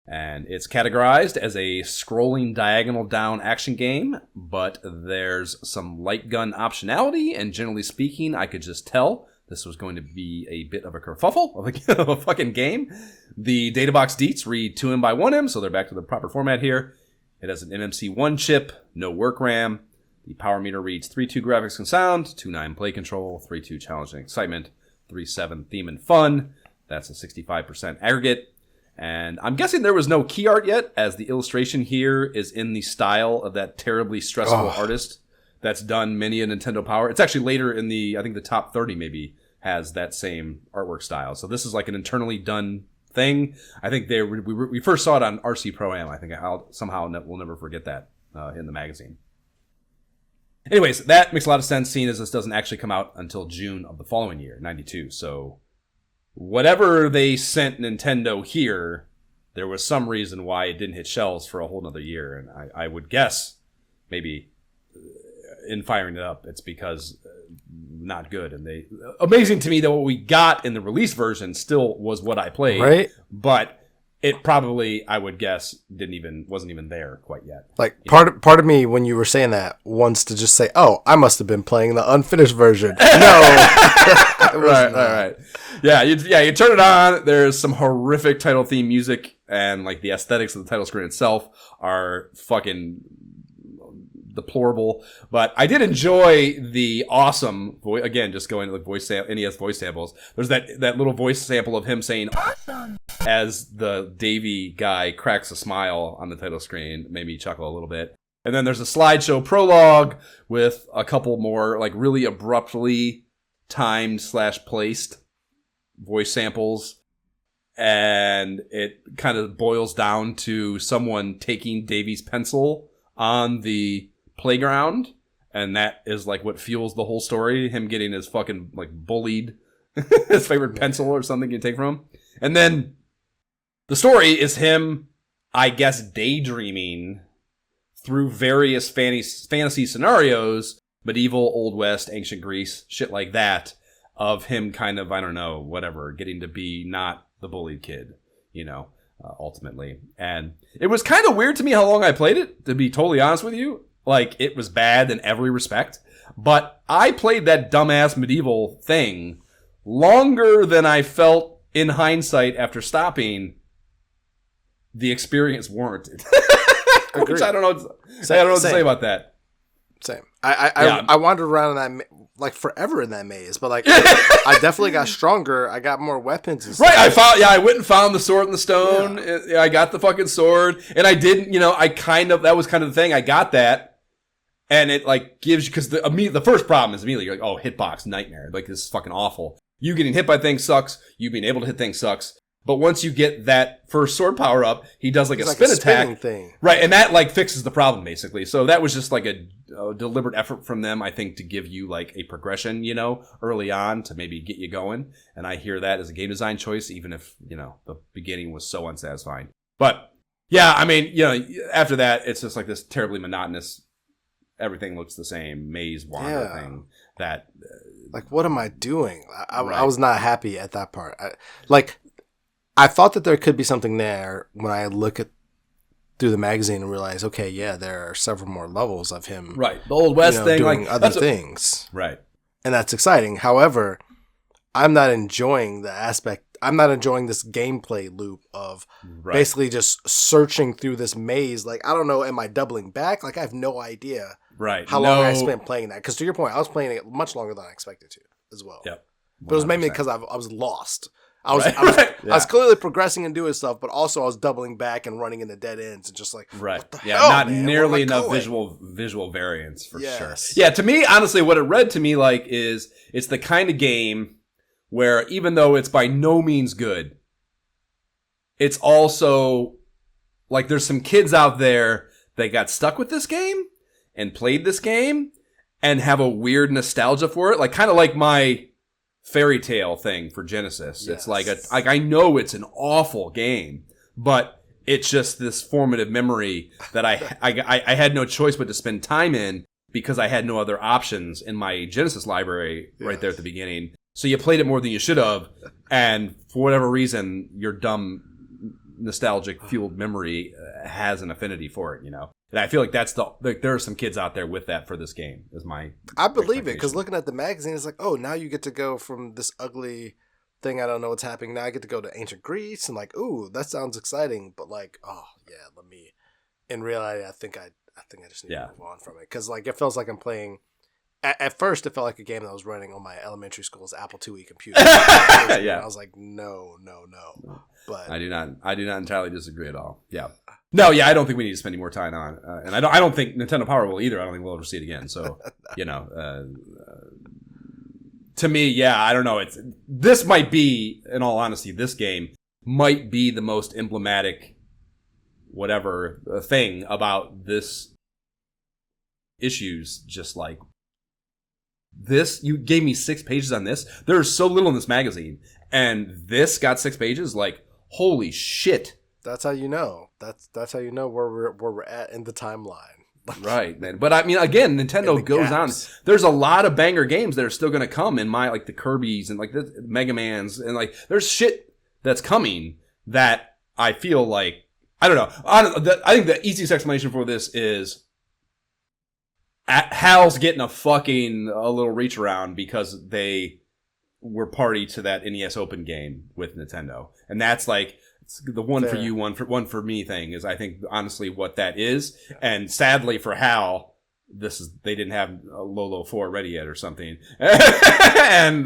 And it's categorized as a scrolling diagonal down action game, but there's some light gun optionality, and generally speaking, I could just tell this was going to be a bit of a kerfuffle of a fucking game. The databox deets read 2M by 1M, so they're back to the proper format here. It has an MMC1 chip, no work RAM. The power meter reads 3.2 graphics and sound, 2.9 play control, 3.2 challenge and excitement, 3.7 theme and fun. That's a 65% aggregate. And I'm guessing there was no key art yet, as the illustration here is in the style of that terribly stressful artist that's done many a Nintendo Power. It's actually later in I think the top 30 maybe has that same artwork style. So this is like an internally done thing. I think we first saw it on RC Pro-Am. I think we'll never forget that in the magazine. Anyways, that makes a lot of sense, seeing as this doesn't actually come out until June of the following year, 92. So whatever they sent Nintendo here, there was some reason why it didn't hit shelves for a whole nother year. And I would guess maybe in firing it up, it's because not good. And amazing to me that what we got in the release version still was what I played. Right. But it probably, I would guess, wasn't even there quite yet. Like part of me, when you were saying that, wants to just say, "Oh, I must have been playing the unfinished version." No, right. Yeah, you turn it on. There's some horrific title theme music, and like the aesthetics of the title screen itself are fucking deplorable. But I did enjoy the awesome voice. Again, just going to the NES voice samples. There's that little voice sample of him saying "awesome" as the Davy guy cracks a smile on the title screen. Made me chuckle a little bit. And then there's a slideshow prologue with a couple more like really abruptly timed / placed voice samples. And it kind of boils down to someone taking Davy's pencil on the playground, and that is like what fuels the whole story, him getting his fucking like bullied his favorite pencil or something you take from him. And then the story is him, I guess, daydreaming through various fantasy scenarios, medieval, Old West, ancient Greece, shit like that, of him kind of, I don't know, whatever, getting to be not the bullied kid, ultimately. And it was kind of weird to me how long I played it, to be totally honest with you. Like, it was bad in every respect. But I played that dumbass medieval thing longer than I felt in hindsight after stopping the experience warranted. Which I don't know what to say about that. Same. I wandered around in that like forever in that maze, but like I definitely got stronger. I got more weapons and stuff. Right, I went and found the sword in the stone. Yeah. I got the fucking sword, and I didn't, that was kind of the thing. I got that, And it like gives you, because the first problem is immediately you're like, oh, hitbox nightmare. Like, this is fucking awful. You getting hit by things sucks. You being able to hit things sucks. But once you get that first sword power up, he does like a spin attack. Thing. Right. And that like fixes the problem basically. So that was just like a deliberate effort from them, I think, to give you like a progression, you know, early on to maybe get you going. And I hear that as a game design choice, even if, you know, the beginning was so unsatisfying. But yeah, I mean, you know, after that, it's just like this terribly monotonous, everything looks the same maze wander thing that like, what am I doing? I Right. was not happy at that part. I thought that there could be something there when I look at through the magazine and realize, okay, yeah, there are several more levels of him. Right. The Old West thing, doing like other things. Right. And that's exciting. However, I'm not enjoying the aspect. I'm not enjoying this gameplay loop of basically just searching through this maze. Like, I don't know, am I doubling back? Like, I have no idea how long I spent playing that. Because to your point, I was playing it much longer than I expected to as well. Yep. 100%. But it was mainly because I was lost. I was clearly progressing and doing stuff, but also I was doubling back and running into dead ends and just like, what the hell, not man? nearly Where am I enough going? visual variance for sure. Yes. Yeah, to me, honestly, what it read to me like is it's the kind of game where even though it's by no means good, it's also like there's some kids out there that got stuck with this game and played this game and have a weird nostalgia for it, like kind of like my Fairy Tale thing for Genesis. Yes. It's like I know it's an awful game, but it's just this formative memory that I had no choice but to spend time in because I had no other options in my Genesis library right there at the beginning. So you played it more than you should have, and for whatever reason, your dumb nostalgic fueled memory has an affinity for it, you know. And I feel like there are some kids out there with that for this game. Is my I believe it, because looking at the magazine, it's like, oh, now you get to go from this ugly thing, I don't know what's happening. Now I get to go to ancient Greece, and like, ooh, that sounds exciting. But like, oh yeah, in reality, I think I just need to move on from it, because like it feels like I'm playing. At first, it felt like a game that was running on my elementary school's Apple IIe computer. I was like, no. But I do not entirely disagree at all. Yeah. No, yeah, I don't think we need to spend any more time on, and I don't think Nintendo Power will either. I don't think we'll ever see it again. So, you know, to me, yeah, I don't know. This might be, in all honesty, this game might be the most emblematic, whatever thing about this issues. Just like this, you gave me 6 pages on this. There's so little in this magazine, and this got 6 pages. Like, holy shit. That's how you know. That's how you know where we're at in the timeline. Right, man. But I mean, again, Nintendo goes gaps. on. There's a lot of banger games that are still going to come in like the Kirby's and like the Mega Man's, and like there's shit that's coming that I feel like, I don't know. I think the easiest explanation for this is Hal's getting a little reach around because they were party to that NES Open game with Nintendo, and that's like the one for you, one for me thing is, I think, honestly what that is. Yeah. And sadly for Hal, they didn't have a Lolo 4 ready yet or something, and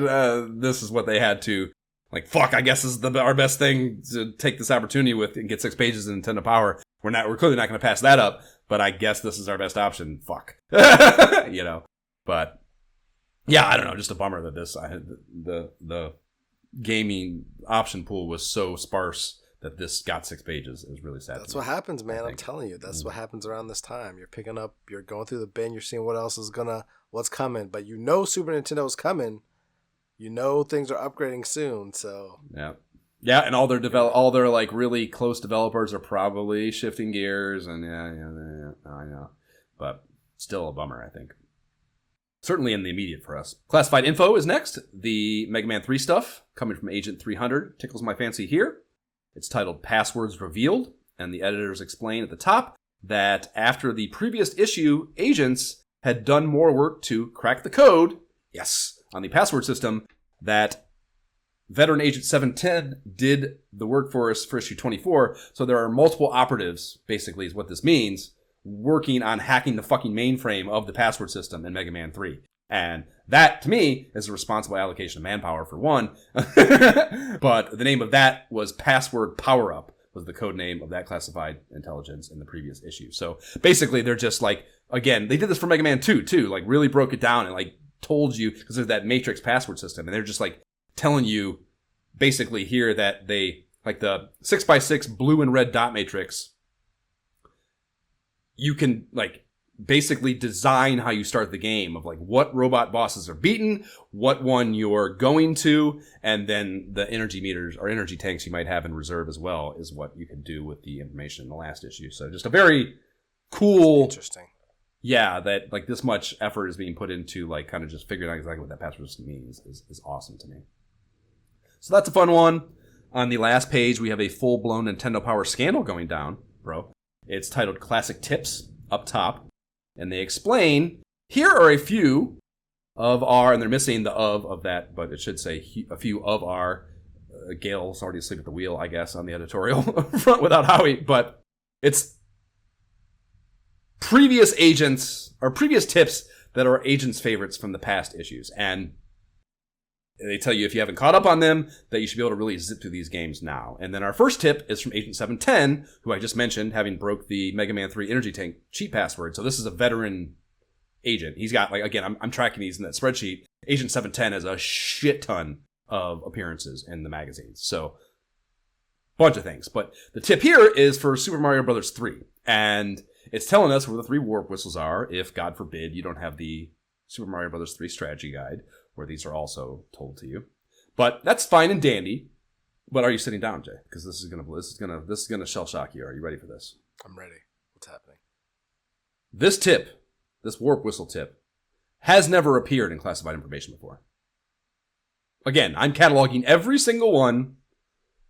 this is what they had to, like, fuck, I guess this is our best thing to take this opportunity with and get 6 pages of Nintendo Power. We're clearly not going to pass that up, but I guess this is our best option. Fuck. You know, but yeah, I don't know, just a bummer that the gaming option pool was so sparse that this got 6 pages. It was really sad. That's what happens, man. I'm telling you, that's what happens around this time. You're going through the bin, you're seeing what's coming, but you know Super Nintendo's coming. You know things are upgrading soon, so yeah, and all their like really close developers are probably shifting gears, and yeah, I know, but still a bummer, I think. Certainly in the immediate for us. Classified info is next. The Mega Man 3 stuff coming from Agent 300 tickles my fancy here. It's titled Passwords Revealed, and the editors explain at the top that after the previous issue, agents had done more work to crack the code, on the password system, that veteran Agent 710 did the work for us for issue 24. So there are multiple operatives, basically is what this means, working on hacking the fucking mainframe of the password system in Mega Man 3. And that, to me, is a responsible allocation of manpower, for one. But the name of that was Password Power-Up, was the code name of that classified intelligence in the previous issue. So basically, they're just like again, they did this for Mega Man 2 too, like really broke it down and like told you, because there's that matrix password system, and they're just like telling you basically here that they, like the 6x6 blue and red dot matrix, you can like basically design how you start the game of like what robot bosses are beaten, what one you're going to, and then the energy meters or energy tanks you might have in reserve as well is what you can do with the information in the last issue. So just a very cool, interesting. Yeah, that like this much effort is being put into like kind of just figuring out exactly what that password system means is awesome to me. So that's a fun one. On the last page, we have a full-blown Nintendo Power scandal going down, bro. It's titled Classic Tips up top. And they explain, here are a few of our, and they're missing the of that, but it should say a few of our, Gail's already asleep at the wheel, I guess, on the editorial front without Howie, but it's previous agents, or previous tips that are agents' favorites from the past issues. And they tell you if you haven't caught up on them, that you should be able to really zip through these games now. And then our first tip is from Agent 710, who I just mentioned, having broke the Mega Man 3 Energy Tank cheat password. So this is a veteran agent. He's got, like, again, I'm tracking these in that spreadsheet. Agent 710 has a shit ton of appearances in the magazines. So, bunch of things. But the tip here is for Super Mario Bros. 3. And it's telling us where the 3 warp whistles are, if, God forbid, you don't have the Super Mario Bros. 3 strategy guide, where these are also told to you. But that's fine and dandy. But are you sitting down, Jay? Because this is gonna shell shock you. Are you ready for this? I'm ready. What's happening? This tip, this warp whistle tip, has never appeared in classified information before. Again, I'm cataloging every single one,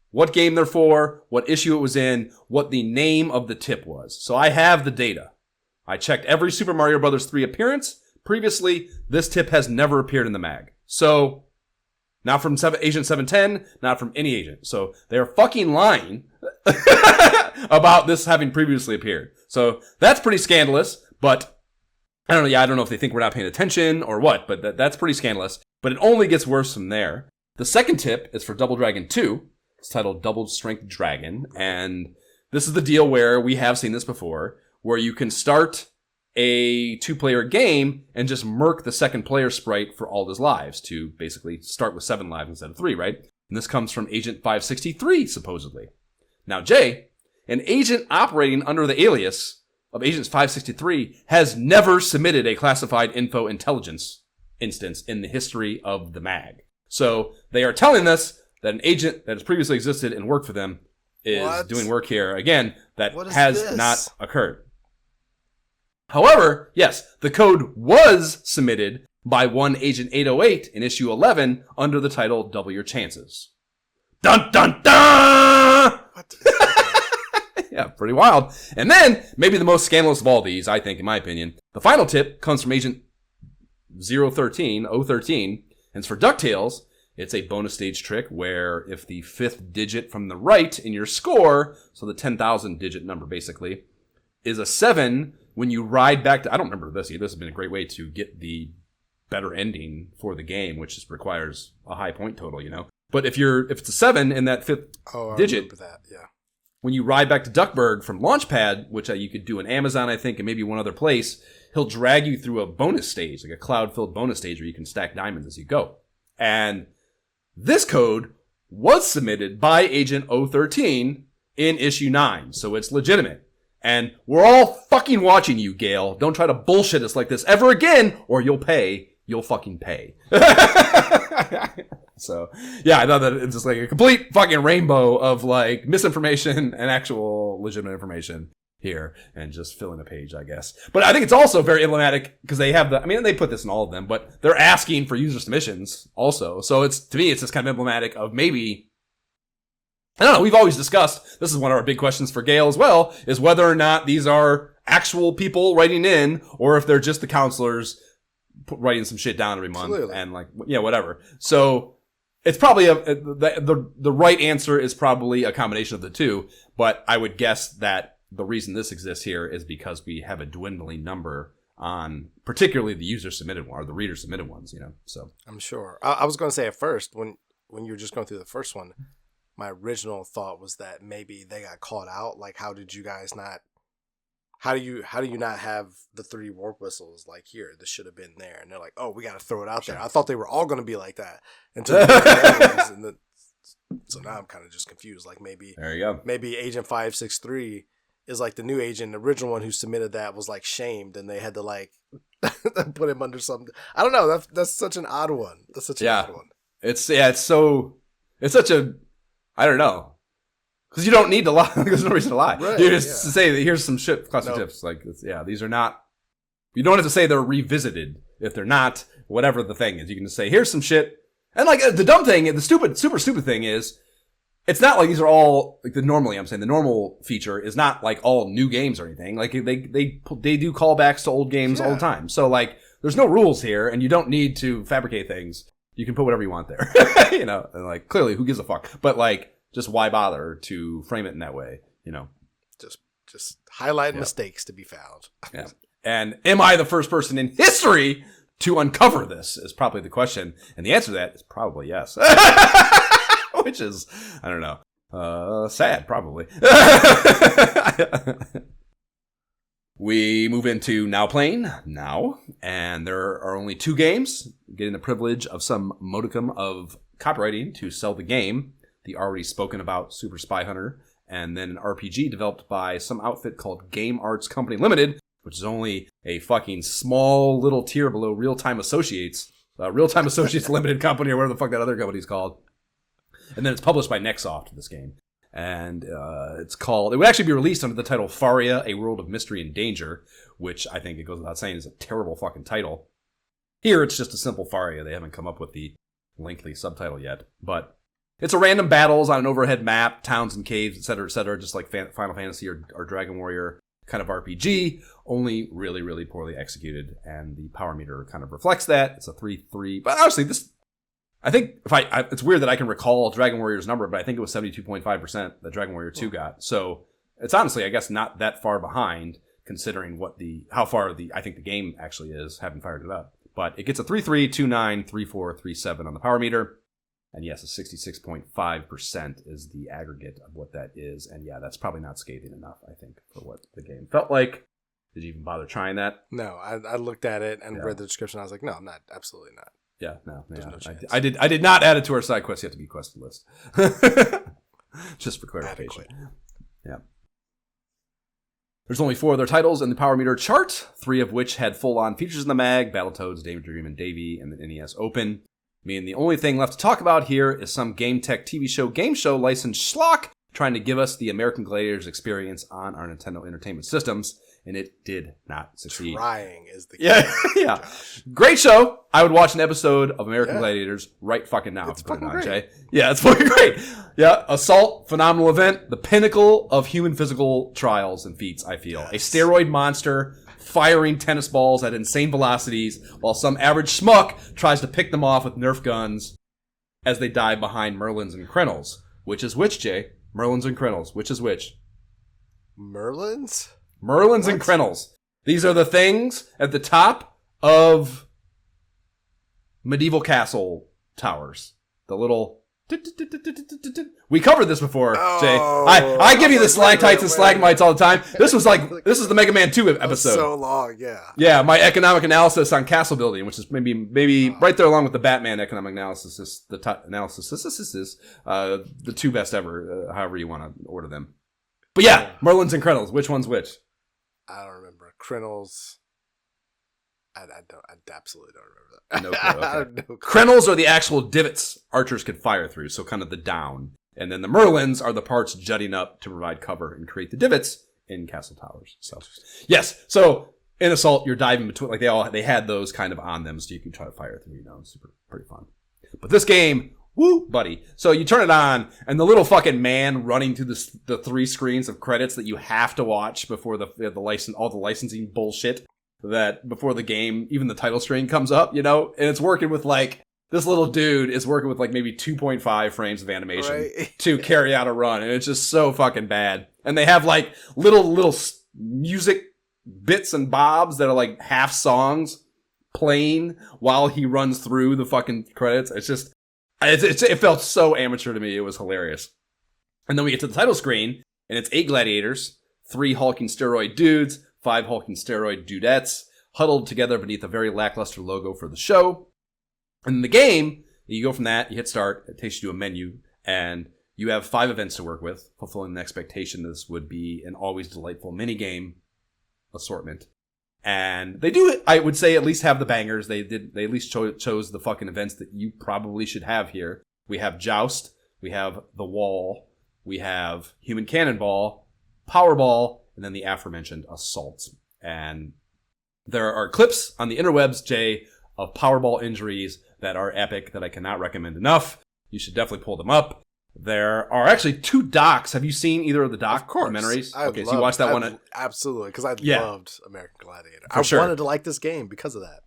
what game they're for, what issue it was in, what the name of the tip was. So I have the data. I checked every Super Mario Bros. 3 appearance. Previously, this tip has never appeared in the mag. So, not from Agent 710, not from any agent. So, they're fucking lying about this having previously appeared. So, that's pretty scandalous, but I don't know if they think we're not paying attention or what, but that's pretty scandalous. But it only gets worse from there. The second tip is for Double Dragon 2. It's titled Double Strength Dragon, and this is the deal where we have seen this before, where you can start a 2-player game and just murk the second player sprite for all his lives to basically start with 7 lives instead of 3, right? And this comes from Agent 563, supposedly. Now, Jay, an agent operating under the alias of Agent 563 has never submitted a classified info intelligence instance in the history of the mag. So they are telling us that an agent that has previously existed and worked for them is doing work here, again, that has not occurred. However, yes, the code was submitted by one Agent 808 in issue 11 under the title Double Your Chances. Dun dun dun! What? Yeah, pretty wild. And then, maybe the most scandalous of all these, I think, in my opinion, the final tip comes from Agent 013, and it's for DuckTales. It's a bonus stage trick where if the 5th digit from the right in your score, so the 10,000 digit number basically, is a 7, when you ride back to, I don't remember this either. This has been a great way to get the better ending for the game, which just requires a high point total, you know. But if it's a 7 in that 5th digit, I remember that, yeah. When you ride back to Duckburg from Launchpad, which you could do in Amazon, I think, and maybe one other place, he'll drag you through a bonus stage, like a cloud-filled bonus stage where you can stack diamonds as you go. And this code was submitted by Agent 013 in issue 9, so it's legitimate. And we're all fucking watching you, Gale. Don't try to bullshit us like this ever again, or you'll pay. You'll fucking pay. So, yeah, I thought that it's just like a complete fucking rainbow of like misinformation and actual legitimate information here, and just filling a page, I guess. But I think it's also very emblematic because they have they put this in all of them, but they're asking for user submissions also. So to me, it's just kind of emblematic of maybe, I don't know, we've always discussed, this is one of our big questions for Gale as well, is whether or not these are actual people writing in, or if they're just the counselors writing some shit down every month. Absolutely. And like, yeah, whatever. So it's probably the right answer is probably a combination of the two, but I would guess that the reason this exists here is because we have a dwindling number on particularly the user submitted one or the reader submitted ones, you know. So I'm sure. I was going to say at first when you were just going through the first one, my original thought was that maybe they got caught out. Like, how how do you not have the 3 warp whistles like here? This should have been there. And they're like, oh, we got to throw it out there. I thought they were all going to be like that until so now I'm kind of just confused. Like maybe there you go. Maybe Agent 563 is like the new agent. The original one who submitted that was like shamed, and they had to like put him under something. I don't know. That's such an odd one. That's such an odd one. It's such a, I don't know. Because you don't need to lie. There's no reason to lie. Right, You just say that here's some shit, classic tips. Like, these are not. You don't have to say they're revisited if they're not. Whatever the thing is, you can just say here's some shit. And like the dumb thing, the super stupid thing is, it's not like these are all like the normal feature is not like all new games or anything. Like they do callbacks to old games all the time. So like there's no rules here, and you don't need to fabricate things. You can put whatever you want there. And like clearly, who gives a fuck? But like. Just why bother to frame it in that way, Just highlight mistakes to be found. Yeah. And am I the first person in history to uncover this is probably the question. And the answer to that is probably yes. Which is, I don't know, sad probably. We move into Now Playing now, and there are only 2 games getting the privilege of some modicum of copywriting to sell the game. The already spoken about Super Spy Hunter, and then an RPG developed by some outfit called Game Arts Company Limited, which is only a fucking small little tier below Real Time Associates Limited Company, or whatever the fuck that other company's called. And then it's published by Nextsoft, this game. And it would actually be released under the title Faria, A World of Mystery and Danger, which I think it goes without saying is a terrible fucking title. Here it's just a simple Faria. They haven't come up with the lengthy subtitle yet, but it's a random battles on an overhead map, towns and caves, etc., just like Final Fantasy or Dragon Warrior kind of RPG, only really, really poorly executed, and the power meter kind of reflects that. It's a 3-3, but honestly, I think it's weird that I can recall Dragon Warrior's number, but I think it was 72.5% that Dragon Warrior 2 got. So it's honestly, I guess, not that far behind considering how far I think the game actually is, haven't fired it up. But it gets a 3-3, 2-9, 3-4, 3-7 on the power meter. And yes, a 66.5% is the aggregate of what that is. And yeah, that's probably not scathing enough, I think, for what the game felt like. Did you even bother trying that? No, I looked at it and read the description. I was like, no, I'm not. Absolutely not. Yeah, no. There's no chance. I did not add it to our side quest. You have to be quested list. Just for clarification. Adequate. Yeah. There's only 4 other titles in the Power Meter chart, 3 of which had full-on features in the mag, Battletoads, Daydream, and Davy, and the NES Open. The only thing left to talk about here is some Game Tech TV show, game show licensed schlock trying to give us the American Gladiators experience on our Nintendo Entertainment Systems, and it did not succeed. Trying is the key. Yeah. Great show. I would watch an episode of American Gladiators right fucking now. It's fucking great. Jay. Yeah, it's fucking great. Yeah, Assault, phenomenal event, the pinnacle of human physical trials and feats, I feel. A steroid monster firing tennis balls at insane velocities while some average schmuck tries to pick them off with Nerf guns as they dive behind Merlins and Krenels. Which is which, Jay? Merlins and Krenels. Which is which? Merlins? Merlins and Krenels. These are the things at the top of medieval castle towers. The little... We covered this before, Jay. I give you the stalactites and stalagmites all the time. This is the Mega Man 2 episode. So long, yeah. Yeah, my economic analysis on castle building, which is maybe right there along with the Batman economic analysis. The 2 best ever, however you want to order them. But yeah, Merlins and Krenels. Which one's which? I don't remember. Krenels. I absolutely don't remember that. No clue. Okay. Krenels are the actual divots archers could fire through, so kind of the down. And then the Merlins are the parts jutting up to provide cover and create the divots in castle towers. So, yes. So in Assault, you're diving between, like they had those kind of on them, so you can try to fire through. Super pretty fun. But this game, woo, buddy. So you turn it on, and the little fucking man running through the 3 screens of credits that you have to watch before all the licensing bullshit. That before the game, even the title screen comes up, and it's working with this little dude is working with maybe 2.5 frames of animation to carry out a run, and it's just so fucking bad. And they have little music bits and bobs that are half songs playing while he runs through the fucking credits. It's just, it felt so amateur to me. It was hilarious. And then we get to the title screen, and it's 8 gladiators, 3 hulking steroid dudes, 5 hulking steroid dudettes huddled together beneath a very lackluster logo for the show. And in the game, you go from that, you hit start, it takes you to a menu, and you have 5 events to work with, fulfilling the expectation this would be an always delightful minigame assortment. And they do, I would say, at least have the bangers. They at least chose the fucking events that you probably should have here. We have Joust, we have The Wall, we have Human Cannonball, Powerball, and then the aforementioned Assault. And there are clips on the interwebs, Jay, of Powerball injuries that are epic that I cannot recommend enough. You should definitely pull them up. There are actually 2 docs. Have you seen either of the documentaries? Okay, so you watched that one? Absolutely, because I loved American Gladiator. I wanted to like this game because of that.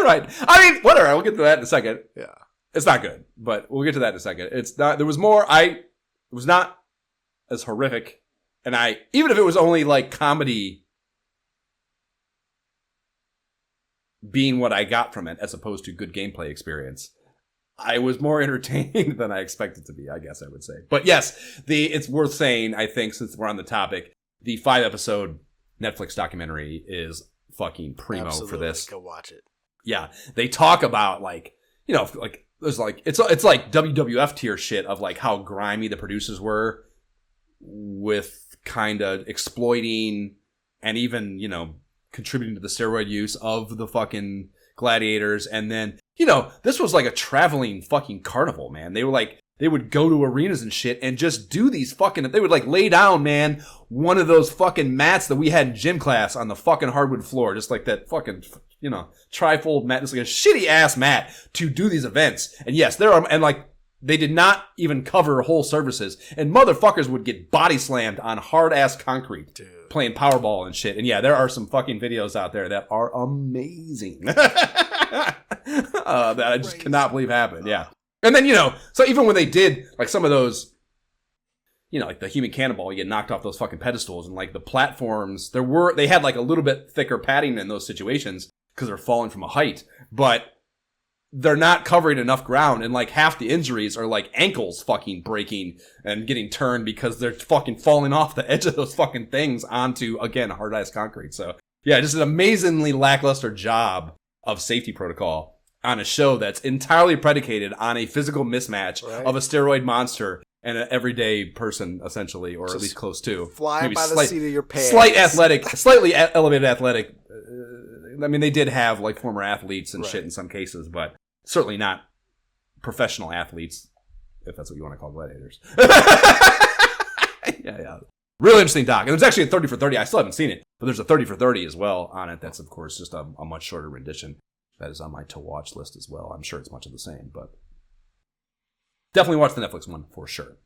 Right. I mean, whatever. We'll get to that in a second. Yeah. It's not good, but we'll get to that in a second. It's not. There was more. It was not as horrific, and even if it was only like comedy being what I got from it, as opposed to good gameplay experience, I was more entertained than I expected to be, I guess I would say. But yes, it's worth saying, I think, since we're on the topic, the 5-episode Netflix documentary is fucking primo for this. Go watch it. Yeah. They talk about there's it's like WWF tier shit of like how grimy the producers were with kind of exploiting and even, contributing to the steroid use of the fucking gladiators. And then, this was like a traveling fucking carnival, man. They would go to arenas and shit and just do these they would like lay down, man, one of those fucking mats that we had in gym class on the fucking hardwood floor, just like that fucking, trifold mat, just like a shitty ass mat to do these events. And yes, they did not even cover whole services, and motherfuckers would get body slammed on hard ass concrete. Dude. Playing Powerball and shit. And yeah, there are some fucking videos out there that are amazing. That I just cannot believe happened. Yeah. And then, so even when they did like some of those, like the Human Cannonball, you get knocked off those fucking pedestals, and like the platforms, they had like a little bit thicker padding in those situations because they're falling from a height, but they're not covering enough ground, and like half the injuries are like ankles fucking breaking and getting turned because they're fucking falling off the edge of those fucking things onto, again, hard ice concrete. So yeah, just an amazingly lackluster job of safety protocol on a show that's entirely predicated on a physical mismatch of a steroid monster and an everyday person, essentially, or just at least close to. Flying by the seat of your pants. Slightly elevated athletic. I mean, they did have like former athletes and shit in some cases, but certainly not professional athletes, if that's what you want to call gladiators. Yeah. Really interesting doc. And there's actually a 30 for 30. I still haven't seen it, but there's a 30 for 30 as well on it. That's, of course, just a much shorter rendition. That is on my to-watch list as well. I'm sure it's much of the same, but definitely watch the Netflix one for sure.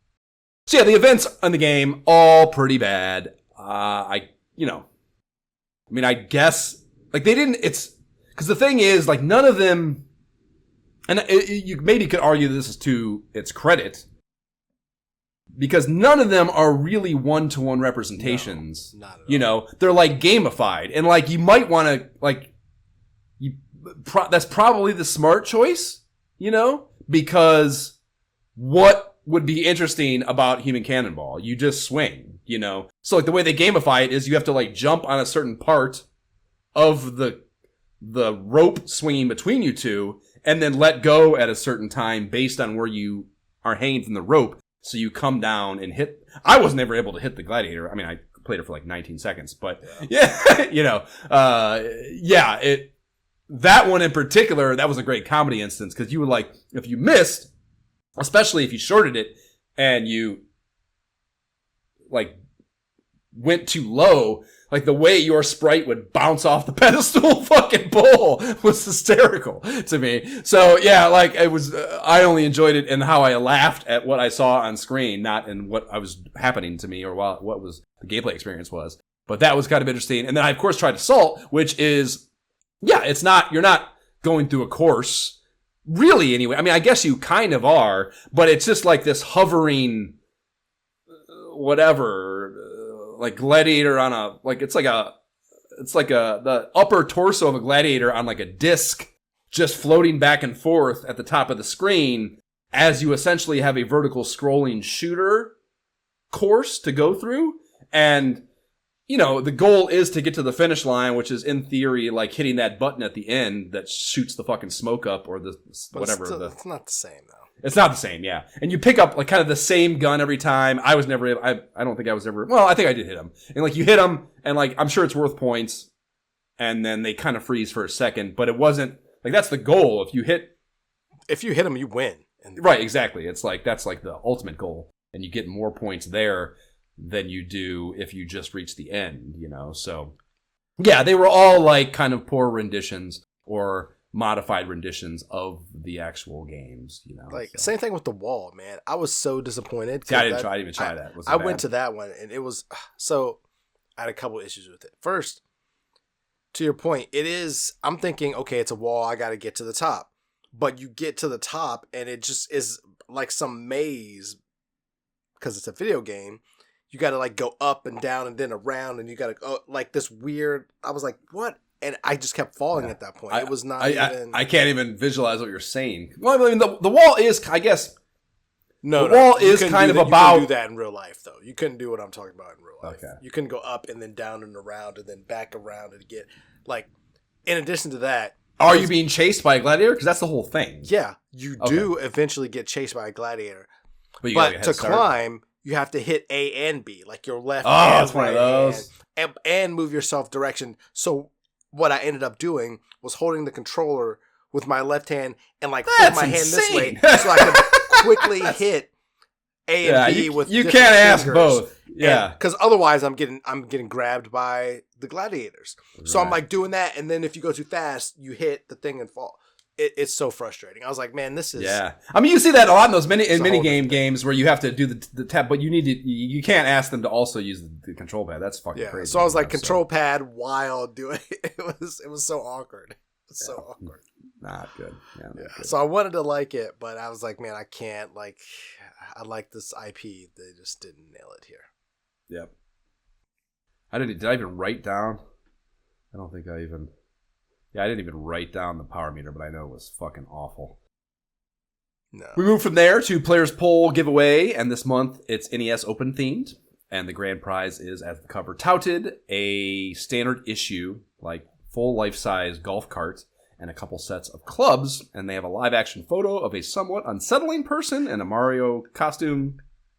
So yeah, the events in the game, all pretty bad. I guess, like, they didn't, because the thing is, like, none of them, and you maybe could argue that this is to its credit, because none of them are really one-to-one representations. No, not at all. They're like gamified, and like you might want to like that's probably the smart choice, because what would be interesting about Human Cannonball? You just swing, So like the way they gamify it is you have to like jump on a certain part of the rope swinging between you two, and then let go at a certain time based on where you are hanging from the rope. So you come down and hit. I was never able to hit the gladiator. I mean, I played it for like 19 seconds, but that one in particular, that was a great comedy instance, because you would like, if you missed, especially if you shorted it and you like went too low, like the way your sprite would bounce off the pedestal fucking pole was hysterical to me. So yeah, like it was, I only enjoyed it in how I laughed at what I saw on screen, not in what I was happening to me or what was the gameplay experience was. But that was kind of interesting. And then I of course tried Assault, which is, you're not going through a course really anyway. I mean, I guess you kind of are, but it's just like this hovering, like gladiator on the upper torso of a gladiator on like a disc, just floating back and forth at the top of the screen as you essentially have a vertical scrolling shooter course to go through. And the goal is to get to the finish line, which is in theory like hitting that button at the end that shoots the fucking smoke up or the whatever. It's not the same though. It's not the same, yeah. And you pick up like kind of the same gun every time. I don't think I was ever. Well, I think I did hit him, and like you hit them, and like I'm sure it's worth points, and then they kind of freeze for a second. But it wasn't like that's the goal. If you hit them, you win. Right, exactly. It's like that's like the ultimate goal, and you get more points there than you do if you just reach the end. So yeah, they were all like kind of poor renditions or modified renditions of the actual games, Same thing with the wall, man. I was so disappointed. I didn't even try that. I went to that one and it was so I had a couple issues with it. First, to your point, I'm thinking, okay, it's a wall, I got to get to the top. But you get to the top and it just is like some maze because it's a video game. You got to like go up and down and then around and you got to go like this weird. I was like, what? And I just kept falling at that point. It was not even... I can't even visualize what you're saying. Well, I mean, the wall is, I guess... The wall is kind of about... You couldn't do that in real life, though. You couldn't do what I'm talking about in real life. Okay. You couldn't go up and then down and around and then back around and get... Like, in addition to that... Are you being chased by a gladiator? Because that's the whole thing. Yeah. You do eventually get chased by a gladiator. But to climb, you have to hit A and B. Like, your left and right hand. And move yourself direction. So... What I ended up doing was holding the controller with my left hand and like flip my hand this way so I could quickly hit A and B with you can't ask fingers. Both. Yeah. Because otherwise I'm getting grabbed by the gladiators. Right. So I'm like doing that, and then if you go too fast, you hit the thing and fall. It's so frustrating. I was like, man, this is... Yeah. I mean, you see that a lot in those mini games where you have to do the tap, but you can't ask them to also use the control pad. That's fucking crazy. So I was like, control pad while doing it. It was so awkward. So awkward. Not good. Yeah, not good. So I wanted to like it, but I was like, man, I can't. Like, I like this IP. They just didn't nail it here. Yep. Did I even write down? I don't think I even... Yeah, I didn't even write down the power meter, but I know it was fucking awful. No. We move from there to Players Poll giveaway, and this month it's NES Open themed, and the grand prize is, as the cover touted, a standard issue, like full life-size golf cart, and a couple sets of clubs, and they have a live-action photo of a somewhat unsettling person in a Mario costume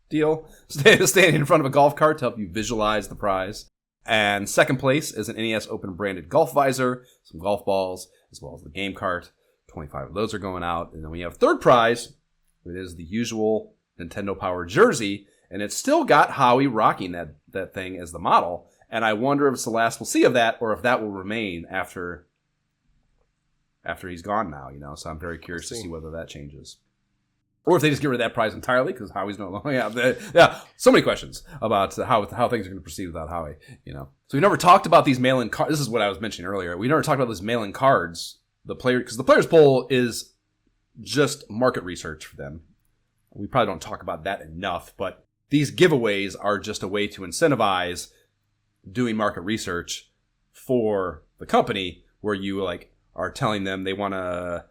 deal, standing in front of a golf cart to help you visualize the prize. And second place is an NES Open branded golf visor, some golf balls, as well as the game cart. 25 of those are going out. And then we have third prize. It is the usual Nintendo Power jersey, and it's still got Howie rocking that thing as the model. And I wonder if it's the last we'll see of that, or if that will remain after he's gone now. So I'm very curious to see whether that changes. Or if they just get rid of that prize entirely, because Howie's no longer... Yeah, so many questions about how things are going to proceed without Howie, So we never talked about these mail-in cards. This is what I was mentioning earlier. We never talked about these mail-in cards. Because the Players Poll is just market research for them. We probably don't talk about that enough, but these giveaways are just a way to incentivize doing market research for the company, where you are telling them they want to...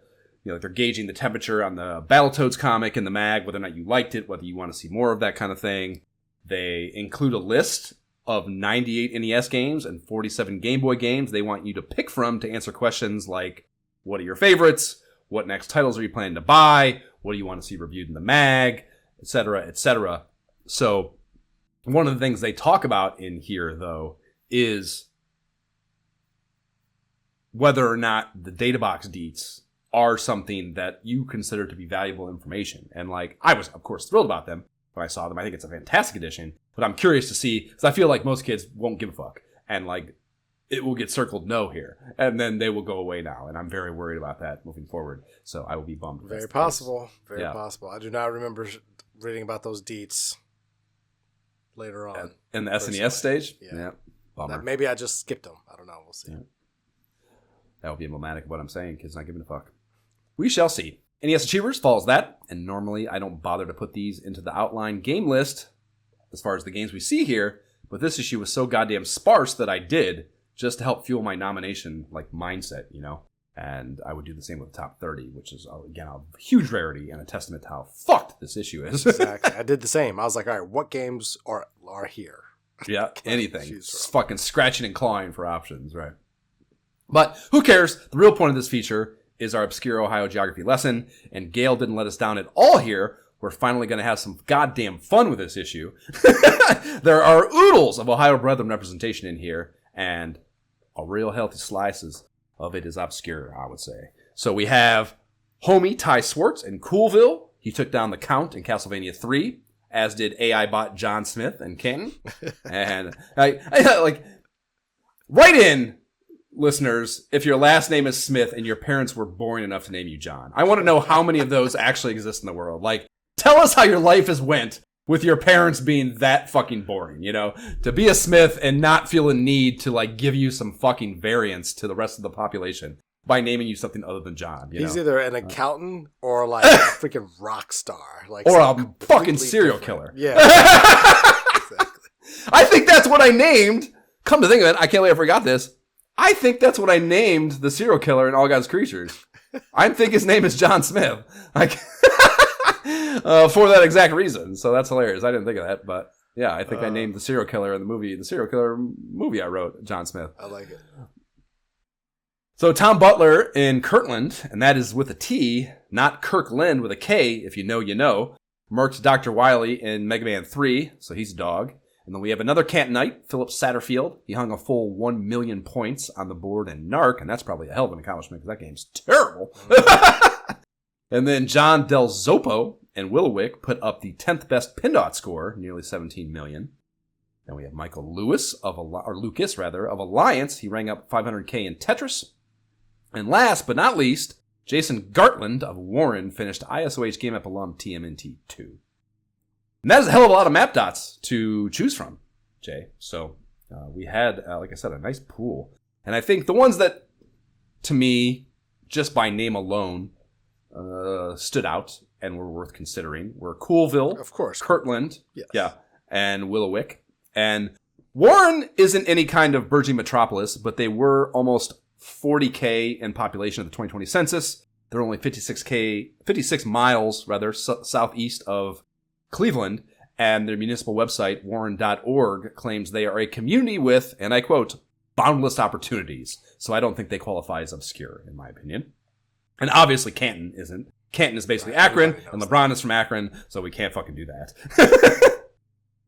they're gauging the temperature on the Battletoads comic in the mag, whether or not you liked it, whether you want to see more of that kind of thing. They include a list of 98 NES games and 47 Game Boy games they want you to pick from to answer questions like, what are your favorites? What next titles are you planning to buy? What do you want to see reviewed in the mag? Etc., etc. So one of the things they talk about in here, though, is whether or not the data box deets are something that you consider to be valuable information. And I was, of course, thrilled about them when I saw them. I think it's a fantastic addition, but I'm curious to see, because I feel like most kids won't give a fuck. And it will get circled no here, and then they will go away now. And I'm very worried about that moving forward. So I will be bummed. Very possible. Very possible. I do not remember reading about those deets later on. In the SNES stage? Yeah. Bummer. Maybe I just skipped them. I don't know. We'll see. Yeah. That will be emblematic of what I'm saying. Kids not giving a fuck. We shall see. NES Achievers follows that, and normally I don't bother to put these into the outline game list as far as the games we see here, but this issue was so goddamn sparse that I did, just to help fuel my nomination mindset, and I would do the same with the top 30, which is, again, a huge rarity and a testament to how fucked this issue is. Exactly. I did the same. I was like, all right, what games are here? Yeah, anything. Choose Fucking scratching and clawing for options, right? But who cares? The real point of this feature is our obscure Ohio geography lesson, and Gail didn't let us down at all here. We're finally going to have some goddamn fun with this issue. There are oodles of Ohio brethren representation in here, and a real healthy slices of it is obscure, I would say. So we have homie Ty Swartz in Coolville. He took down the Count in Castlevania 3, as did AI bot John Smith in Canton. And I like, write in, listeners, if your last name is Smith and your parents were boring enough to name you John. I want to know how many of those actually exist in the world. Like, tell us how your life has went with your parents being that fucking boring, you know? To be a Smith and not feel a need to, like, give you some fucking variance to the rest of the population by naming you something other than John, you know? He's either an accountant or, like, a freaking rock star. Like, or a fucking serial killer. Yeah. Exactly. I think that's what I named. Come to think of it, I can't believe I forgot this. I think that's what I named the serial killer in All God's Creatures. I think his name is John Smith. Like, for that exact reason. So that's hilarious. I didn't think of that, but yeah, I think I named the serial killer in the serial killer movie I wrote, John Smith. I like it. So Tom Butler in Kirtland, and that is with a T, not Kirkland with a K, if you know, you know. Murked Dr. Wily in Mega Man 3, so he's a dog. And then we have another Cantonite, Philip Satterfield. He hung a full 1 million points on the board in Narc, and that's probably a hell of an accomplishment because that game's terrible. And then John Del Zoppo and Willowick put up the 10th best PINDOT score, nearly 17 million. Then we have Michael Lucas of Alliance. He rang up 500K in Tetris. And last but not least, Jason Gartland of Warren finished ISOH Game Up alum TMNT 2. And that is a hell of a lot of map dots to choose from, Jay. So we had, like I said, a nice pool. And I think the ones that, to me, just by name alone, stood out and were worth considering were Coolville, Of course. Kirtland, Yes. yeah, and Willowick. And Warren isn't any kind of burgeoning metropolis, but they were almost 40K in population of the 2020 census. They're only 56 miles southeast of Cleveland, and their municipal website, warren.org, claims they are a community with, and I quote, boundless opportunities. So I don't think they qualify as obscure, in my opinion. And obviously Canton isn't. Canton is basically Akron, and LeBron is from Akron, so we can't fucking do that.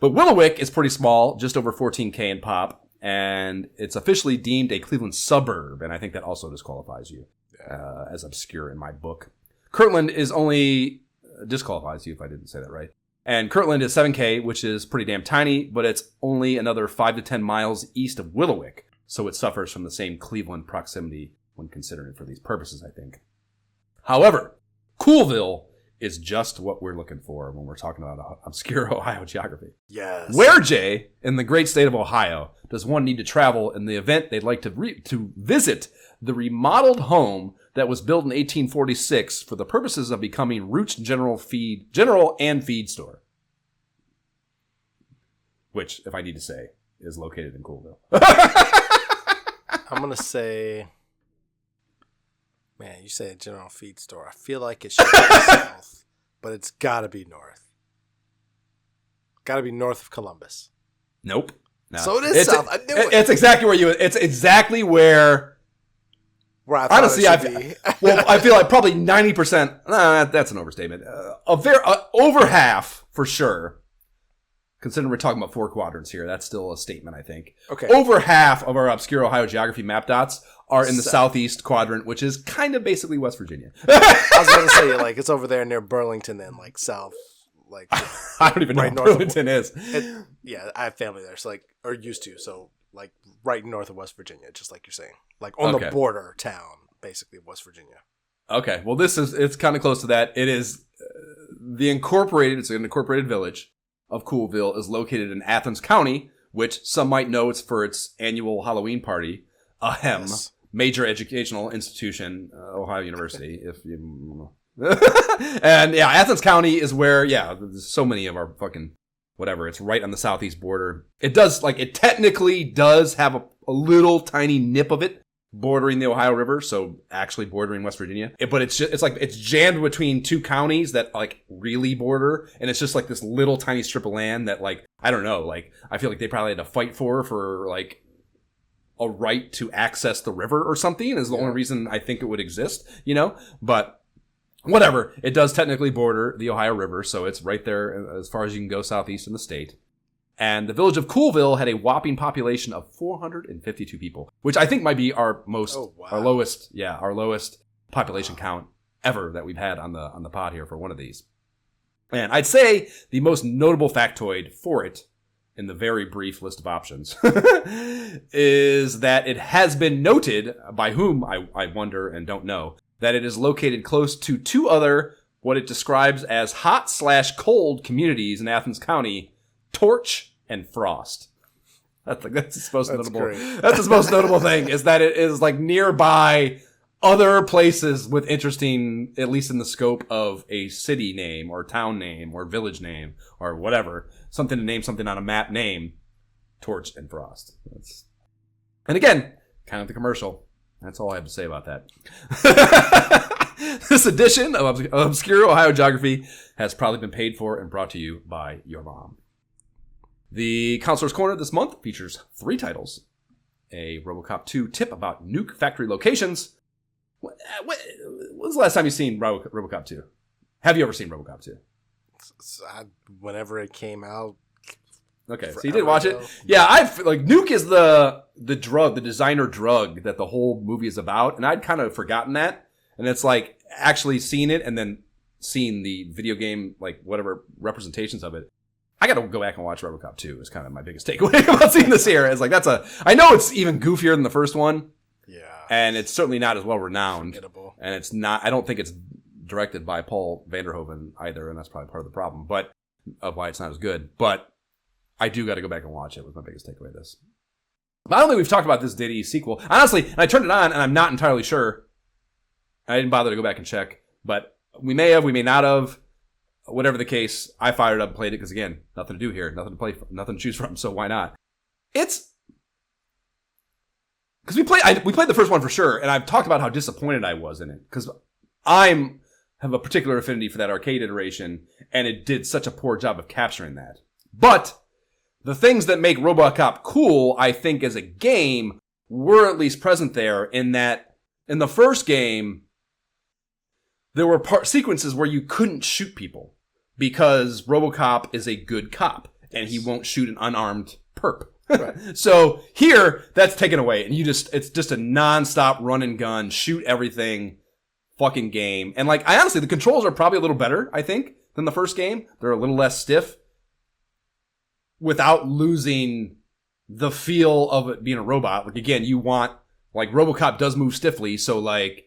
But Willowick is pretty small, just over 14K in pop, and it's officially deemed a Cleveland suburb, and I think that also disqualifies you as obscure in my book. Kirtland is only disqualifies you if I didn't say that right. And Kirtland is 7K, which is pretty damn tiny, but it's only another 5 to 10 miles east of Willowick, so it suffers from the same Cleveland proximity when considering it for these purposes, I think. However, Coolville is just what we're looking for when we're talking about obscure Ohio geography. Yes. Where, Jay, in the great state of Ohio, does one need to travel in the event they'd like to visit the remodeled home that was built in 1846 for the purposes of becoming Root's general and feed store? Which, if I need to say, is located in Coolville. I'm going to say... Man, you say a general feed store. I feel like it should be south, but it's got to be north. Got to be north of Columbus. Nope. No. So it is south. I knew it. It's exactly where It's exactly where I thought honestly, it should be. Well, I feel like probably 90%. That's an overstatement. Over half for sure. Considering we're talking about 4 quadrants here, that's still a statement, I think. Okay. Over half of our obscure Ohio geography map dots are in the southeast quadrant, which is kind of basically West Virginia. I was going to say, like, it's over there near Burlington and, like, south, like... I don't even know right what north Burlington is. Yeah, I have family there, so, like, or used to, so, like, right north of West Virginia, just like you're saying. Like, on the border town, basically, of West Virginia. Okay, well, it's kind of close to that. It is it's an incorporated village of Coolville is located in Athens County, which some might know it's for its annual Halloween party. Yes. Major educational institution, Ohio University. If you, and yeah, Athens County is where there's so many of our fucking whatever. It's right on the southeast border. It technically does have a little tiny nip of it bordering the Ohio River, so actually bordering West Virginia. But it's jammed between two counties that like really border, and it's just like this little tiny strip of land that like, I don't know, like I feel like they probably had to fight for like a right to access the river or something is the only reason I think it would exist, you know? But whatever, it does technically border the Ohio River, so it's right there as far as you can go southeast in the state. And the village of Coolville had a whopping population of 452 people, which I think might be our lowest population count ever that we've had on the pod here for one of these. And I'd say the most notable factoid for it, in the very brief list of options, is that it has been noted, by whom I wonder and don't know, that it is located close to two other, what it describes as hot/cold communities in Athens County, Torch and Frost. That's the most notable. Great. That's the most notable thing, is that it is like nearby other places with interesting, at least in the scope of a city name or town name or village name or whatever, something to name something on a map name, Torch and Frost. And again, kind of the commercial. That's all I have to say about that. This edition of Obscure Ohio Geography has probably been paid for and brought to you by your mom. The Counselor's Corner this month features 3 titles. A RoboCop 2 tip about nuke factory locations. When's the last time you've seen RoboCop 2? Have you ever seen RoboCop 2? Whenever it came out. Okay, so you did watch it? Yeah, nuke is the drug, the designer drug that the whole movie is about, and I'd kind of forgotten that. And it's like actually seeing it and then seeing the video game, like whatever representations of it. I got to go back and watch RoboCop 2 is kind of my biggest takeaway about seeing this here. It's like, I know it's even goofier than the first one. Yeah. And it's certainly not as well renowned. Forgettable. And it's not, I don't think it's directed by Paul Vanderhoven either. And that's probably part of the problem, but of why it's not as good. But I do got to go back and watch it. Was my biggest takeaway of this. But I don't think we've talked about this Diddy sequel. Honestly, and I turned it on and I'm not entirely sure. I didn't bother to go back and check, but we may have, we may not have. Whatever the case, I fired up and played it because, again, nothing to do here, nothing to play, nothing to choose from, so why not? It's because we played the first one for sure, and I've talked about how disappointed I was in it because I have a particular affinity for that arcade iteration, and it did such a poor job of capturing that. But the things that make RoboCop cool, I think, as a game, were at least present there. In that, in the first game, there were sequences where you couldn't shoot people. Because RoboCop is a good cop, and he won't shoot an unarmed perp. Right. So here, that's taken away, and it's just a non-stop run and gun, shoot everything fucking game. And like, honestly, the controls are probably a little better, I think, than the first game. They're a little less stiff without losing the feel of it being a robot. Like, again, like RoboCop does move stiffly, so like,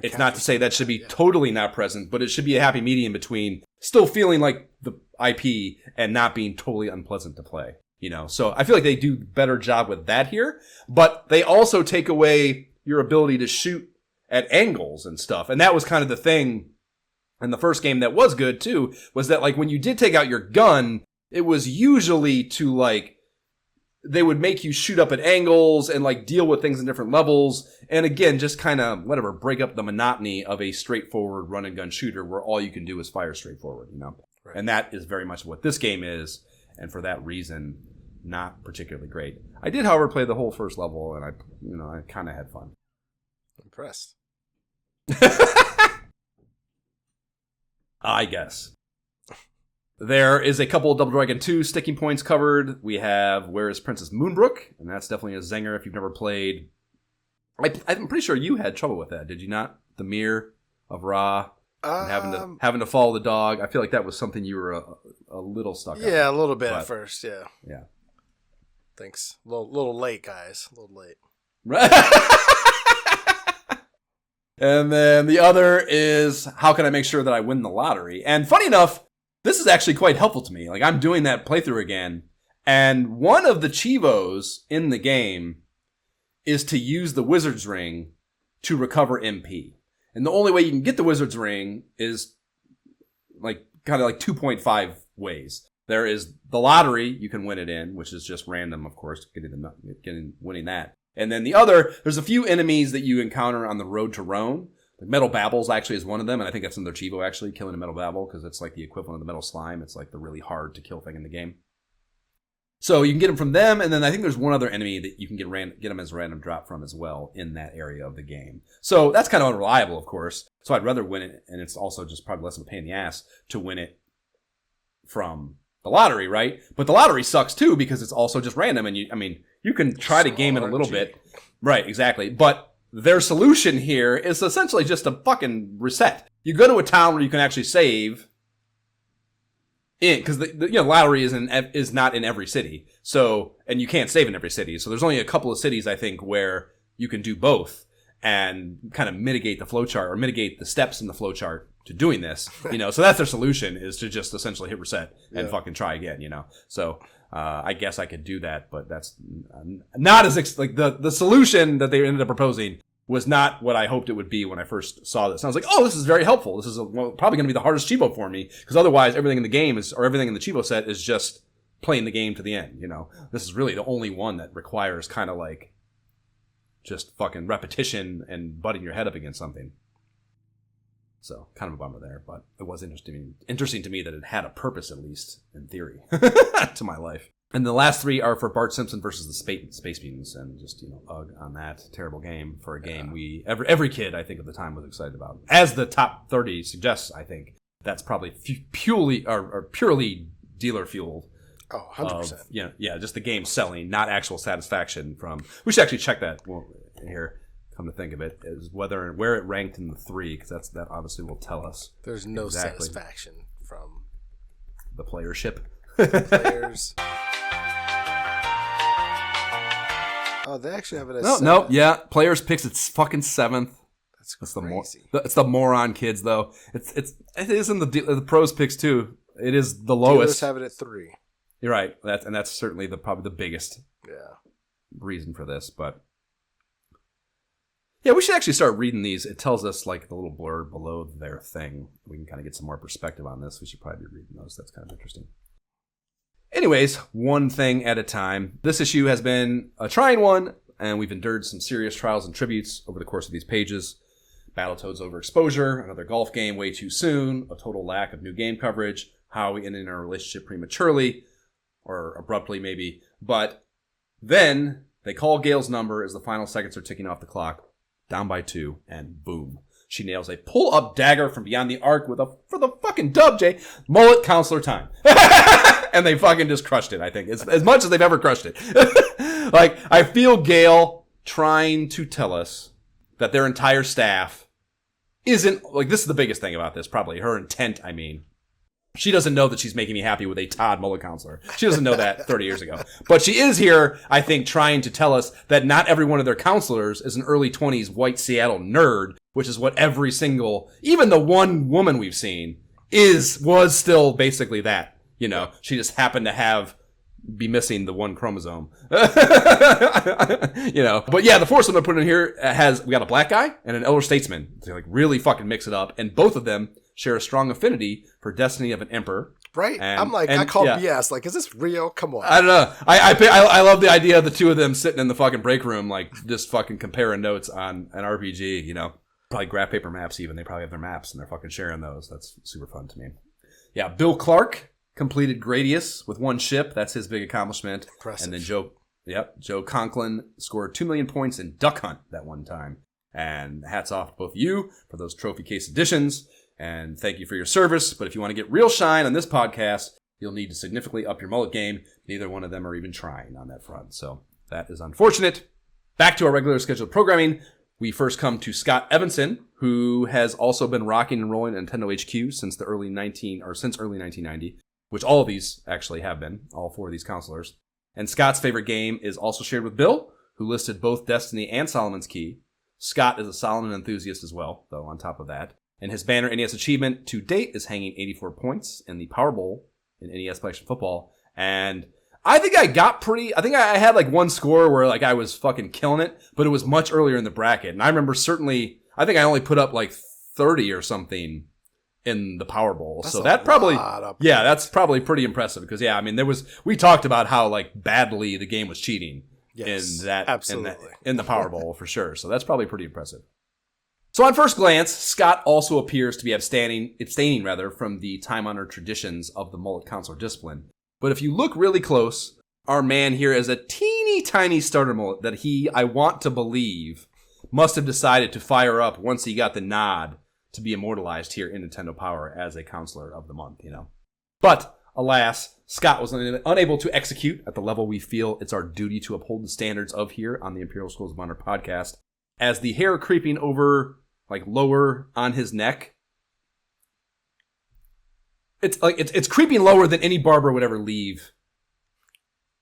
it's not to say that should be totally not present, but it should be a happy medium between still feeling like the IP and not being totally unpleasant to play, you know? So I feel like they do a better job with that here, but they also take away your ability to shoot at angles and stuff. And that was kind of the thing in the first game that was good too, was that like when you did take out your gun, it was usually to like, they would make you shoot up at angles and like deal with things in different levels. And again, just kind of break up the monotony of a straightforward run and gun shooter where all you can do is fire straightforward, you know? Right. And that is very much what this game is. And for that reason, not particularly great. I did, however, play the whole first level and I kind of had fun. Impressed. I guess. There is a couple of Double Dragon 2 sticking points covered. We have Where is Princess Moonbrook? And that's definitely a zinger if you've never played. I'm pretty sure you had trouble with that, did you not? The Mirror of Ra. And having to follow the dog. I feel like that was something you were a little stuck on. Yeah, a little bit at first, yeah. Yeah. Thanks. A little late, guys. A little late. Right. And then the other is, how can I make sure that I win the lottery? And funny enough, this is actually quite helpful to me. Like, I'm doing that playthrough again, and one of the Chivos in the game is to use the Wizard's Ring to recover MP. And the only way you can get the Wizard's Ring is like kind of like 2.5 ways. There is the lottery, you can win it in, which is just random, of course, winning that. And then there's a few enemies that you encounter on the road to Rome. The Metal Babbles actually is one of them, and I think that's in their Chivo, actually, killing a Metal Babble, because it's like the equivalent of the Metal Slime. It's like the really hard to kill thing in the game. So you can get them from them, and then I think there's one other enemy that you can get them as a random drop from as well in that area of the game. So that's kind of unreliable, of course. So I'd rather win it, and it's also just probably less of a pain in the ass to win it from the lottery, right? But the lottery sucks too because it's also just random, and you can try to game it a little bit. Right, exactly. But their solution here is essentially just a fucking reset. You go to a town where you can actually save because the lottery is not in every city. So, and you can't save in every city. So there's only a couple of cities, I think, where you can do both and kind of mitigate the flowchart or mitigate the steps in the flowchart to doing this. So that's their solution, is to just essentially hit reset and fucking try again, So I guess I could do that, but that's not as the solution that they ended up proposing was not what I hoped it would be when I first saw this. And I was like, oh, this is very helpful. This is probably going to be the hardest Chivo for me, because otherwise everything in the game or everything in the Chivo set is just playing the game to the end, This is really the only one that requires kind of like just fucking repetition and butting your head up against something. So, kind of a bummer there, but it was interesting to me that it had a purpose, at least, in theory, to my life. And the last three are for Bart Simpson versus the Space Mutants, and just, ugh on that terrible game for a game every kid, I think, at the time was excited about. As the top 30 suggests, I think, that's probably purely dealer-fueled. Oh, 100%. Yeah, just the game selling, not actual satisfaction from... We should actually check that here, come to think of it, is where it ranked in the 3, because that obviously will tell us. There's no satisfaction from... The playership. Players... Oh, they actually have it as No, players picks it's fucking 7th. That's crazy. It's the moron kids, though. It is in the pros picks too. It is the lowest. Dealers have it at 3. You're right. That's certainly probably the biggest reason for this. But yeah, we should actually start reading these. It tells us like the little blurb below their thing. We can kind of get some more perspective on this. We should probably be reading those. That's kind of interesting. Anyways, one thing at a time. This issue has been a trying one, and we've endured some serious trials and tributes over the course of these pages. Battletoads overexposure, another golf game way too soon, a total lack of new game coverage, Howie ending our relationship prematurely, or abruptly maybe. But then they call Gail's number as the final seconds are ticking off the clock, down by 2, and boom. She nails a pull-up dagger from beyond the arc for the fucking dub, Jay. Mullet counselor time. And they fucking just crushed it, I think. As much as they've ever crushed it. Like, I feel Gail trying to tell us that their entire staff isn't... Like, this is the biggest thing about this, probably. Her intent, I mean. She doesn't know that she's making me happy with a Todd mullet counselor. She doesn't know that 30 years ago. But she is here, I think, trying to tell us that not every one of their counselors is an early 20s white Seattle nerd, which is what every single... Even the one woman we've seen was still basically that. She just happened to be missing the one chromosome. But yeah, the fourth one they're putting in here we got a black guy and an elder statesman. They like really fucking mix it up, and both of them share a strong affinity for Destiny of an Emperor. Right? I'm like, I call BS. Like, is this real? Come on. I don't know. I love the idea of the two of them sitting in the fucking break room, like just fucking comparing notes on an RPG. Probably graph paper maps. Even they probably have their maps and they're fucking sharing those. That's super fun to me. Yeah, Bill Clark completed Gradius with 1 ship. That's his big accomplishment. Impressive. And then Joe Conklin scored 2 million points in Duck Hunt that one time. And hats off to both of you for those trophy case editions. And thank you for your service. But if you want to get real shine on this podcast, you'll need to significantly up your mullet game. Neither one of them are even trying on that front. So that is unfortunate. Back to our regular scheduled programming. We first come to Scott Evanson, who has also been rocking and rolling at Nintendo HQ since early 1990. Which all of these actually have been, all 4 of these counselors. And Scott's favorite game is also shared with Bill, who listed both Destiny and Solomon's Key. Scott is a Solomon enthusiast as well, though, on top of that. And his banner NES achievement to date is hanging 84 points in the Power Bowl in NES Collection Football. And I think I had like one score where like I was fucking killing it, but it was much earlier in the bracket. And I remember I think I only put up like 30 or something in the Power Bowl. That's so that probably, that's probably pretty impressive because we talked about how like badly the game was cheating. Yes, in that absolutely. in the Power Bowl for sure. So that's probably pretty impressive. So on first glance, Scott also appears to be abstaining from the time-honored traditions of the mullet counselor discipline. But if you look really close, our man here is a teeny tiny starter mullet that I want to believe, must have decided to fire up once he got the nod to be immortalized here in Nintendo Power as a counselor of the month, But, alas, Scott was unable to execute at the level we feel it's our duty to uphold the standards of here on the Imperial Schools of Honor podcast, as the hair creeping over, lower on his neck. It's creeping lower than any barber would ever leave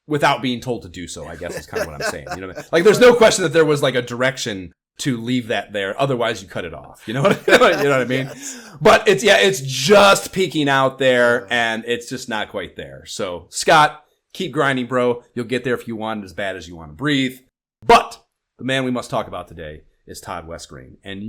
without being told to do so, I guess is kind of what I'm saying. You know what I mean? There's no question that there was a direction to leave that there. Otherwise, you cut it off. You know what I mean? Yes. But it's just peeking out there, and it's just not quite there. So, Scott, keep grinding, bro. You'll get there if you want it as bad as you want to breathe. But the man we must talk about today is Todd Westgreen. And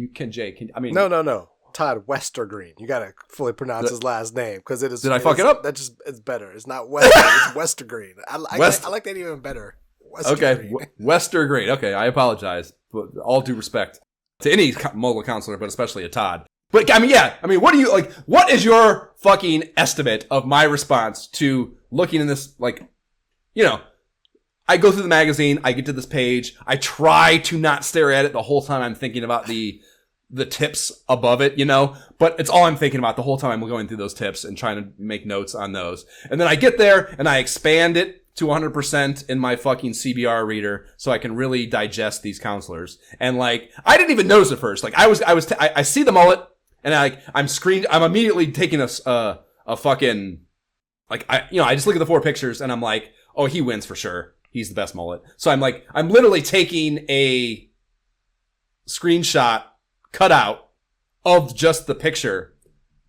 No. Todd Westergreen. You gotta fully pronounce his last name because it is. Did I fuck it up? It's better. It's not Westergreen. It's Westergreen. I like that even better. Okay, Westergreen. Okay, I apologize, but all due respect to any mobile counselor, but especially a Todd. But what do you what is your fucking estimate of my response to looking in this? I go through the magazine, I get to this page, I try to not stare at it the whole time I'm thinking about the tips above it, but it's all I'm thinking about the whole time I'm going through those tips and trying to make notes on those. And then I get there and I expand it to 100% in my fucking CBR reader so I can really digest these counselors. And I didn't even notice at first. I see the mullet and I'm immediately taking a fucking, I just look at the 4 pictures and I'm like, oh, he wins for sure. He's the best mullet. So I'm literally taking a screenshot cutout of just the picture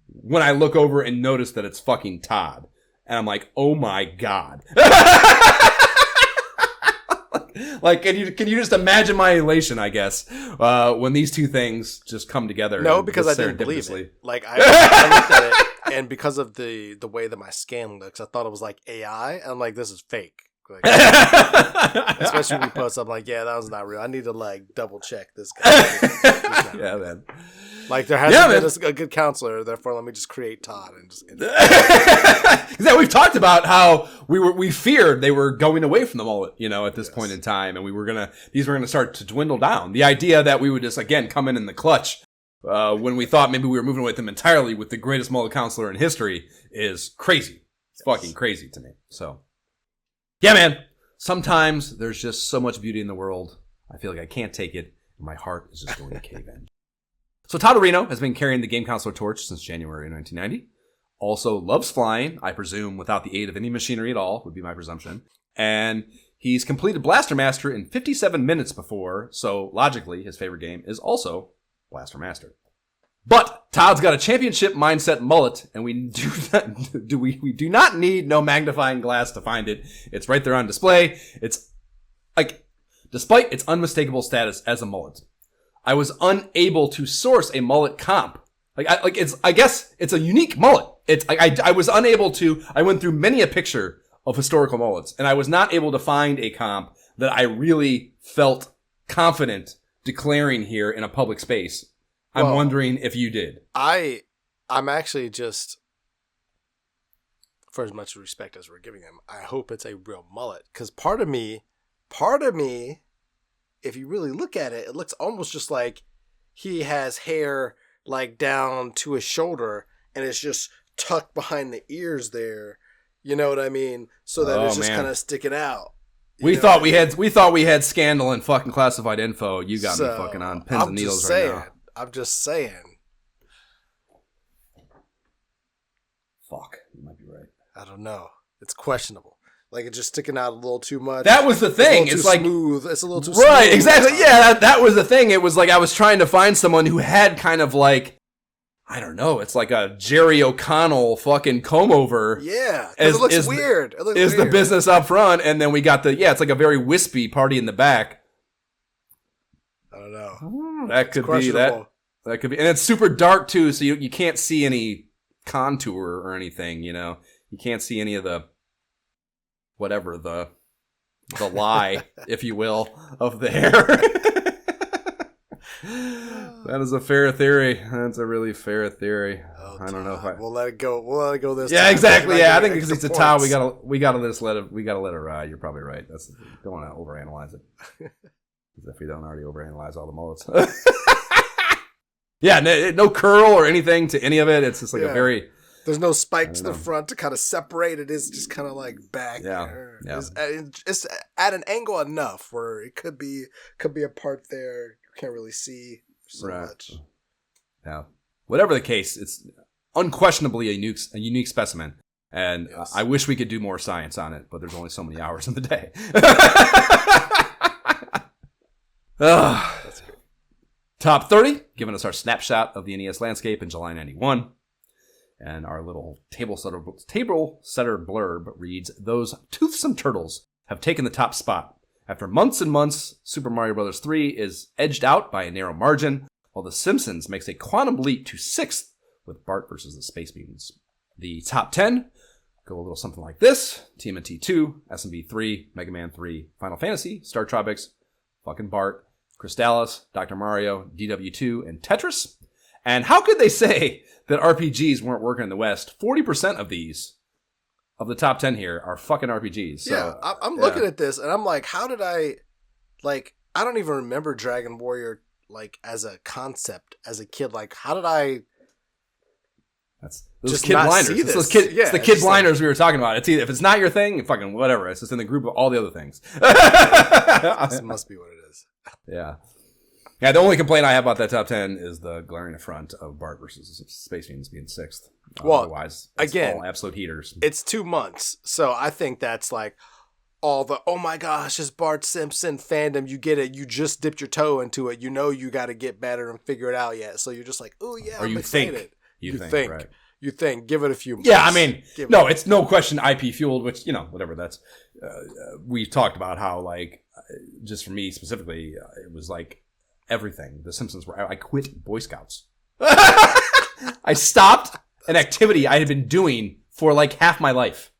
when I look over and notice that it's fucking Todd. And I'm like, oh my God. Can you just imagine my elation, I guess, when these two things just come together? No, because I didn't believe it. I looked at it, and because of the way that my scan looks, I thought it was AI. And I'm like, this is fake. Especially when you post, I'm like, yeah, that was not real. I need to double check this guy. Yeah, man. There hasn't been a good counselor, therefore let me just create Todd and just. Yeah, we've talked about how we feared they were going away from the mullet, at this point in time, and these were gonna start to dwindle down. The idea that we would just again come in the clutch when we thought maybe we were moving away with them entirely with the greatest mullet counselor in history is crazy. It's fucking crazy to me. So. Yeah, man. Sometimes there's just so much beauty in the world. I feel like I can't take it, and my heart is just going to cave in. So Todd Areno has been carrying the game counselor torch since January 1990. Also loves flying, I presume without the aid of any machinery at all, would be my presumption. And he's completed Blaster Master in 57 minutes before, so logically his favorite game is also Blaster Master. But Todd's got a championship mindset mullet, and we do not need no magnifying glass to find it. It's right there on display. It's despite its unmistakable status as a mullet, I was unable to source a mullet comp. I guess it's a unique mullet. I was unable to. I went through many a picture of historical mullets, and I was not able to find a comp that I really felt confident declaring here in a public space. I'm wondering if you did. I'm actually just, for as much respect as we're giving him, I hope it's a real mullet. Because part of me, if you really look at it, it looks almost just like he has hair down to his shoulder and it's just tucked behind the ears there. You know what I mean? So that it's just kind of sticking out. We thought we had scandal and fucking classified info. You got me fucking on pins and needles right now. I'm just saying. Fuck, you might be right. I don't know. It's questionable. It's just sticking out a little too much. That was the thing. It's smooth. It's a little too right, smooth. Exactly. Yeah, that was the thing. It was I was trying to find someone who had kind of I don't know. It's like a Jerry O'Connell fucking comb over. Yeah, it looks weird. It looks weird. The business up front, and then we got it's like a very wispy party in the back. I don't know. That could be that. That could be, and it's super dark too, so you can't see any contour or anything. You can't see any of the whatever the the lie, if you will, of the hair. That is a fair theory. That's a really fair theory. Oh, I don't know if we'll let it go. We'll let it go this Yeah, time. exactly. Yeah, I think Extra because it's a tie, points. we gotta just let it ride. You're probably right. Don't want to overanalyze it. As if we don't already overanalyze all the mullets. Yeah, no curl or anything to any of it. It's just like a very. There's no spike to the front to kind of separate. It is just kind of like back. Yeah, there. yeah. It's at an angle enough where it could be a part there. You can't really see so much. Yeah. Whatever the case, it's unquestionably a unique specimen. And Yes. I wish we could do more science on it, but there's only so many hours in the day. That's good. Top 30, giving us our snapshot of the NES landscape in July 91. And our little table setter blurb reads, "Those toothsome turtles have taken the top spot. After months and months, Super Mario Bros. 3 is edged out by a narrow margin, while The Simpsons makes a quantum leap to 6th with Bart versus the Space Mutants. The top 10 go a little something like this: TMNT 2, SMB 3, Mega Man 3, Final Fantasy, Star Tropics, fucking Bart, Crystallis, Dr. Mario, DW2, and Tetris. And how could they say that RPGs weren't working in the West? 40% of these, of the top 10 here, are fucking RPGs. So, Yeah, I'm looking at this and I'm like, how did I don't even remember Dragon Warrior like as a concept as a kid. Like, how did I That's those just kid not blinders. see It's, this? it's Yeah, the it's kid just blinders we were talking about. It's either, if it's not your thing, fucking whatever. It's just in the group of all the other things. This must be what it is. Yeah. Yeah, the only complaint I have about that top 10 is the glaring affront of Bart versus Space Mutants being 6th. Well, Otherwise, it's again, all absolute heaters. It's 2 months, so I think that's like all the, oh my gosh, it's Bart Simpson fandom. You get it. You just dipped your toe into it. You know you got to get better and figure it out yet. So you're just like, oh yeah, Or I'm you excited. think. You think. Right. You think. Give it a few months. Yeah, I mean, Give no, it- it's no question IP fueled, which, you know, whatever. That's, we talked about how, like, just for me specifically, it was like everything. The Simpsons were, I quit Boy Scouts. I stopped an activity I had been doing for like half my life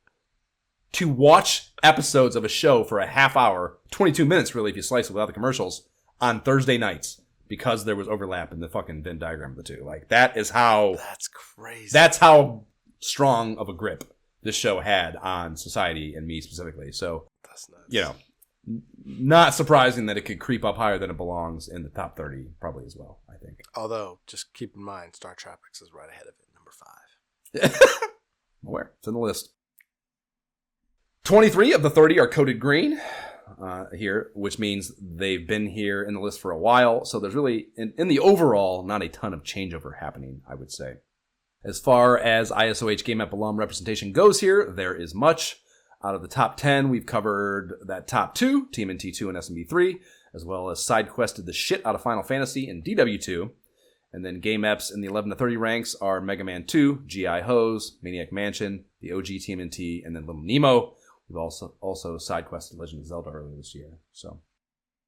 to watch episodes of a show for a half hour, 22 minutes really if you slice it without the commercials, on Thursday nights because there was overlap in the fucking Venn diagram of the two. Like, that is how... That's crazy. That's how strong of a grip this show had on society and me specifically. So, That's nuts. you know, not surprising that it could creep up higher than it belongs in the top 30 probably as well, I think. Although, just keep in mind, Star Tropics is right ahead of it, number 5. Aware. It's in the list. 23 of the 30 are coded green here, which means they've been here in the list for a while. So there's really, in the overall, not a ton of changeover happening, I would say. As far as ISOH Game App alum representation goes here, there is much. Out of the top 10, we've covered that top 2, TMNT2 and SMB3, as well as side quested the shit out of Final Fantasy and DW2. And then game eps in the 11 to 30 ranks are Mega Man 2, GI Hose, Maniac Mansion, the OG TMNT, and then Little Nemo. We've also side quested Legend of Zelda earlier this year. So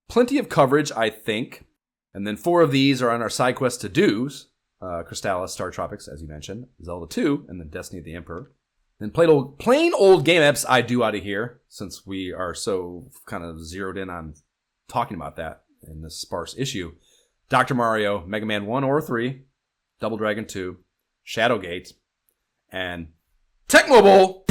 plenty of coverage, I think. And then 4 of these are on our side quest to-dos. Crystallis, Star Tropics, as you mentioned, Zelda 2, and then Destiny of the Emperor. Then plain old game eps I do out of here, since we are so kind of zeroed in on talking about that in this sparse issue. Dr. Mario, Mega Man 1 or 3, Double Dragon 2, Shadowgate, and Tecmo Bowl.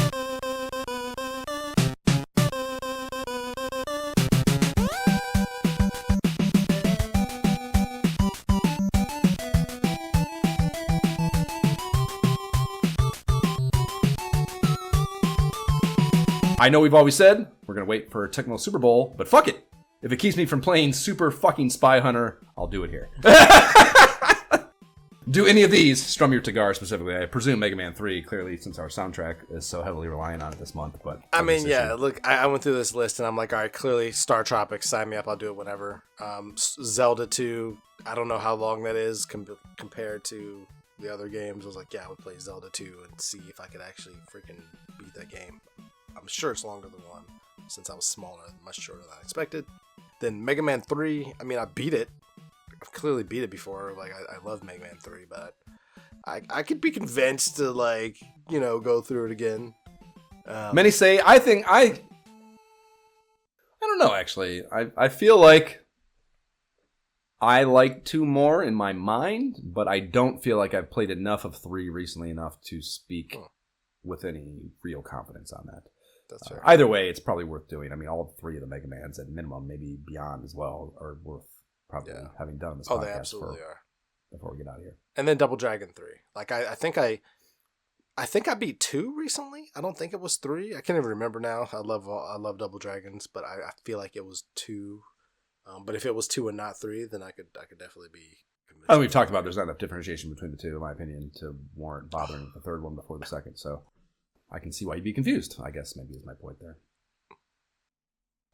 I know we've always said we're going to wait for Tecmo Super Bowl, but fuck it. If it keeps me from playing Super fucking Spy Hunter, I'll do it here. Do any of these, Strum Your Tagar specifically. I presume Mega Man 3, clearly, since our soundtrack is so heavily reliant on it this month. But I mean, yeah, look, I went through this list and I'm like, all right, clearly Star Tropics, sign me up, I'll do it whenever. Zelda 2, I don't know how long that is compared to the other games. I was like, yeah, I would play Zelda 2 and see if I could actually freaking beat that game. I'm sure it's longer than 1, since I was smaller, much shorter than I expected. Then Mega Man 3, I mean, I beat it. I've clearly beat it before. Like, I love Mega Man 3, but I could be convinced to, like, you know, go through it again. Many say, know, actually. I feel like I like 2 more in my mind, but I don't feel like I've played enough of 3 recently enough to speak with any real confidence on that. That's fair. Either way, it's probably worth doing. I mean, all 3 of the Mega Mans at minimum, maybe beyond as well, are worth probably having done this podcast. They absolutely are. Before we get out of here. And then Double Dragon 3. Like, I think I beat 2 recently. I don't think it was 3. I can't even remember now. I love Double Dragons, but I feel like it was 2. But if it was 2 and not 3, then I could definitely be convinced. Oh, we've talked about there's not enough differentiation between the 2, in my opinion, to warrant bothering with the 3rd one before the 2nd. So I can see why you'd be confused, I guess, maybe is my point there.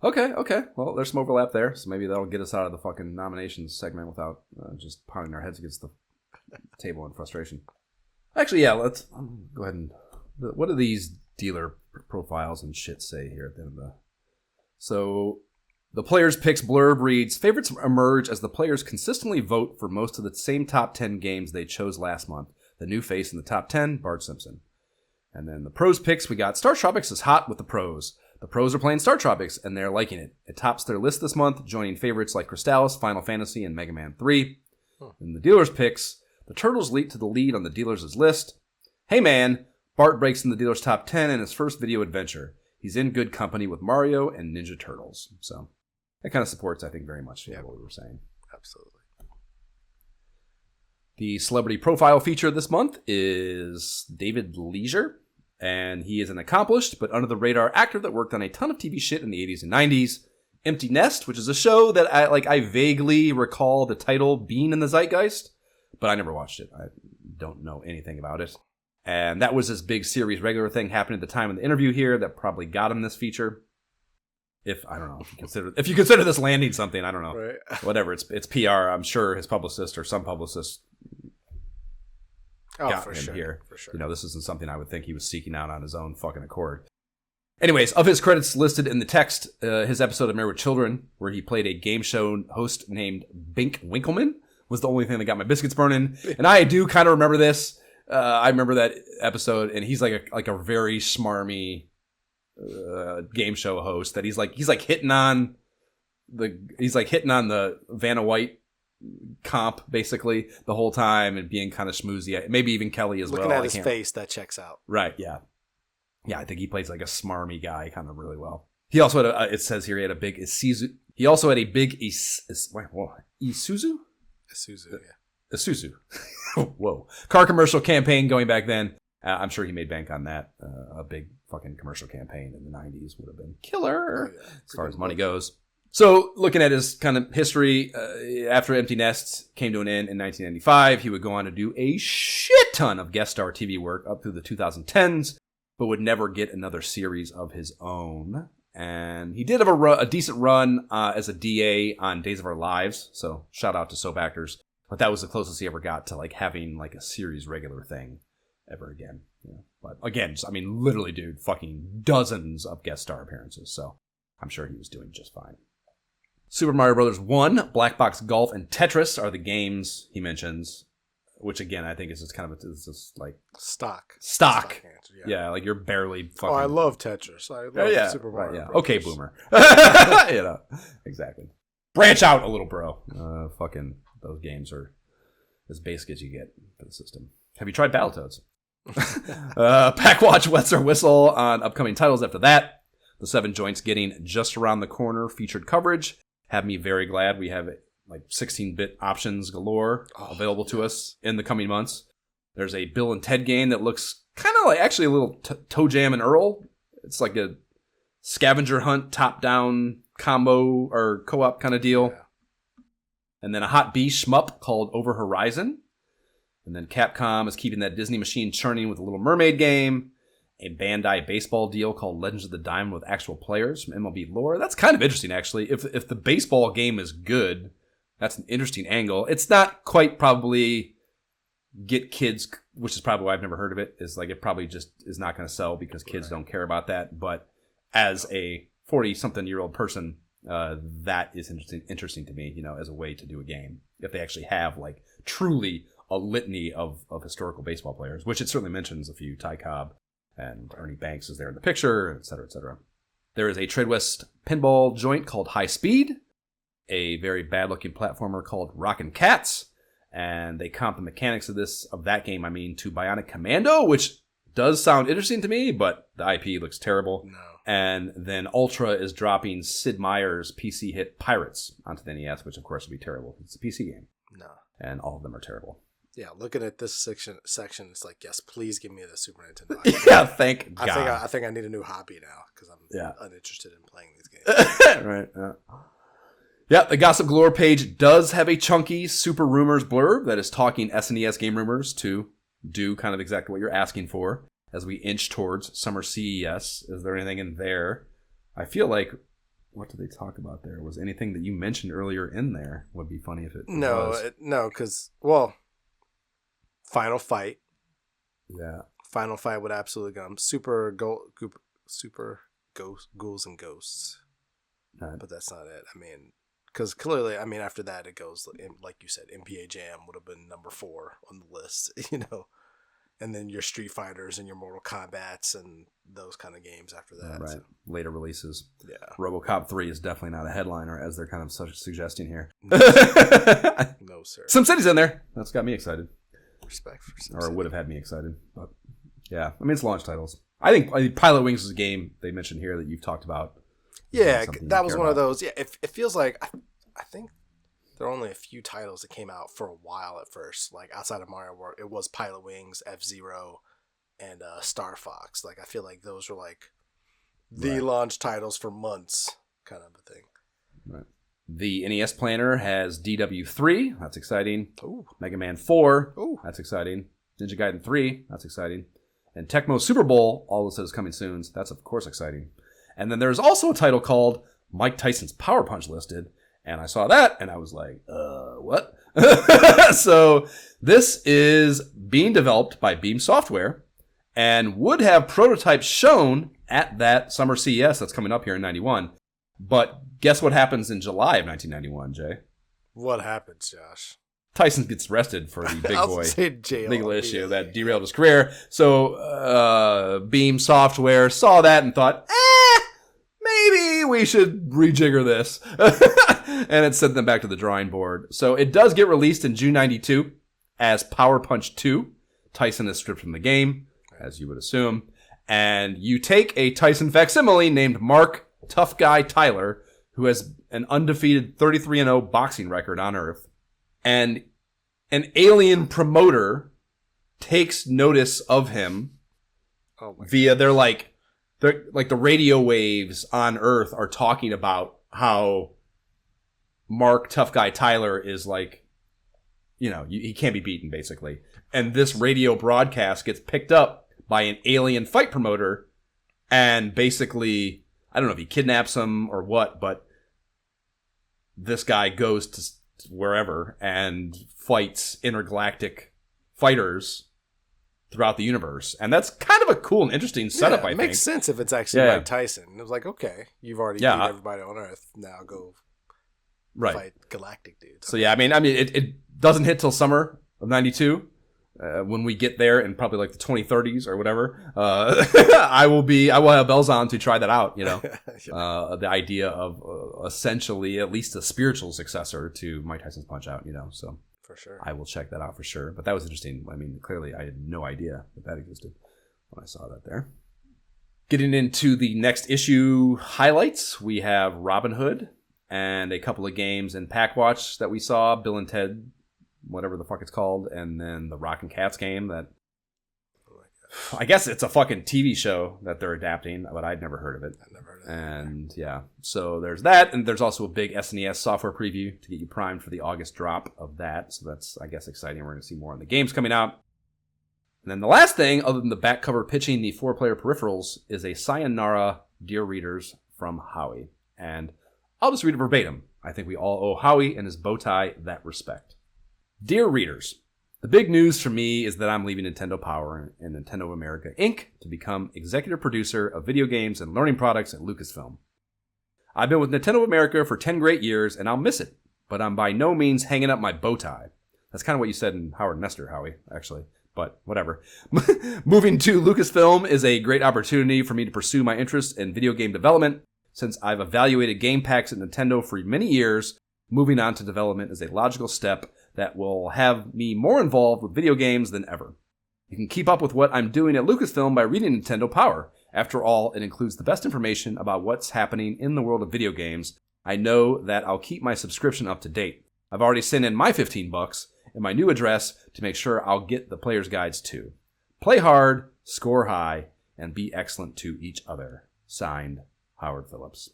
Okay. Well, there's some overlap there, so maybe that'll get us out of the fucking nominations segment without just pounding our heads against the table in frustration. Actually, yeah, let's go ahead and... What do these dealer profiles and shit say here at the end of the... So, the players' picks blurb reads, favorites emerge as the players consistently vote for most of the same top 10 games they chose last month. The new face in the top 10, Bart Simpson. And then the pros picks, we got Star Tropics is hot with the pros. The pros are playing Star Tropics, and they're liking it. It tops their list this month, joining favorites like Crystallis, Final Fantasy, and Mega Man 3. In the dealers' picks, the Turtles leap to the lead on the dealers' list. Hey man, Bart breaks in the dealers' top 10 in his first video adventure. He's in good company with Mario and Ninja Turtles. So, that kind of supports, I think, very much what we were saying. Absolutely. The celebrity profile feature this month is David Leisure. And he is an accomplished but under-the-radar actor that worked on a ton of TV shit in the 80s and 90s. Empty Nest, which is a show that I vaguely recall the title being in the zeitgeist, but I never watched it. I don't know anything about it. And that was his big series regular thing happening at the time of the interview here that probably got him this feature. If you consider this landing something, I don't know. Right. Whatever, it's PR. I'm sure his publicist or some publicist got for him sure. here. For sure. You know, this isn't something I would think he was seeking out on his own fucking accord. Anyways, of his credits listed in the text, his episode of Married with Children, where he played a game show host named Bink Winkleman, was the only thing that got my biscuits burning. And I do kind of remember this. I remember that episode, and he's like a very smarmy game show host that he's hitting on the Vanna White comp basically the whole time and being kind of schmoozy. Maybe even Kelly as well. Looking at his face, that checks out. Right, yeah. Yeah, I think he plays like a smarmy guy kind of really well. He also had it says here he had a big Isuzu. He also had a big Isuzu? Isuzu. Whoa. Car commercial campaign going back then. I'm sure he made bank on that. A big fucking commercial campaign in the 90s would have been killer as far as money goes. So, looking at his kind of history, after Empty Nest came to an end in 1995, he would go on to do a shit ton of guest star TV work up through the 2010s, but would never get another series of his own. And he did have a decent run as a DA on Days of Our Lives, so shout out to soap actors. But that was the closest he ever got to like having like a series regular thing ever again. You know? But again, literally, dude, fucking dozens of guest star appearances, so I'm sure he was doing just fine. Super Mario Bros. 1, Black Box Golf, and Tetris are the games he mentions, which again I think is just kind of stock. Answer, yeah, like you're barely fucking. Oh, I love Tetris. I love Super Mario. Right, Bros. Okay, boomer. You know, exactly. Branch out a little, bro. Fucking those games are as basic as you get for the system. Have you tried Battletoads? Packwatch wets our whistle on upcoming titles after that. The 7 joints getting just around the corner featured coverage. Have me very glad we have like 16-bit options galore available to us in the coming months. There's a Bill and Ted game that looks kind of like actually a little Toe Jam and Earl. It's like a scavenger hunt top-down combo or co-op kind of deal. Yeah. And then a Hot B shmup called Over Horizon. And then Capcom is keeping that Disney machine churning with a Little Mermaid game. A Bandai baseball deal called Legends of the Diamond with actual players from MLB lore. That's kind of interesting, actually. If the baseball game is good, that's an interesting angle. It's not quite probably get kids, which is probably why I've never heard of it, is like it probably just is not going to sell because kids don't care about that. But as a 40-something-year-old person, that is interesting to me, you know, as a way to do a game. If they actually have, like, truly a litany of historical baseball players, which it certainly mentions a few, Ty Cobb, and Ernie Banks is there in the picture, et cetera, et cetera. There is a Trade West pinball joint called High Speed, a very bad-looking platformer called Rockin' Cats, and they comp the mechanics of that game, to Bionic Commando, which does sound interesting to me, but the IP looks terrible. No. And then Ultra is dropping Sid Meier's PC hit Pirates onto the NES, which of course would be terrible. It's a PC game. No. And all of them are terrible. Yeah, looking at this section, it's like, yes, please give me the Super Nintendo. Yeah, thank God. I think I need a new hobby now because I'm uninterested in playing these games. Right. Yeah, the Gossip Galore page does have a chunky Super Rumors blurb that is talking SNES game rumors to do kind of exactly what you're asking for as we inch towards Summer CES. Is there anything in there? I feel like, what did they talk about there? Was anything that you mentioned earlier in there? Would be funny if it was. No, because, Final Fight. Yeah. Final Fight would absolutely come. Super Ghouls and Ghosts. Right. But that's not it. Because clearly, after that, it goes, like you said, MPA Jam would have been number 4 on the list, and then your Street Fighters and your Mortal Kombats and those kind of games after that. Right. So. Later releases. Yeah. RoboCop 3 is definitely not a headliner, as they're kind of suggesting here. No, sir. No, sir. SimCity's in there. That's got me excited. Respect for SimCity. Or would have had me excited. But yeah, it's launch titles. I think Pilot Wings is a game they mentioned here that you've talked about. Yeah, that was one of those. Yeah, it feels like I think there are only a few titles that came out for a while at first. Like outside of Mario World, it was Pilot Wings, F-Zero, and Star Fox. Like I feel like those were like the launch titles for months, kind of a thing. Right. The NES Planner has DW3. That's exciting. Ooh. Mega Man 4. Ooh. That's exciting. Ninja Gaiden 3. That's exciting. And Tecmo Super Bowl. All this is coming soon. So that's of course exciting. And then there's also a title called Mike Tyson's Power Punch listed. And I saw that, and I was like, what? So this is being developed by Beam Software and would have prototypes shown at that Summer CES that's coming up here in 91. But guess what happens in July of 1991, Jay? What happens, Josh? Tyson gets arrested for the big boy legal issue that derailed his career. So Beam Software saw that and thought, maybe we should rejigger this. And it sent them back to the drawing board. So it does get released in June 92 as Power Punch 2. Tyson is stripped from the game, as you would assume. And you take a Tyson facsimile named Mark Tough Guy Tyler, who has an undefeated 33-0 boxing record on Earth. And an alien promoter takes notice of him via the radio waves on Earth are talking about how Mark Tough Guy Tyler is he can't be beaten basically. And this radio broadcast gets picked up by an alien fight promoter and basically, I don't know if he kidnaps him or what, but this guy goes to wherever and fights intergalactic fighters throughout the universe. And that's kind of a cool and interesting setup, I think. It makes sense if it's actually Mike Tyson. It was like, okay, you've already beat everybody on Earth. Now go fight galactic dudes. So yeah, it doesn't hit till summer of 92. When we get there in probably like the 2030s or whatever, I will have bells on to try that out, the idea of essentially at least a spiritual successor to Mike Tyson's Punch Out, so for sure. I will check that out for sure. But that was interesting. Clearly I had no idea that existed when I saw that there. Getting into the next issue highlights, we have Robin Hood and a couple of games in Packwatch that we saw, Bill and Ted, whatever the fuck it's called, and then the Rockin' Cats game that I guess it's a fucking TV show that they're adapting, but I'd never heard of it. I've never heard of it. And yeah, so there's that, and there's also a big SNES software preview to get you primed for the August drop of that. So that's, I guess, exciting. We're going to see more on the games coming out. And then the last thing, other than the back cover pitching the 4-player peripherals, is a sayonara, dear readers, from Howie. And I'll just read it verbatim. I think we all owe Howie and his bow tie that respect. Dear readers, the big news for me is that I'm leaving Nintendo Power and Nintendo of America, Inc. to become executive producer of video games and learning products at Lucasfilm. I've been with Nintendo of America for 10 great years, and I'll miss it, but I'm by no means hanging up my bow tie. That's kind of what you said in Howard Nestor, Howie, actually, but whatever. Moving to Lucasfilm is a great opportunity for me to pursue my interest in video game development Since I've evaluated game packs at Nintendo for many years, moving on to development is a logical step that will have me more involved with video games than ever. You can keep up with what I'm doing at Lucasfilm by reading Nintendo Power. After all, it includes the best information about what's happening in the world of video games. I know that I'll keep my subscription up to date. I've already sent in my $15 and my new address to make sure I'll get the player's guides too. Play hard, score high, and be excellent to each other. Signed, Howard Phillips.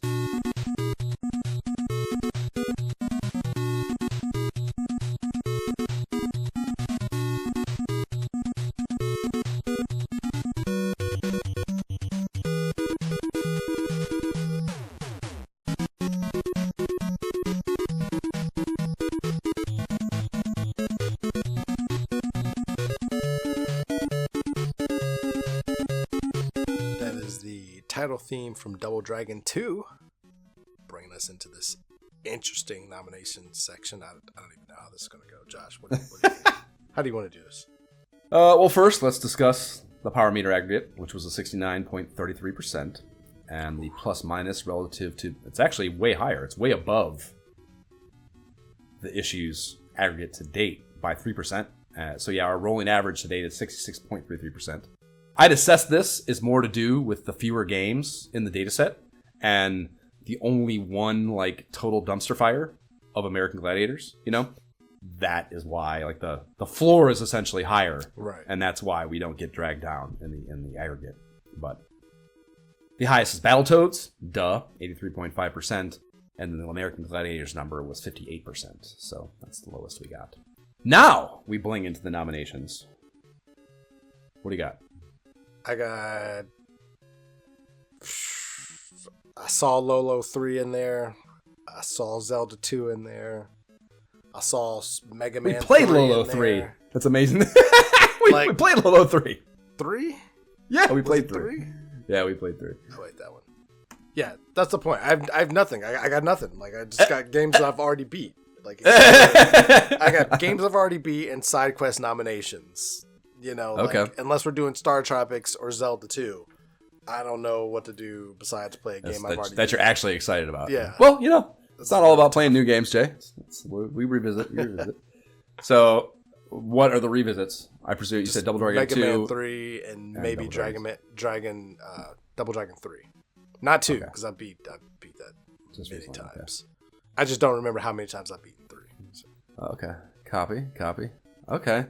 Title theme from Double Dragon 2, bringing us into this interesting nomination section. I don't even know how this is going to go. Josh, what do you think? How do you want to do this? Well, first, let's discuss the power meter aggregate, which was a 69.33%, and the plus minus relative to, it's actually way higher. It's way above the issue's aggregate to date by 3%. So yeah, our rolling average to date is 66.33%. I'd assess this is more to do with the fewer games in the dataset and the only one like total dumpster fire of American Gladiators. You know, that is why like the floor is essentially higher, right? And that's why we don't get dragged down in the aggregate. But the highest is Battletoads, 83.5%, and the American Gladiators number was 58%. So that's the lowest we got. Now we bling into the nominations. What do you got? I saw Lolo 3 in there. I saw Zelda 2 in there. I saw Mega Man 3. We played Lolo 3. That's amazing. we played Lolo 3. 3? Yeah, we played 3. Yeah, we played 3. Oh, wait, that one. Yeah, that's the point. I have nothing. I got nothing. Like, I just got games that I've already beat. Like, I got games I've already beat and side quest nominations. You know, okay. Like, unless we're doing Star Tropics or Zelda 2, I don't know what to do besides play a game I've already that you're actually excited about. Yeah. Well, you know, it's not all about playing new games, Jay. We revisit. So, what are the revisits? I presume you said Double Dragon Mega 2. Mega Man 3 and maybe Double Dragon 3. Not 2, because I beat that just many times. Okay. I just don't remember how many times I beat 3. So. Okay. Copy. Okay.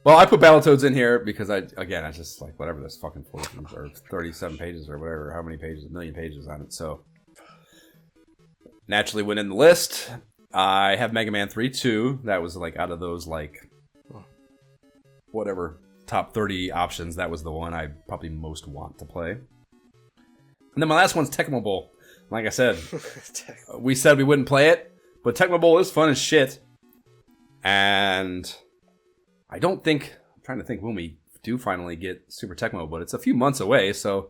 Well, I put Battletoads in here because I just like whatever this fucking 14 or 37 pages or whatever, how many pages, 1 million pages on it. So naturally went in the list. I have Mega Man 3 too. That was like out of those like whatever top 30 options, that was the one I probably most want to play. And then my last one's Tecmo Bowl. Like I said, we said we wouldn't play it, but Tecmo Bowl is fun as shit. And I'm trying to think when we do finally get Super Tecmo, but it's a few months away, so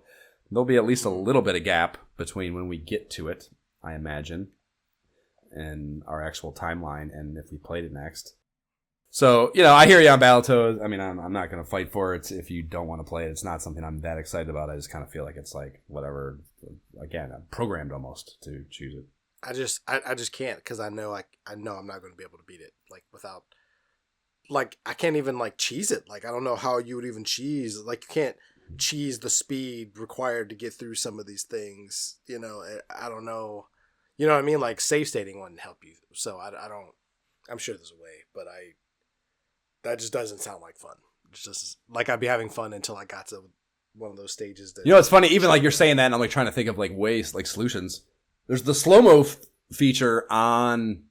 there'll be at least a little bit of gap between when we get to it, I imagine, and our actual timeline, and if we played it next. So, you know, I hear you on Battletoads. I mean, I'm not going to fight for it if you don't want to play it. It's not something I'm that excited about. I just kind of feel like it's like, whatever, again, I'm programmed almost to choose it. I just can't, because I know I'm not going to be able to beat it, like, without... Like, I can't even, like, cheese it. Like, I don't know how you would even cheese. Like, you can't cheese the speed required to get through some of these things. You know, I don't know. You know what I mean? Like, save stating wouldn't help you. So, I don't... I'm sure there's a way, but that just doesn't sound like fun. It's just, like, I'd be having fun until I got to one of those stages. That, you know, it's funny. Even, like, you're saying that, and I'm, like, trying to think of, like, ways, like, solutions. There's the slow-mo feature on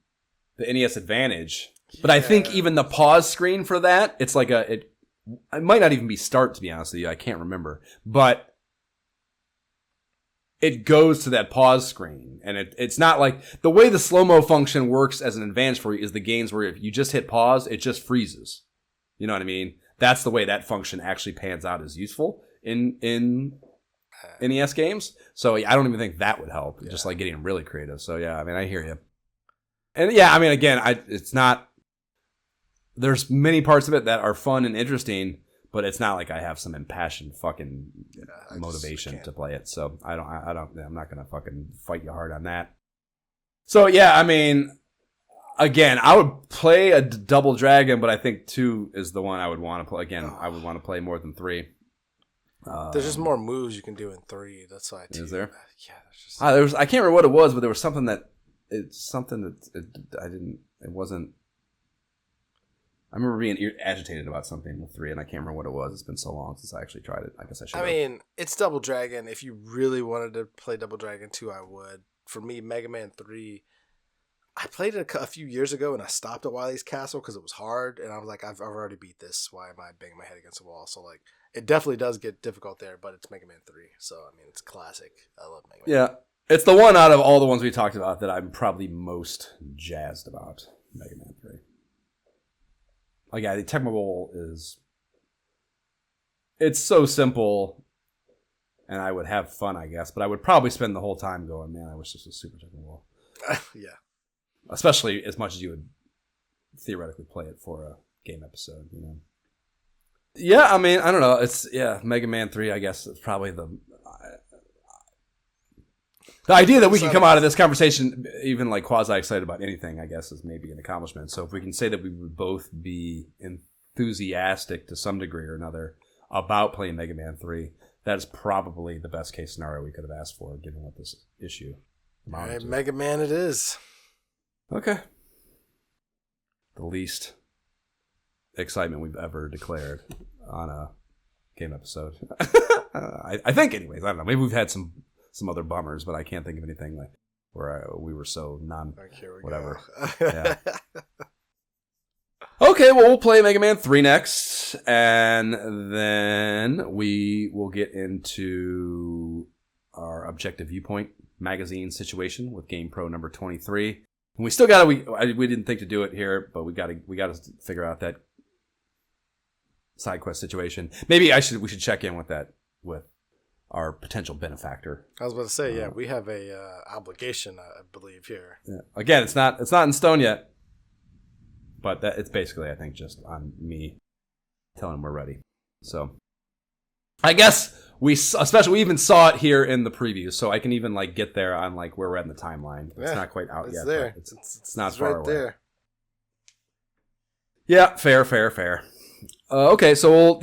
the NES Advantage. But I think even the pause screen for that, it's like it might not even be start, to be honest with you. I can't remember. But it goes to that pause screen. And it's not like the way the slow-mo function works as an advantage for you is the games where if you just hit pause, it just freezes. You know what I mean? That's the way that function actually pans out as useful in NES games. So I don't even think that would help. Yeah. Just like getting really creative. So yeah, I mean, I hear you. And yeah, I mean, again, it's not... There's many parts of it that are fun and interesting, but it's not like I have some impassioned fucking I motivation can't. to play it. So I'm not gonna fucking fight you hard on that. So yeah, I mean, again, I would play a Double Dragon, but I think 2 is the one I would want to play. Again, I would want to play more than 3. There's just more moves you can do in 3. That's why. Is there? Yeah, there's just. I can't remember what it was, but there was something that it wasn't. I remember being agitated about something with 3, and I can't remember what it was. It's been so long since I actually tried it. I guess I should. I mean, it's Double Dragon. If you really wanted to play Double Dragon 2, I would. For me, Mega Man 3, I played it a few years ago, and I stopped at Wily's Castle because it was hard, and I was like, I've already beat this. Why am I banging my head against the wall? So, like, it definitely does get difficult there, but it's Mega Man 3. So, I mean, it's classic. I love Mega Man. Yeah, it's the one out of all the ones we talked about that I'm probably most jazzed about. Mega Man 3. Like, yeah, the Tecmo Bowl it's so simple, and I would have fun, I guess, but I would probably spend the whole time going, man, I wish this was Super Tecmo Bowl. Yeah. Especially as much as you would theoretically play it for a game episode, you know. Yeah, I mean, I don't know. Mega Man 3, I guess, is probably the idea that we can come out of this conversation even like quasi excited about anything, I guess, is maybe an accomplishment. So if we can say that we would both be enthusiastic to some degree or another about playing Mega Man 3, that is probably the best case scenario we could have asked for, given what this issue All amounted right, to. Mega Man it is. Okay. The least excitement we've ever declared on a game episode. I think, anyways. I don't know. Maybe we've had some other bummers, but I can't think of anything like where we were so whatever. Yeah. Okay, well, we'll play Mega Man 3 next, and then we will get into our Objective Viewpoint magazine situation with Game Pro number 23. And we still got we didn't think to do it here, but we got to figure out that side quest situation. Maybe we should check in with that with our potential benefactor. I was about to say, yeah, we have a obligation, I believe, here. Yeah. Again, it's not in stone yet, but it's basically, I think, just on me telling him we're ready. So, I guess we even saw it here in the preview, so I can even like get there on like where we're at in the timeline. It's not quite out yet. There. It's not far right away. There. Yeah, fair. Okay, so we'll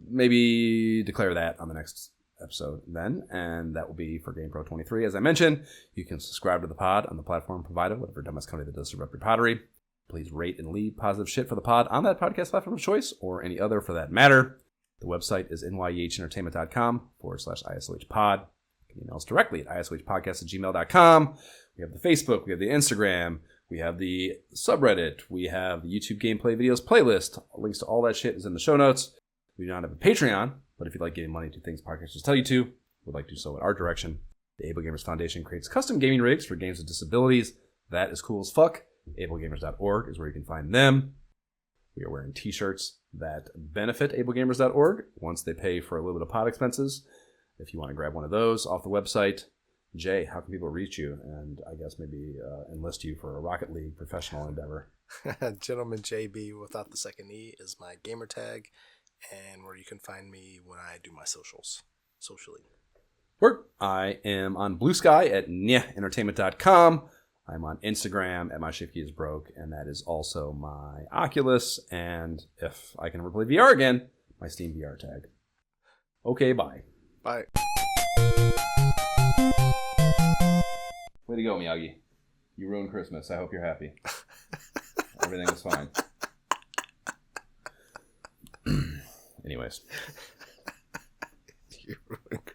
maybe declare that on the next episode then, and that will be for Game Pro 23. As I mentioned, you can subscribe to the pod on the platform provided, whatever dumbass company that does serve up your pottery. Please rate and leave positive shit for the pod on that podcast platform of choice, or any other for that matter. The website is nyehentertainment.com/ISOHpod. You can email us directly at isohpodcast@gmail.com. We have the Facebook, we have the Instagram, we have the subreddit, we have the YouTube gameplay videos playlist. Links to all that shit is in the show notes. We do not have a Patreon, but if you'd like getting money to things podcasters tell you to, would like to do so in our direction. The Able Gamers Foundation creates custom gaming rigs for games with disabilities. That is cool as fuck. AbleGamers.org is where you can find them. We are wearing t-shirts that benefit AbleGamers.org once they pay for a little bit of pod expenses. If you want to grab one of those off the website, Jay, how can people reach you? And I guess maybe enlist you for a Rocket League professional endeavor. Gentleman JB without the second E is my gamer tag, and where you can find me when I do my socially. Work. I am on Blue Sky at nyehentertainment.com. I'm on Instagram at my shift key is broke, and that is also my Oculus, and if I can ever play VR again, my Steam VR tag. Okay, bye. Bye. Way to go, Miyagi. You ruined Christmas. I hope you're happy. Everything was fine. Anyways. You ruined